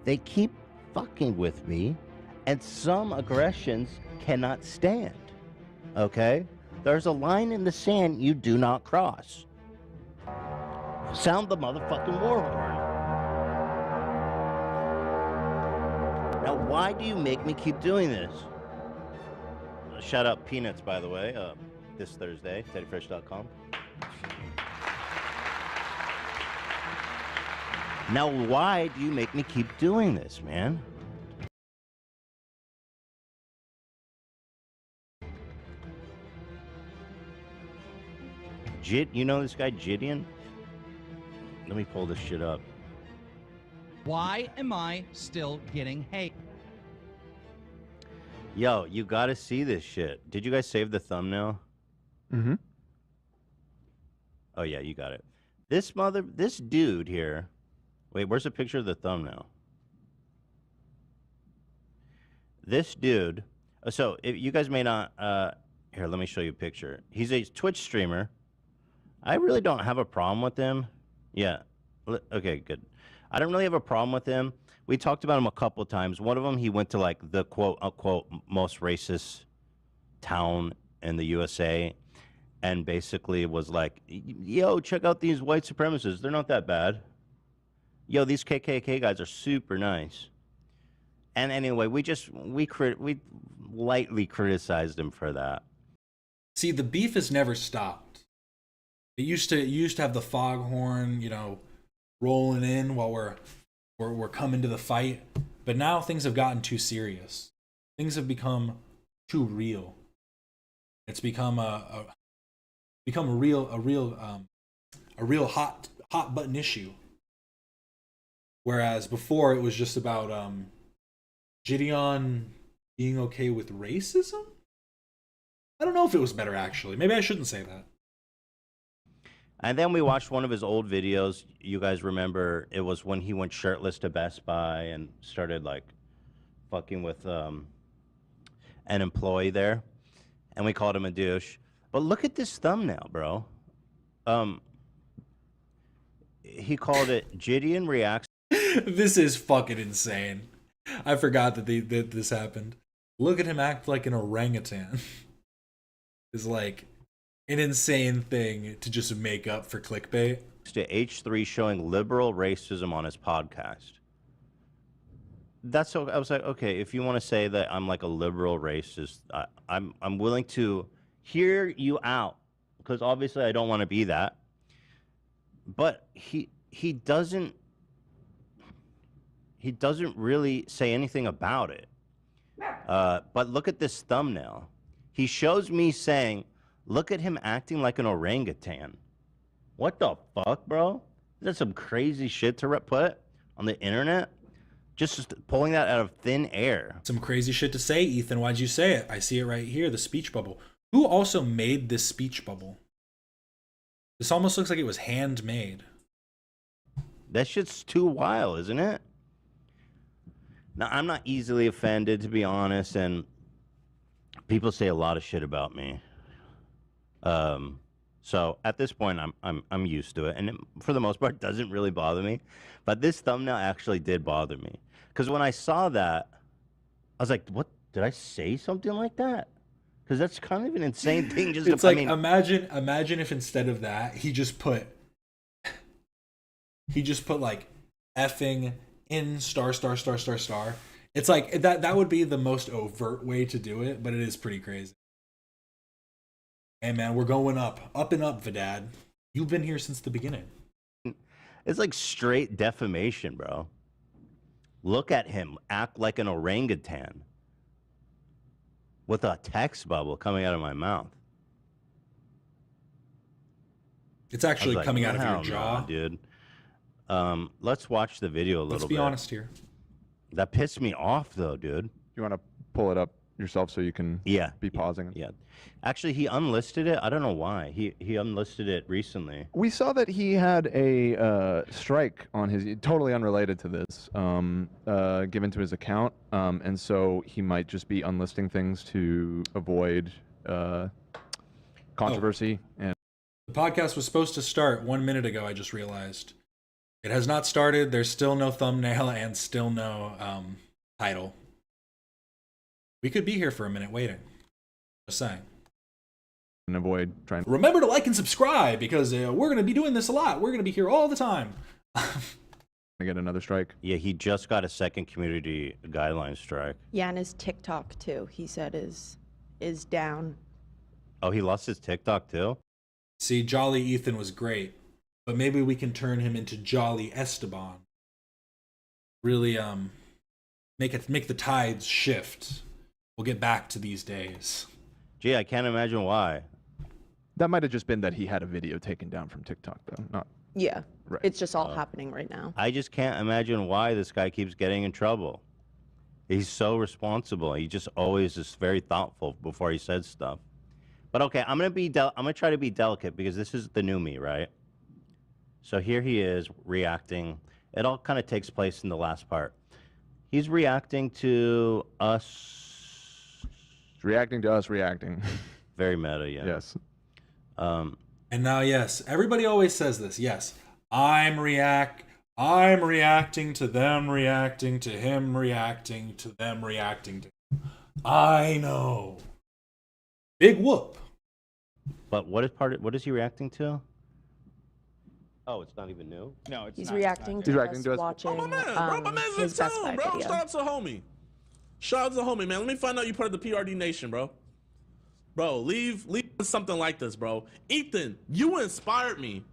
They keep fucking with me, and some aggressions cannot stand. Okay? There's a line in the sand you do not cross. Sound the motherfucking war horn. Now, why do you make me keep doing this? Shout out Peanuts, by the way, this Thursday, teddyfresh.com. Now, why do you make me keep doing this, man? You know this guy, Jidion? Let me pull this shit up. Why am I still getting hate? Yo, you gotta see this shit. Did you guys save the thumbnail? Mm-hmm. Oh yeah, you got it. This dude here. Wait, where's the picture of the thumbnail? This dude. So if you guys may not. Here, let me show you a picture. He's a Twitch streamer. I really don't have a problem with him. Yeah. Okay, good. I don't really have a problem with him. We talked about him a couple of times. One of them, he went to like the quote unquote most racist town in the USA and basically was like, yo, check out these white supremacists. They're not that bad. Yo, these KKK guys are super nice. And anyway, we lightly criticized him for that. See, the beef has never stopped. You used to have the foghorn, rolling in while we're coming to the fight, but now things have gotten too serious. Things have become too real. It's become a real hot button issue. Whereas before it was just about Jidion being okay with racism. I don't know if it was better actually. Maybe I shouldn't say that. And then we watched one of his old videos. You guys remember it was when he went shirtless to Best Buy and started like fucking with an employee there. And we called him a douche. But look at this thumbnail, bro. He called it Jidion Reacts. This is fucking insane. I forgot that this happened. Look at him act like an orangutan. It's like an insane thing to just make up for clickbait. To H3 showing liberal racism on his podcast. That's so. I was like, okay, if you want to say that I'm like a liberal racist, I'm willing to hear you out because obviously I don't want to be that. But he doesn't really say anything about it. But look at this thumbnail. He shows me saying, look at him acting like an orangutan. What the fuck, bro? Is that some crazy shit to put on the internet? Just pulling that out of thin air. Some crazy shit to say, Ethan. Why'd you say it? I see it right here, the speech bubble. Who also made this speech bubble? This almost looks like it was handmade. That shit's too wild, isn't it? Now, I'm not easily offended, to be honest, and people say a lot of shit about me. So at this point, I'm used to it, and it, for the most part, it doesn't really bother me. But this thumbnail actually did bother me, because when I saw that, I was like, "What? Did I say something like that?" Because that's kind of an insane thing. Just It's to, like, I mean, imagine if instead of that, he just put like effing in star star star star star. It's like that would be the most overt way to do it, but it is pretty crazy. Hey man, we're going up and up, Vidad. You've been here since the beginning. it's like straight defamation, bro. Look at him act like an orangutan with a text bubble coming out of my mouth. It's actually like, coming out of your hell jaw. no, dude. Let's watch the video a little bit. Let's be honest here. That pissed me off, though, dude. You want to pull it up yourself so you can be pausing? Yeah. Actually, he unlisted it. I don't know why. He unlisted it recently. We saw that he had a strike on his, totally unrelated to this, given to his account, and so he might just be unlisting things to avoid controversy. And The podcast was supposed to start 1 minute ago, I just realized. It has not started. There's still no thumbnail and still no title. We could be here for a minute waiting. Just saying. and avoid trying to Remember to like and subscribe because we're going to be doing this a lot. We're going to be here all the time. get another strike. Yeah, he just got a second community guideline strike. Yeah, and his TikTok too, he said is down. Oh, he lost his TikTok too? See, Jolly Ethan was great, but maybe we can turn him into Jolly Esteban. Really, make the tides shift. We'll get back to these days. Gee, I can't imagine why. That might have just been that he had a video taken down from TikTok, though. Not Yeah, right. it's just all happening right now. I just can't imagine why this guy keeps getting in trouble. He's so responsible. He just always is very thoughtful before he says stuff. But okay, I'm gonna try to be delicate because this is the new me, right? So here he is reacting. It all kind of takes place in the last part. He's reacting to us. He's reacting to us reacting. Very meta, yeah. Yes. And now, yes, everybody always says this. Yes, I'm reacting to them reacting to him reacting to them reacting to him. I know. Big whoop. But what is he reacting to? Oh, it's not even new? No, it's He's not. reacting to us watching Oh, my man, bro, my man's in his Best town, Buy bro. video. Shout out to the homie. Shout out to the homie, man. Let me find out you part of the PRD Nation, bro. Bro, leave something like this, bro. Ethan, you inspired me.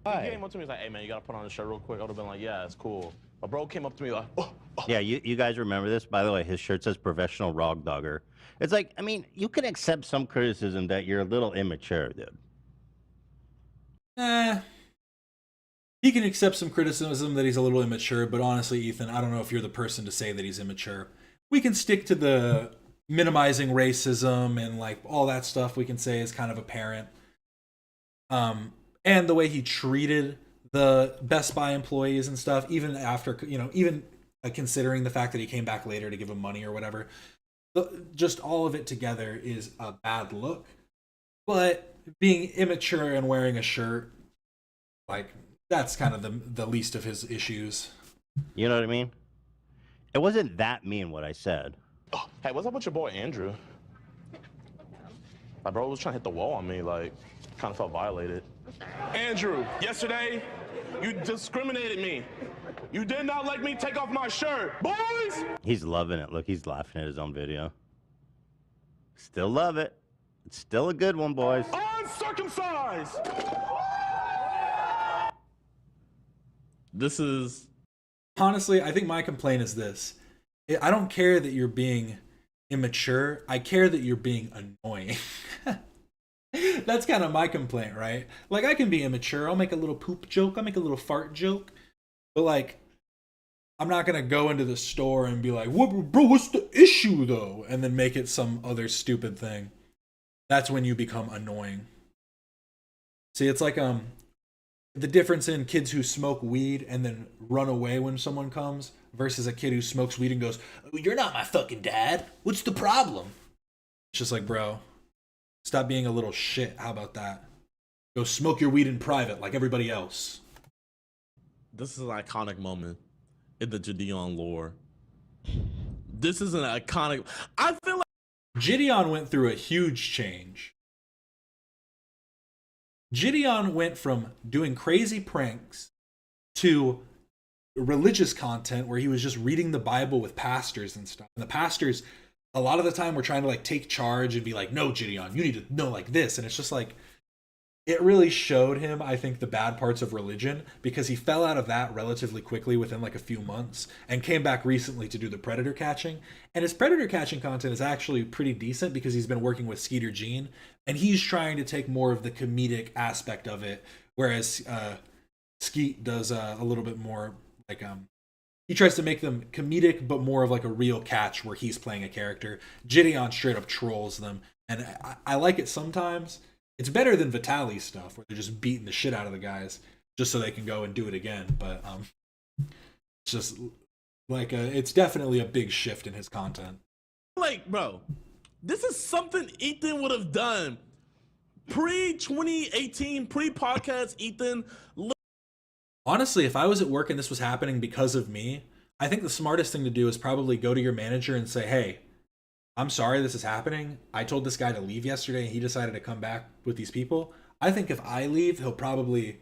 Why? He came up to me, he's like, hey, man, you got to put on a shirt real quick. I would have been like, yeah, it's cool. But bro came up to me like, oh. Yeah, you guys remember this? By the way, his shirt says professional rog dogger. It's like, I mean, you can accept some criticism that you're a little immature, dude. He can accept some criticism that he's a little immature, but honestly, Ethan, I don't know if you're the person to say that he's immature. We can stick to the minimizing racism and like all that stuff we can say is kind of apparent. And the way he treated the Best Buy employees and stuff, even after, even considering the fact that he came back later to give them money or whatever. Just all of it together is a bad look. But being immature and wearing a shirt, like, that's kind of the least of his issues. You know what I mean? It wasn't that mean what I said. Oh, hey, what's up with your boy Andrew? My bro was trying to hit the wall on me, like, kind of felt violated. Andrew, yesterday, you discriminated me. You did not let me take off my shirt. Boys! He's loving it. Look, he's laughing at his own video. Still love it. It's still a good one, boys. Uncircumcised! This is... Honestly, I think my complaint is this. I don't care that you're being immature. I care that you're being annoying. That's kind of my complaint, right? Like, I can be immature. I'll make a little poop joke. I'll make a little fart joke. But, like, I'm not going to go into the store and be like, "What, bro, what's the issue, though?" And then make it some other stupid thing. that's when you become annoying. See, it's like the difference in kids who smoke weed and then run away when someone comes versus a kid who smokes weed and goes, "Oh, you're not my fucking dad. What's the problem?" It's just like, bro, stop being a little shit. How about that? Go smoke your weed in private like everybody else. This is an iconic moment in the Jidion lore. This is an iconic. I feel like Jidion went through a huge change. Jidion went from doing crazy pranks to religious content where he was just reading the Bible with pastors and stuff. And the pastors, a lot of the time, were trying to like take charge and be like, "No, Jidion, you need to know like this." And it's just like, it really showed him, I think, the bad parts of religion, because he fell out of that relatively quickly within like a few months and came back recently to do the predator catching. And his predator catching content is actually pretty decent because he's been working with Skeeter Gene and he's trying to take more of the comedic aspect of it, whereas Skeet does a little bit more like he tries to make them comedic but more of like a real catch where he's playing a character. Jidion straight up trolls them, and I like it sometimes. It's better than Vitaly's stuff, where they're just beating the shit out of the guys just so they can go and do it again. But it's just like it's definitely a big shift in his content. Like, bro, this is something Ethan would have done pre-2018, pre-podcast Ethan. Honestly, if I was at work and this was happening because of me, I think the smartest thing to do is probably go to your manager and say, "Hey, I'm sorry this is happening. I told this guy to leave yesterday and he decided to come back with these people. I think if I leave, he'll probably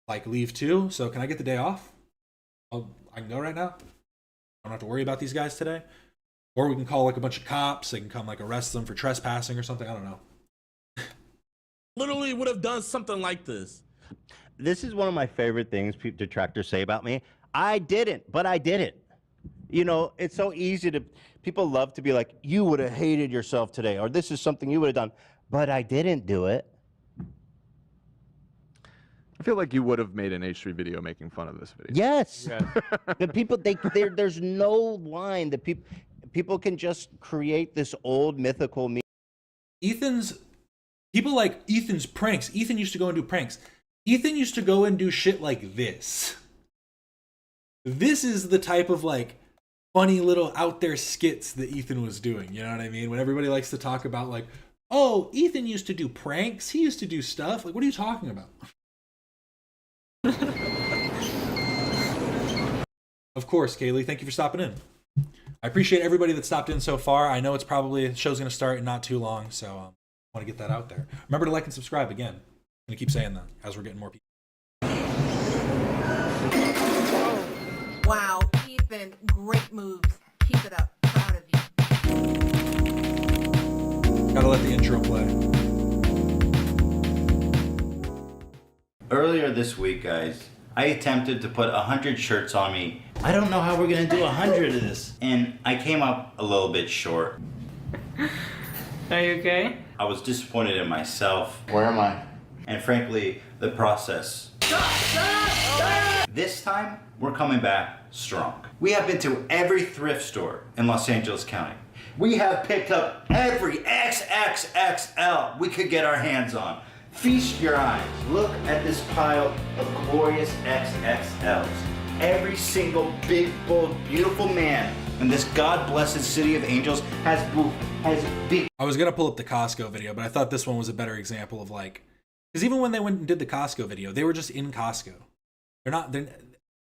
like leave too. So can I get the day off? I can go right now. I don't have to worry about these guys today." Or we can call like a bunch of cops. They can come like arrest them for trespassing or something. I don't know. Literally would have done something like this. This is one of my favorite things detractors say about me. I didn't, but I did it. You know, it's so easy to, people love to be like, "You would have hated yourself today," or "This is something you would have done," but I didn't do it. I feel like you would have made an H3 video making fun of this video. Yes. The people, there's no line that people can just create this old mythical me. People like Ethan's pranks. Ethan used to go and do pranks. Ethan used to go and do shit like this. This is the type of like funny little out there skits that Ethan was doing. You know what I mean? When everybody likes to talk about like, "Oh, Ethan used to do pranks. He used to do stuff." Like, what are you talking about? Of course, Kaylee, thank you for stopping in. I appreciate everybody that stopped in so far. I know it's probably, the show's going to start in not too long, so I want to get that out there. Remember to like and subscribe again. I'm going to keep saying that as we're getting more people. Wow, Ethan, great moves. Keep it up. Proud of you. Gotta let the intro play. Earlier this week, guys, I attempted to put 100 shirts on me. I don't know how we're gonna do 100 of this. And I came up a little bit short. Are you okay? I was disappointed in myself. Where am I? And frankly, the process. This time, we're coming back strong. We have been to every thrift store in Los Angeles County. We have picked up every XXXL we could get our hands on. Feast your eyes. Look at this pile of glorious XXLs. Every single big, bold, beautiful man in this God-blessed city of angels has big. I was going to pull up the Costco video, but I thought this one was a better example of like, because even when they went and did the Costco video, they were just in Costco.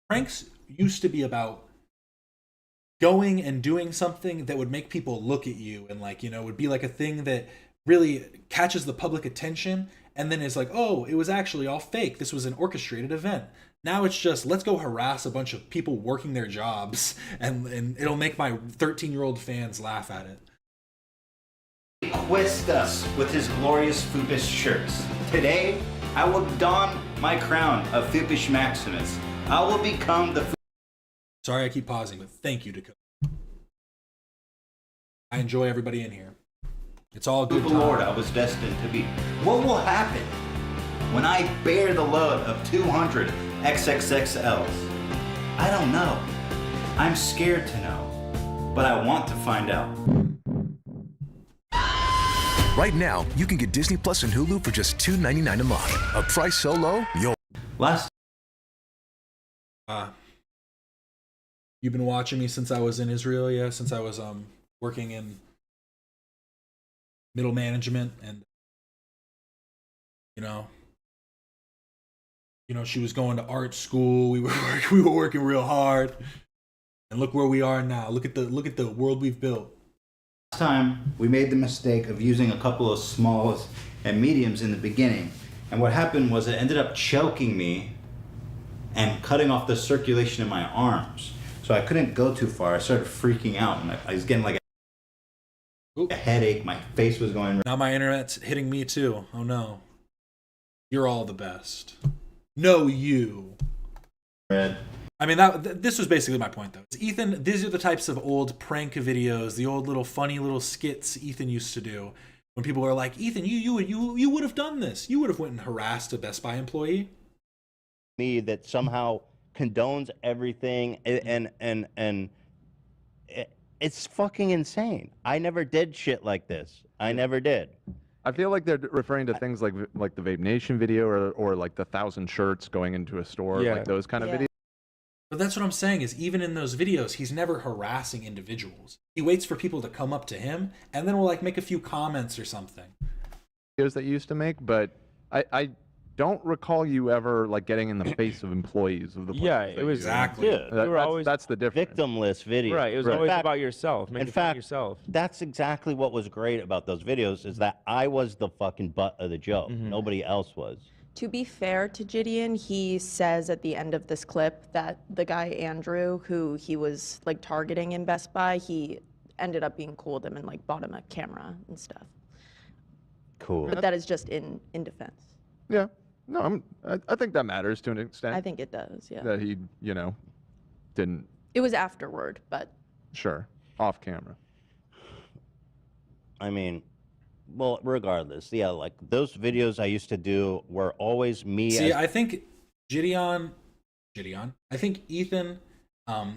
Pranks used to be about going and doing something that would make people look at you and like, you know, would be like a thing that really catches the public attention and then is like, "Oh, it was actually all fake. This was an orchestrated event." Now it's just, let's go harass a bunch of people working their jobs and it'll make my 13-year-old fans laugh at it. Twist us with his glorious Foopish shirts. Today, I will don my crown of Foopish Maximus. I will become the... Sorry I keep pausing, but thank you, Dakota. I enjoy everybody in here. It's all good time. Lord I was destined to be. What will happen when I bear the load of 200 XXXLs? I don't know. I'm scared to know, but I want to find out. Right now, you can get Disney Plus and Hulu for just $2.99 a month. A price so low, you'll... Last. You've been watching me since I was in Israel, yeah? Since I was working in middle management, and you know, she was going to art school. We were working real hard, and look where we are now. Look at the world we've built. Last time we made the mistake of using a couple of smalls and mediums in the beginning, and what happened was it ended up choking me and cutting off the circulation in my arms. So I couldn't go too far. I started freaking out, and I was getting like a headache. My face was going. Now my internet's hitting me too. Oh no. You're all the best. No, you. Red. I mean, this was basically my point, though. Ethan, these are the types of old prank videos, the old little funny little skits Ethan used to do. When people are like, Ethan, you would have done this. You would have went and harassed a Best Buy employee. Me that somehow condones everything, and it's fucking insane. I never did shit like this. I never did. I feel like they're referring to things like the Vape Nation video or like the 1,000 shirts going into a store, like those kind of videos. But that's what I'm saying is even in those videos, he's never harassing individuals. He waits for people to come up to him and then will like make a few comments or something. Videos that you used to make, but I don't recall you ever like getting in the face of employees of the Yeah, it was exactly. That's the difference. Victimless video. Right, it was always about yourself. In fact, that's exactly what was great about those videos is that I was the fucking butt of the joke. Nobody else was. To be fair to Jidion, he says at the end of this clip that the guy Andrew, who he was like targeting in Best Buy, he ended up being cool with him and like bought him a camera and stuff. Cool. But that is just in defense. Yeah. No, I think that matters to an extent. I think it does, yeah. That he, didn't. It was afterward, but. Sure. Off camera. I mean, well, regardless, yeah, like those videos I used to do were always me. See, I think Jidion, I think Ethan, that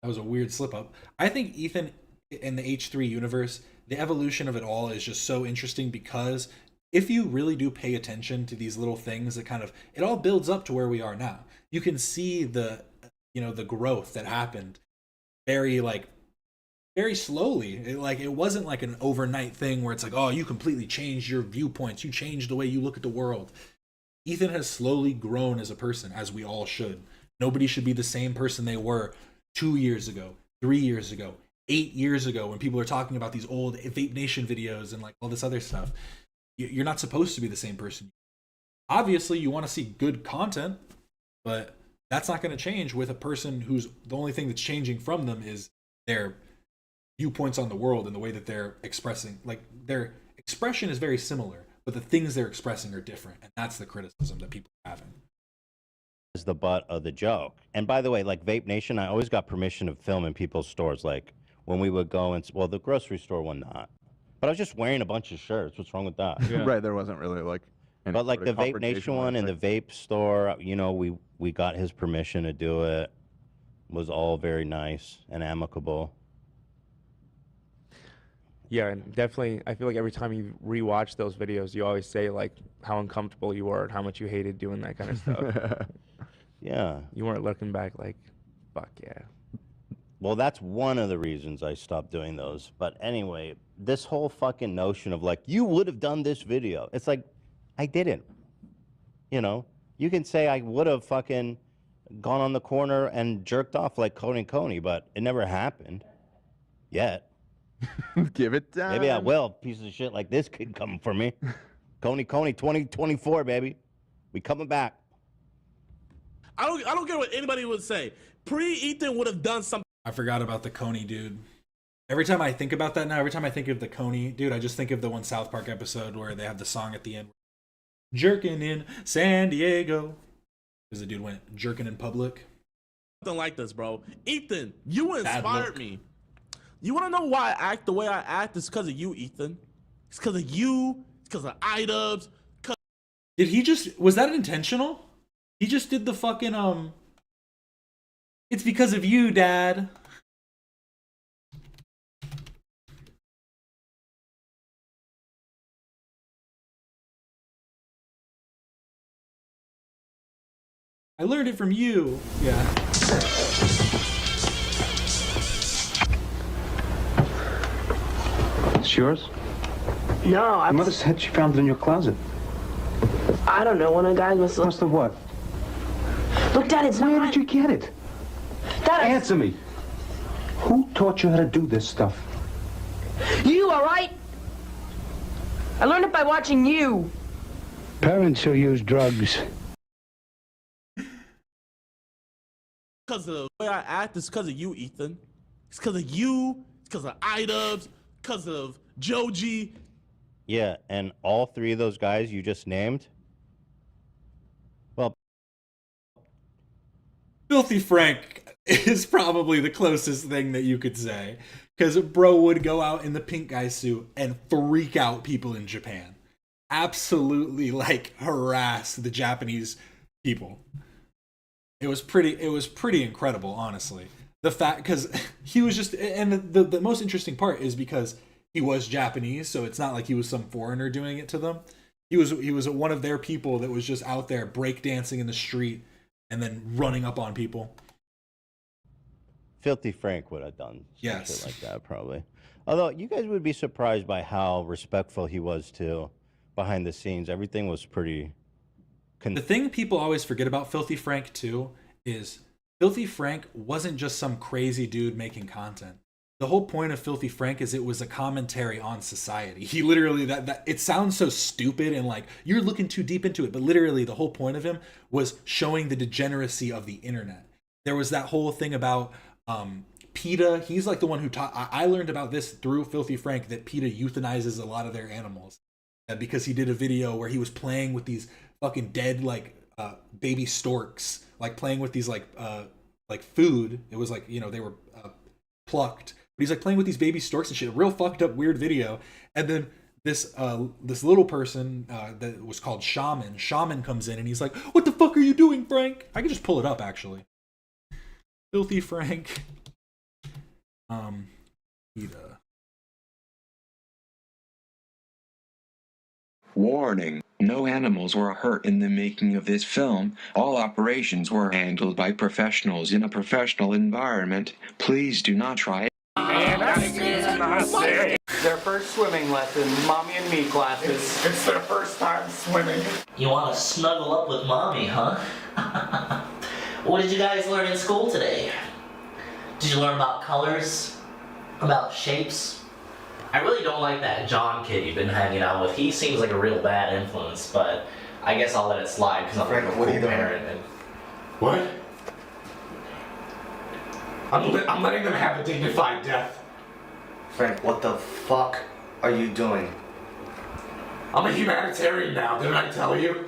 was a weird slip up. I think Ethan in the H3 universe, the evolution of it all is just so interesting because if you really do pay attention to these little things that kind of, it all builds up to where we are now. You can see the growth that happened very slowly. It wasn't like an overnight thing where it's like, oh, you completely changed your viewpoints. You changed the way you look at the world. Ethan has slowly grown as a person, as we all should. Nobody should be the same person they were 2 years ago, 3 years ago, 8 years ago, when people are talking about these old Vape Nation videos and like all this other stuff. You're not supposed to be the same person. Obviously, you want to see good content, but that's not going to change with a person who's the only thing that's changing from them is their viewpoints on the world and the way that they're expressing. Like their expression is very similar, but the things they're expressing are different, and that's the criticism that people are having. Is the butt of the joke. And by the way, like Vape Nation, I always got permission to film in people's stores. Like when we would go and the grocery store one not. But I was just wearing a bunch of shirts. What's wrong with that? Yeah. Right, there wasn't really like. But like the Vape Nation one and the vape store, we got his permission to do it. Was all very nice and amicable. Yeah, and definitely, I feel like every time you rewatch those videos, you always say like how uncomfortable you were and how much you hated doing that kind of stuff. Yeah. You weren't looking back like, fuck yeah. Well, that's one of the reasons I stopped doing those. But anyway, this whole fucking notion of like, you would have done this video. It's like, I didn't. You can say I would have fucking gone on the corner and jerked off like Coney, but it never happened. Yet. Give it time. Maybe I will. Piece of shit like this could come for me. Coney 2024, baby. We coming back. I don't care what anybody would say. Ethan would have done something. I forgot about the Coney dude. Every time I think about that now, every time I think of the Coney dude, I just think of the one South Park episode where they have the song at the end. Jerking in San Diego. Because the dude went jerking in public. Something like this, bro. Ethan, you inspired me. You want to know why I act the way I act? It's because of you, Ethan. It's because of you. It's because of iDubbbz. Was that intentional? He just did the fucking, it's because of you, Dad. I learned it from you. Yeah. It's yours? No, Your mother said she found it in your closet. I don't know. One of the guys must have what? Look, Dad, it's not. Where did you get it? Dad, Answer me. Who taught you how to do this stuff? You, all right? I learned it by watching you. Parents who use drugs. Because of the way I act, it's because of you, Ethan. It's because of you. It's because of iDubbbz. Because of Joji. Yeah, and all three of those guys you just named. Well, Filthy Frank is probably the closest thing that you could say. Because bro would go out in the pink guy suit and freak out people in Japan. Absolutely, like, harass the Japanese people. It was pretty incredible, honestly. The fact, because he was just, and the most interesting part is because he was Japanese, so it's not like he was some foreigner doing it to them. He was one of their people that was just out there breakdancing in the street and then running up on people. Filthy Frank would have done some Yes. shit like that, probably. Although, you guys would be surprised by how respectful he was, too, behind the scenes. Everything was pretty... The thing people always forget about Filthy Frank, too, is Filthy Frank wasn't just some crazy dude making content. The whole point of Filthy Frank is it was a commentary on society. He literally, that it sounds so stupid and like you're looking too deep into it, but literally the whole point of him was showing the degeneracy of the internet. There was that whole thing about PETA. He's like the one who taught, I learned about this through Filthy Frank, that PETA euthanizes a lot of their animals. Because he did a video where he was playing with these fucking dead like baby storks, like playing with these like food. It was like, you know, they were plucked. But he's like playing with these baby storks and shit. A real fucked up weird video. And then this little person that was called Shaman comes in and he's like, "What the fuck are you doing, Frank?" I can just pull it up actually. Filthy Frank. PETA. Warning. No animals were hurt in the making of this film. All operations were handled by professionals in a professional environment. Please do not try it. Their first swimming lesson, mommy and me classes. It's their first time swimming. You want to snuggle up with mommy, huh? What did you guys learn in school today? Did you learn about colors? About shapes? I really don't like that John kid you've been hanging out with. He seems like a real bad influence, but I guess I'll let it slide because I'm a cool parent. And... What? I'm letting them have a dignified death. Frank, what the fuck are you doing? I'm a humanitarian now, didn't I tell you?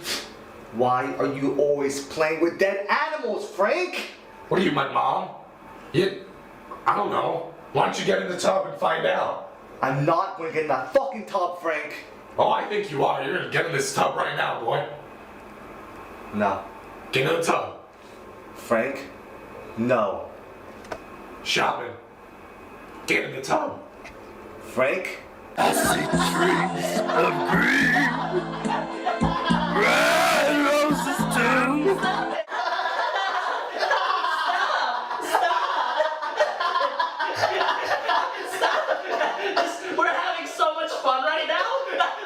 Why are you always playing with dead animals, Frank? What are you, my mom? I don't know. Why don't you get in the tub and find out? I'm not going to get in that fucking tub, Frank. Oh, I think you are. You're going to get in this tub right now, boy. No. Get in the tub. Frank, no. Shopping. Get in the tub. Frank? I see trees of green, red roses too. We're having so much fun right now.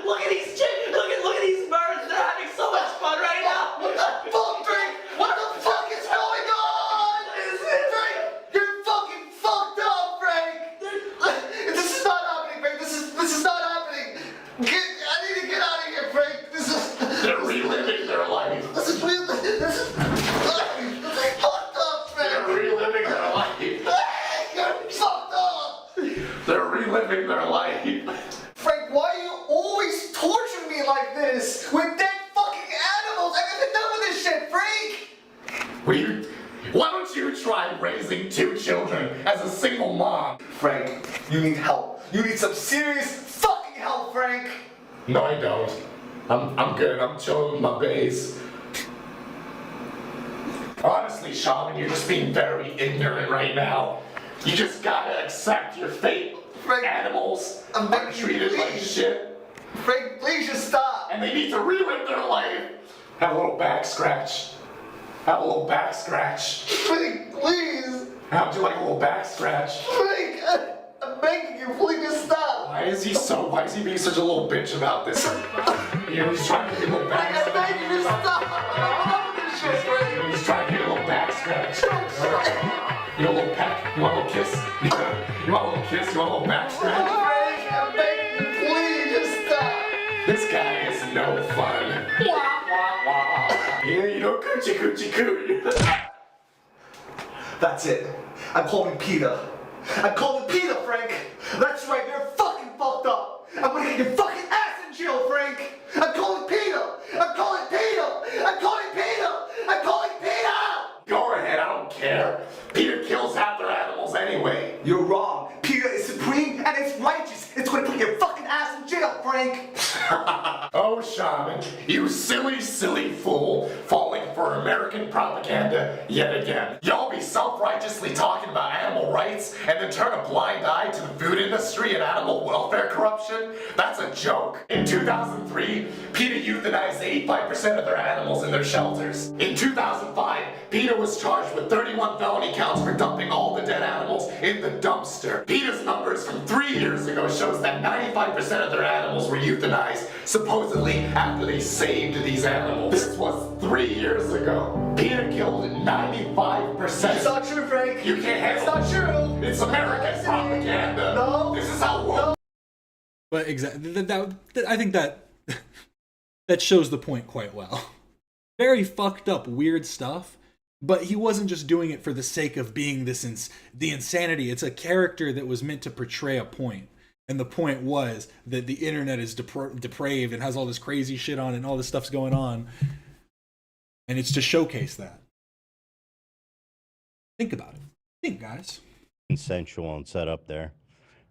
Look at these look at these birds. They're having so much fun right now. What the fuck, Frank? What the fuck is going on? Frank, you're fucking fucked up, Frank. This is not happening, Frank. This is not happening. I need to get out of here, Frank. They're reliving their life. This is fucked up, Frank. They're reliving their life. You're fucked up. They're reliving their life. Frank, why are you always torturing me like this? With dead fucking animals? I haven't done with this shit, Frank! Why don't you try raising 2 children as a single mom? Frank, you need help. You need some serious fucking help, Frank! No, I don't. I'm good. I'm chilling with my bays. Honestly, Shaman, you're just being very ignorant right now. You just gotta accept your fate. Frank, animals are treated like shit. Frank, please just stop. And they need to relive their life. Have a little back scratch. Have a little back scratch. Frank, please. How'd you like a little back scratch? Frank, I'm begging you, please stop. Why is he being such a little bitch about this? He's trying to get a little back I'm scratch. begging you to stop. I'm this shit, Frank. He's trying to get a little back scratch. You want a little peck? You want a little kiss? You want a little kiss? You want a little back scratch? Frank, I'm begging you, please just stop. This guy is no fun. Yeah, you know, coochie coochie coo. That's it. I'm calling Peter. I'm calling Peter, Frank. That's right, you're fucking fucked up. I'm gonna get your fucking ass in jail, Frank. I'm calling Peter. I'm calling Peter. I'm calling Peter. I'm calling Peter. Go ahead, I don't care. Peter kills half their animals anyway. You're wrong. Peter is supreme and it's righteous. It's gonna put your fucking ass in jail, Frank. Oh, Shaman, you silly, silly fool, falling for American propaganda yet again. Y'all be self-righteously talking about animal rights and then turn a blind eye to the food industry and animal welfare corruption? That's a joke. In 2003, PETA euthanized 85% of their animals in their shelters. In 2005, PETA was charged with 31 felony counts for dumping all the dead animals in the dumpster. PETA's numbers from 3 years ago shows that 95% of their animals were euthanized, supposedly after they saved these animals. This was 3 years ago. PETA killed 95%. It's not true, Frank. You can't handle It's not true. It's American propaganda. No. This is how world. But exactly, I think that that shows the point quite well. Very fucked up, weird stuff. But he wasn't just doing it for the sake of being the insanity. It's a character that was meant to portray a point. And the point was that the internet is depraved and has all this crazy shit on it and all this stuff's going on. And it's to showcase that. Think about it. Think, guys. Consensual and set up there.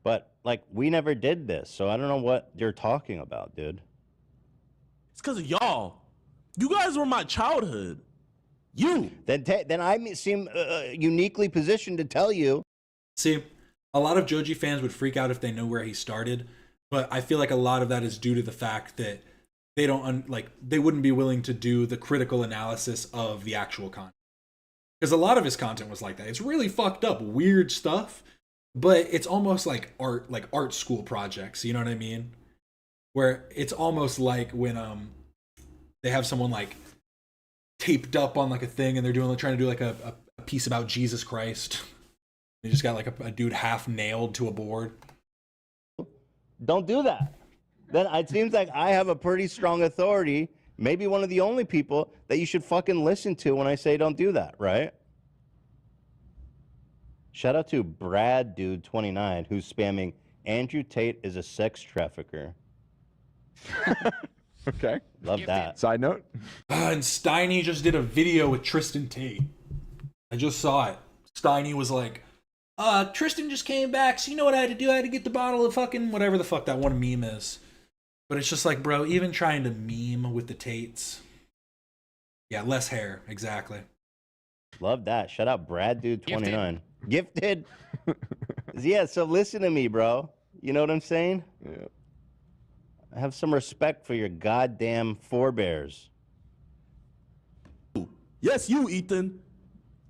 But, like, we never did this, so I don't know what you're talking about, dude. It's because of y'all. You guys were my childhood. You. Then I seem uniquely positioned to tell you. See, a lot of Joji fans would freak out if they know where he started, but I feel like a lot of that is due to the fact that they don't they wouldn't be willing to do the critical analysis of the actual content. Because a lot of his content was like that. It's really fucked up, weird stuff, but it's almost like art school projects, you know what I mean? Where it's almost like when they have someone like taped up on like a thing and they're trying to do like a piece about Jesus Christ. They just got like a dude half nailed to a board. Don't do that. Then it seems like I have a pretty strong authority, maybe one of the only people that you should fucking listen to when I say don't do that, right? Shout out to Brad Dude 29 who's spamming Andrew Tate is a sex trafficker. Okay. Love that. Side note. And Steiny just did a video with Tristan Tate. I just saw it. Steiny was like, Tristan just came back, so you know what I had to do? I had to get the bottle of fucking whatever the fuck that one meme is. But it's just like, bro, even trying to meme with the Tates. Yeah, less hair, exactly. Love that. Shout out Brad Dude 29. Gifted. Yeah, so listen to me, bro. You know what I'm saying? Yeah. Have some respect for your goddamn forebears. Yes, you, Ethan.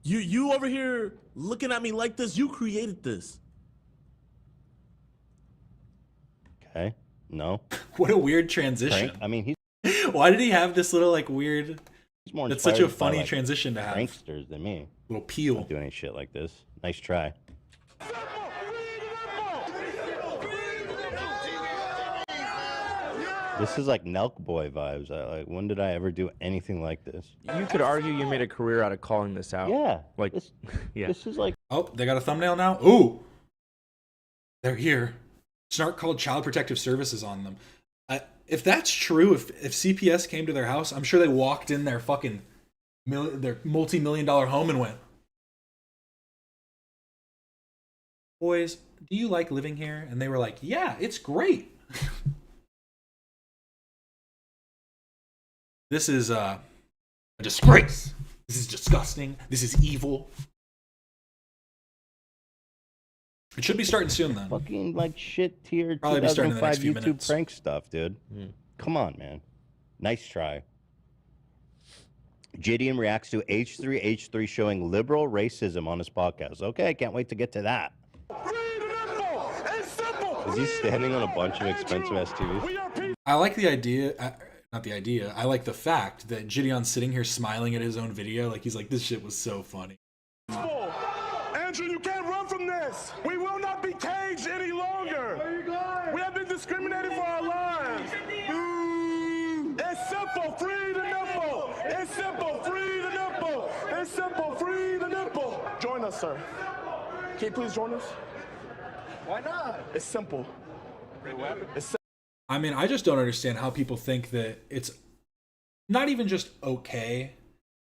You over here looking at me like this. You created this. Okay. No. What a weird transition. Frank, I mean, why did he have this little like weird? He's more That's such a inspired by, funny like, transition to have. Pranksters than me. Little peel. Not doing any shit like this. Nice try. This is like Nelk Boy vibes. When did I ever do anything like this? You could argue you made a career out of calling this out. Yeah. Like, yeah. This is like. Oh, they got a thumbnail now? Ooh. They're here. Snark called Child Protective Services on them. If that's true, if CPS came to their house, I'm sure they walked in their fucking their multi-million-dollar home and went, boys, do you like living here? And they were like, yeah, it's great. This is a disgrace. This is disgusting. This is evil. It should be starting soon, then. Fucking like shit tier Probably be starting in the 2005 next few YouTube minutes. prank stuff, dude. Come on, man. Nice try. Jidion reacts to H3H3 showing liberal racism on his podcast. Okay, I can't wait to get to that. Is he standing on a bunch of expensive ass TVs? I like the idea, not the idea, I like the fact that Jidion's sitting here smiling at his own video. Like, he's like, this shit was so funny. Andrew, you can't run from this. We will not be caged any longer. Where are you going? We have been discriminated for our lives. It's simple, free the nipple. It's simple, free the nipple. It's simple, free the nipple. Join us, sir. Can you please join us? Why not? It's simple. It's simple. I mean, I just don't understand how people think that it's not even just okay,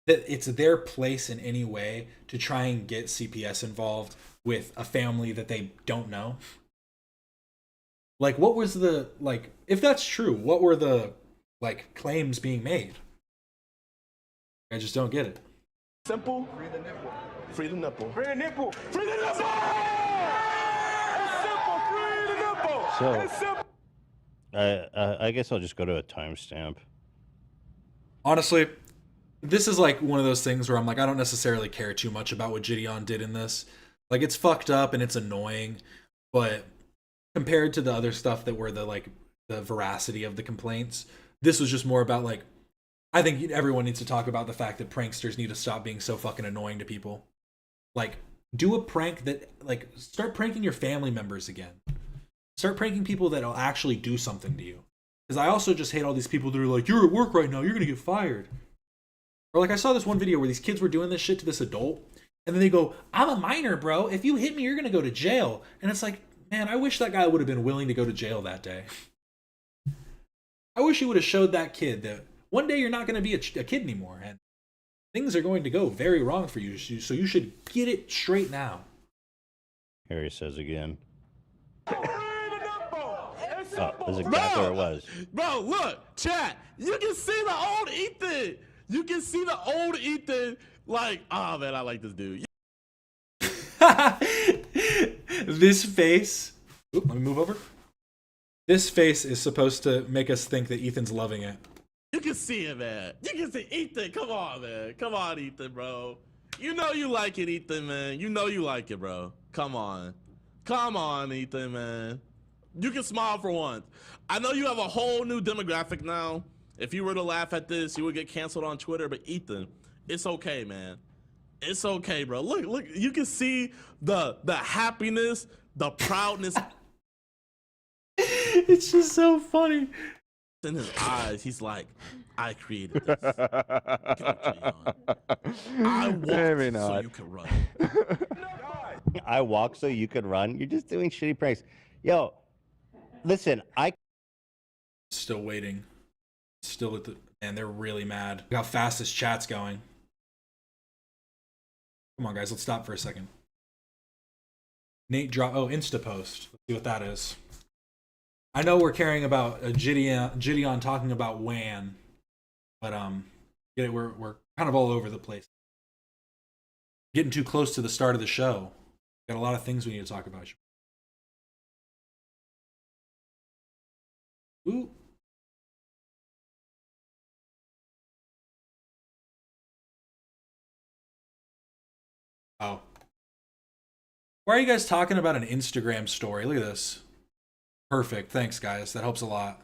that it's their place in any way to try and get CPS involved with a family that they don't know. Like, what was the, like, if that's true, what were the, like, claims being made? I just don't get it. Simple. Free the nipple. Free the nipple. Free the nipple. Free the nipple! It's simple, free the nipple. So, It's simple. I guess I'll just go to a timestamp. Honestly, this is like one of those things where I'm like, I don't necessarily care too much about what Jidion did in this. Like, it's fucked up and it's annoying, but compared to the other stuff that were the, like, the veracity of the complaints, this was just more about, like, I think everyone needs to talk about the fact that pranksters need to stop being so fucking annoying to people. Like, do a prank that, like, start pranking your family members again. Start pranking people that'll actually do something to you. Because I also just hate all these people that are like, you're at work right now, you're gonna get fired. Or like, I saw this one video where these kids were doing this shit to this adult, and then they go, I'm a minor, bro. If you hit me, you're gonna go to jail. And it's like, man, I wish that guy would have been willing to go to jail that day. I wish he would have showed that kid that one day you're not gonna be a kid anymore, and things are going to go very wrong for you, so you should get it straight now. Here he says again. Oh, this is exactly where it was. Bro, look, chat. You can see the old Ethan. You can see the old Ethan. Like, oh man, I like this dude. This face. Oop, let me move over. This face is supposed to make us think that Ethan's loving it. You can see it, man. You can see Ethan. Come on, man. Come on, Ethan, bro. You know you like it, Ethan, man. You know you like it, bro. Come on. Come on, Ethan, man. You can smile for once. I know you have a whole new demographic now. If you were to laugh at this, you would get canceled on Twitter. But Ethan, it's okay, man. It's okay, bro. Look. You can see the happiness, the proudness. It's just so funny. In his eyes, he's like, I created this. I walked so you can run. I walk so you could run. You're just doing shitty pranks. Yo, listen, Still waiting. Still at the... Man, they're really mad. Look how fast this chat's going. Come on, guys. Let's stop for a second. Nate drop... Oh, Insta post. Let's see what that is. I know we're caring about Jidion talking about WAN, but we're kind of all over the place. Getting too close to the start of the show. Got a lot of things we need to talk about. Ooh. Oh. Why are you guys talking about an Instagram story? Look at this. Perfect. Thanks, guys. That helps a lot.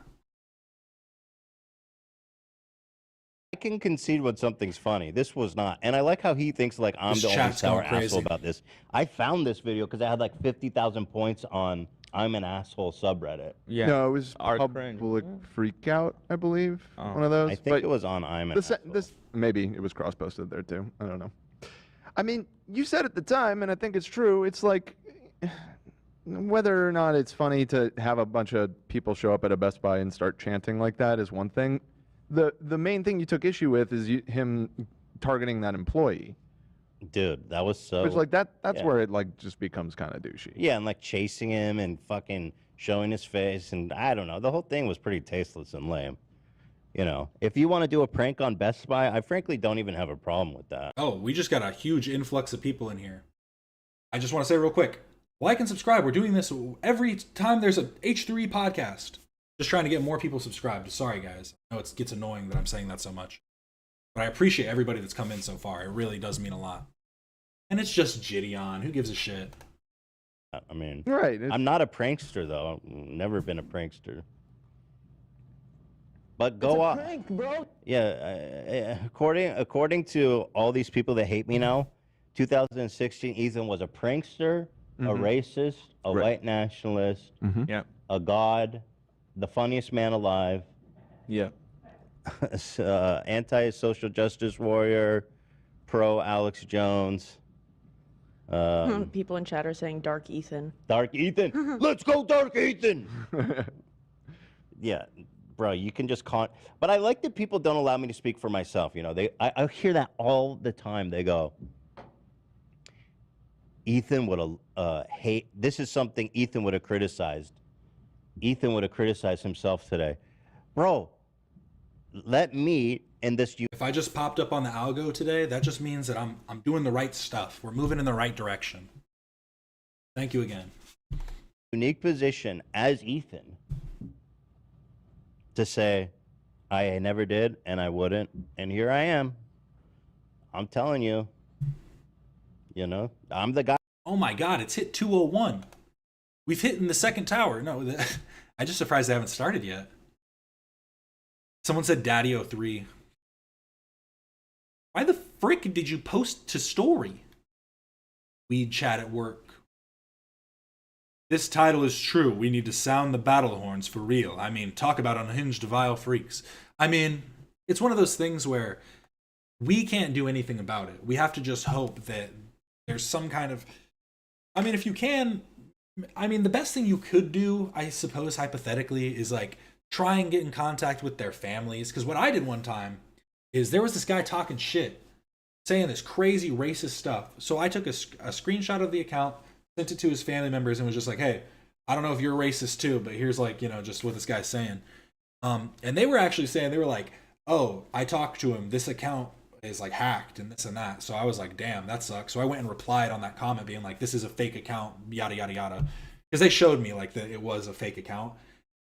I can concede when something's funny. This was not. And I like how he thinks like I'm This the only chat's sour going crazy. asshole about this. I found this video because I had like 50,000 points on I'm an asshole subreddit. Yeah. No, it was public freak out, I believe. One of those. I think it was on I'm an asshole. This maybe it was cross posted there too. I don't know. I mean, you said at the time, and I think it's true. It's like whether or not it's funny to have a bunch of people show up at a Best Buy and start chanting like that is one thing. The main thing you took issue with is him targeting that employee. Dude, that was so. Which like that's yeah. where it like just becomes kind of douchey. Yeah, and like chasing him and fucking showing his face, and I don't know. The whole thing was pretty tasteless and lame. You know, if you want to do a prank on Best Buy, I frankly don't even have a problem with that. Oh, we just got a huge influx of people in here. I just want to say real quick, like and subscribe. We're doing this every time there's a H3 podcast. Just trying to get more people subscribed. Sorry, guys. I know it gets annoying that I'm saying that so much. But I appreciate everybody that's come in so far. It really does mean a lot. And it's just Jidion. Who gives a shit? I mean, Right. I'm not a prankster though. I've never been a prankster. But go on. Prank, bro. Yeah, according to all these people that hate me now, 2016, Ethan was a prankster, a racist, a white nationalist, Yeah. a god, the funniest man alive. Yeah. Anti-social justice warrior, pro Alex Jones. People in chat are saying Dark Ethan. Dark Ethan. Let's go, Dark Ethan. Yeah, bro, you can just but I like that people don't allow me to speak for myself. You know, I hear that all the time. They go, Ethan would have hate. This is something Ethan would have criticized. Ethan would have criticized himself today, bro. Let me and this. If I just popped up on the algo today, that just means that I'm doing the right stuff. We're moving in the right direction. Thank you again. Unique position as Ethan to say, I never did and I wouldn't, and here I am. I'm telling you, you know, I'm the guy. Oh my God, it's hit 201. We've hit in the second tower. No, I'm just surprised they haven't started yet. Someone said Daddy 03. Why the frick did you post to story? Weed chat at work. This title is true. We need to sound the battle horns for real. I mean, talk about unhinged vile freaks. I mean, it's one of those things where we can't do anything about it. We have to just hope that there's some kind of... I mean, if you can... I mean, the best thing you could do, I suppose, hypothetically, is like try and get in contact with their families. Because what I did one time is there was this guy talking shit, saying this crazy racist stuff. So I took a screenshot of the account, sent it to his family members, and was just like, hey, I don't know if you're racist too, but here's like, you know, just what this guy's saying. And they were actually saying, they were like, oh, I talked to him. This account is like hacked and this and that. So I was like, damn, that sucks. So I went and replied on that comment being like, this is a fake account, yada, yada, yada. Because they showed me like that it was a fake account.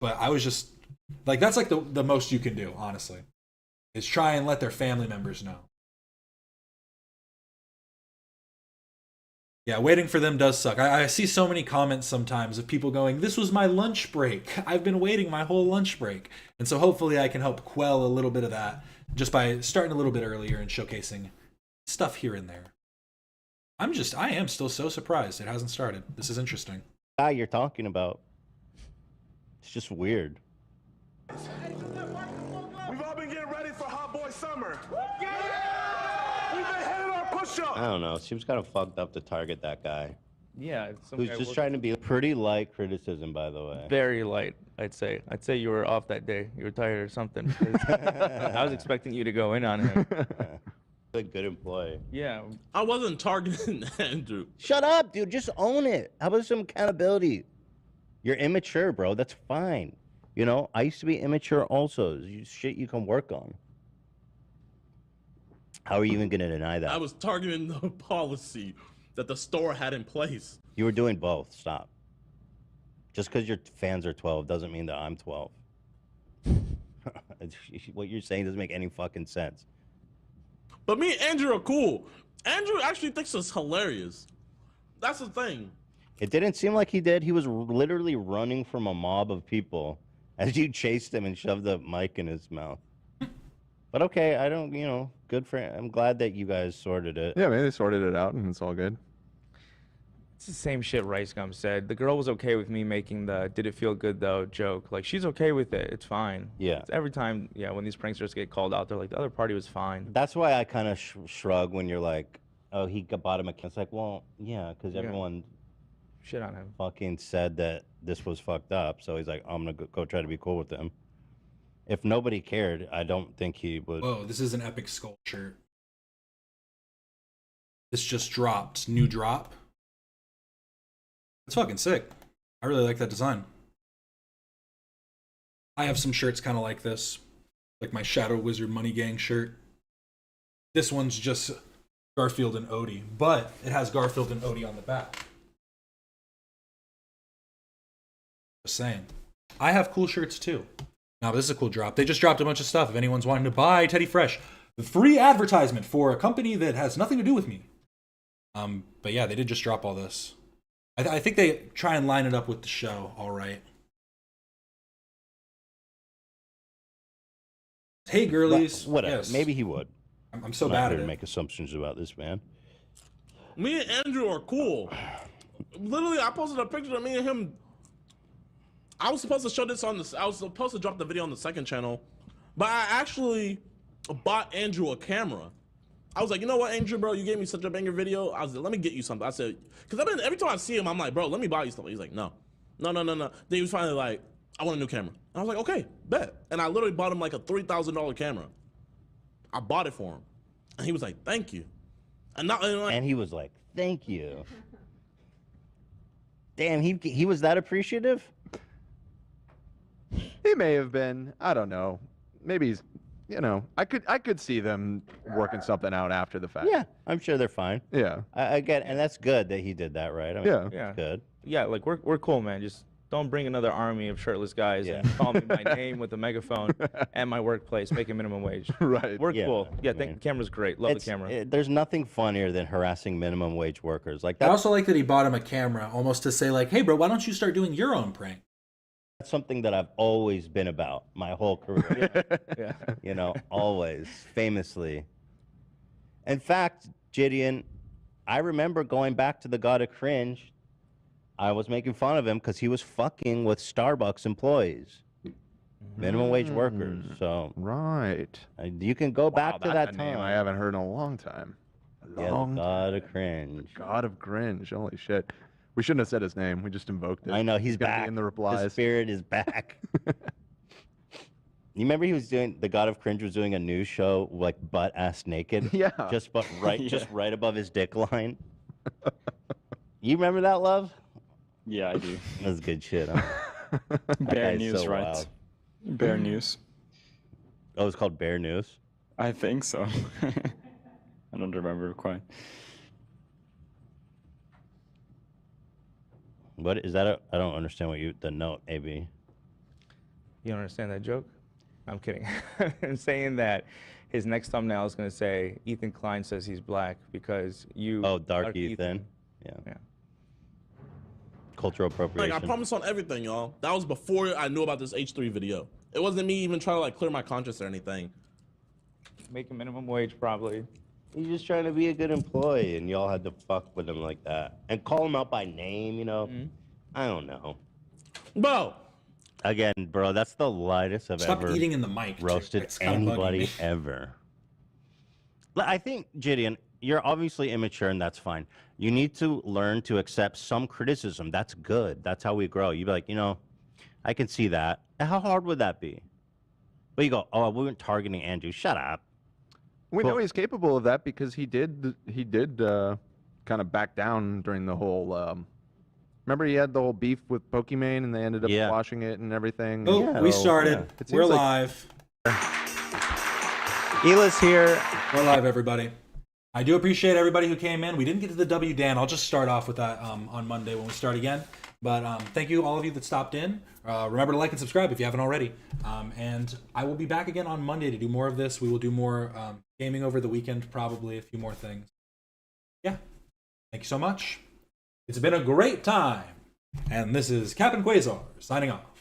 But I was just like, that's like the most you can do, honestly, is try and let their family members know. Yeah, waiting for them does suck. I see so many comments sometimes of people going, this was my lunch break. I've been waiting my whole lunch break. And so hopefully I can help quell a little bit of that just by starting a little bit earlier and showcasing stuff here and there. I am still so surprised it hasn't started. This is interesting. Guy you're talking about. It's just weird. We've all been getting ready for Hot Boy Summer. We've been hitting our push-up. I don't know. It seems kind of fucked up to target that guy. Yeah, it's some Who's guy just trying to be pretty light criticism, by the way. very light, I'd say. I'd say you were off that day. You were tired or something. 'Cause I was expecting you to go in on him. A good employee. Yeah. I wasn't targeting Andrew. Shut up, dude. Just own it. How about some accountability? You're immature, bro. That's fine. You know, I used to be immature also. There's shit you can work on. How are you even going to deny that? I was targeting the policy that the store had in place. You were doing both. Stop. Just because your fans are 12 doesn't mean that I'm 12. What you're saying doesn't make any fucking sense. But me and Andrew are cool. Andrew actually thinks it's hilarious. That's the thing. It didn't seem like he did. He was literally running from a mob of people as you chased him and shoved the mic in his mouth. But okay, I don't, you know, good for I'm glad that you guys sorted it. Yeah, man, they sorted it out and it's all good. It's the same shit Rice Gum said. The girl was okay with me making the "did it feel good though" joke. Like, she's okay with it. It's fine. Yeah. It's every time, yeah, when these pranksters get called out, they're like, the other party was fine. That's why I kind of shrug when you're like, oh, he bought him a can. It's like, well, yeah, because everyone shit on him. Fucking said that this was fucked up. So he's like, I'm going to go try to be cool with them. If nobody cared, I don't think he would. Whoa, this is an epic skull shirt. This just dropped. New drop. It's fucking sick. I really like that design. I have some shirts kind of like this. Like my Shadow Wizard Money Gang shirt. This one's just Garfield and Odie, but it has Garfield and Odie on the back. Just saying. I have cool shirts too. Now, this is a cool drop. They just dropped a bunch of stuff. If anyone's wanting to buy Teddy Fresh, free advertisement for a company that has nothing to do with me. But yeah, they did just drop all this. I think they try and line it up with the show. All right. Hey, girlies. Whatever. Yes. Maybe he would. I'm so not bad here at to it. make assumptions about this man. Me and Andrew are cool. Literally, I posted a picture of me and him. I was supposed to show this on the. I was supposed to drop the video on the second channel, but I actually bought Andrew a camera. I was like, you know what, Andrew, bro, you gave me such a banger video. I was like, let me get you something. I said, because every time I see him, I'm like, bro, let me buy you something. He's like, no. Then he was finally like, I want a new camera. And I was like, okay, bet. And I literally bought him like a $3,000 camera. I bought it for him, and he was like, thank you. And he was like, thank you. Damn, he was that appreciative? He may have been. I don't know. Maybe he's, I could see them working something out after the fact. Yeah, I'm sure they're fine. Yeah. I get, and that's good that he did that, right? I mean, Yeah. it's good. Yeah, like we're cool, man. Just don't bring another army of shirtless guys and call me my name with a megaphone at my workplace, making minimum wage. Right. We're Yeah, cool. Yeah, I think mean, the camera's great. Love the camera. There's nothing funnier than harassing minimum wage workers. Like I that. also like that he bought him a camera, almost to say like, "Hey, bro, why don't you start doing your own prank?" That's something that I've always been about my whole career. Yeah. Always, famously. In fact, Jidion, I remember going back to the God of Cringe. I was making fun of him because he was fucking with Starbucks employees, minimum wage workers. So right, you can go back to that a time. name I haven't heard in a long time. God of Cringe. God of Cringe. Holy shit. We shouldn't have said his name. We just invoked it. I know he's gonna back be in the replies. His spirit is back. You remember the God of Cringe was doing a news show like butt ass naked? Yeah. Just right above his dick line. You remember that, Love? Yeah, I do. That's good shit, huh? Bear News, right? Wild. Bear News. Oh, it's called Bear News? I think so. I don't remember quite. What is that? I don't understand the note, AB. You don't understand that joke? I'm kidding. I'm saying that his next thumbnail is going to say, Ethan Klein says he's black because you... Oh, Dark Ethan. Yeah. Cultural appropriation. Like, I promise on everything, y'all. That was before I knew about this H3 video. It wasn't me even trying to like clear my conscience or anything. Making minimum wage, probably. He's just trying to be a good employee, and y'all had to fuck with him like that. And call him out by name, I don't know. Bro! Again, bro, that's the lightest I've Stop ever eating in the mic. roasted It's kinda bugging anybody me. ever. I think, Jidion, you're obviously immature, and that's fine. You need to learn to accept some criticism. That's good. That's how we grow. You'd be like, I can see that. And how hard would that be? But you go, oh, we weren't targeting Andrew. Shut up. We know he's capable of that because he did kind of back down during the whole. Remember, he had the whole beef with Pokimane, and they ended up washing it and everything. Oh, we started. It We're seems like- live. Ela's here. We're live, everybody. I do appreciate everybody who came in. We didn't get to the W, Dan. I'll just start off with that on Monday when we start again. But thank you, all of you that stopped in. Remember to like and subscribe if you haven't already. And I will be back again on Monday to do more of this. We will do more gaming over the weekend, probably a few more things. Yeah. Thank you so much. It's been a great time. And this is Captain Quasar signing off.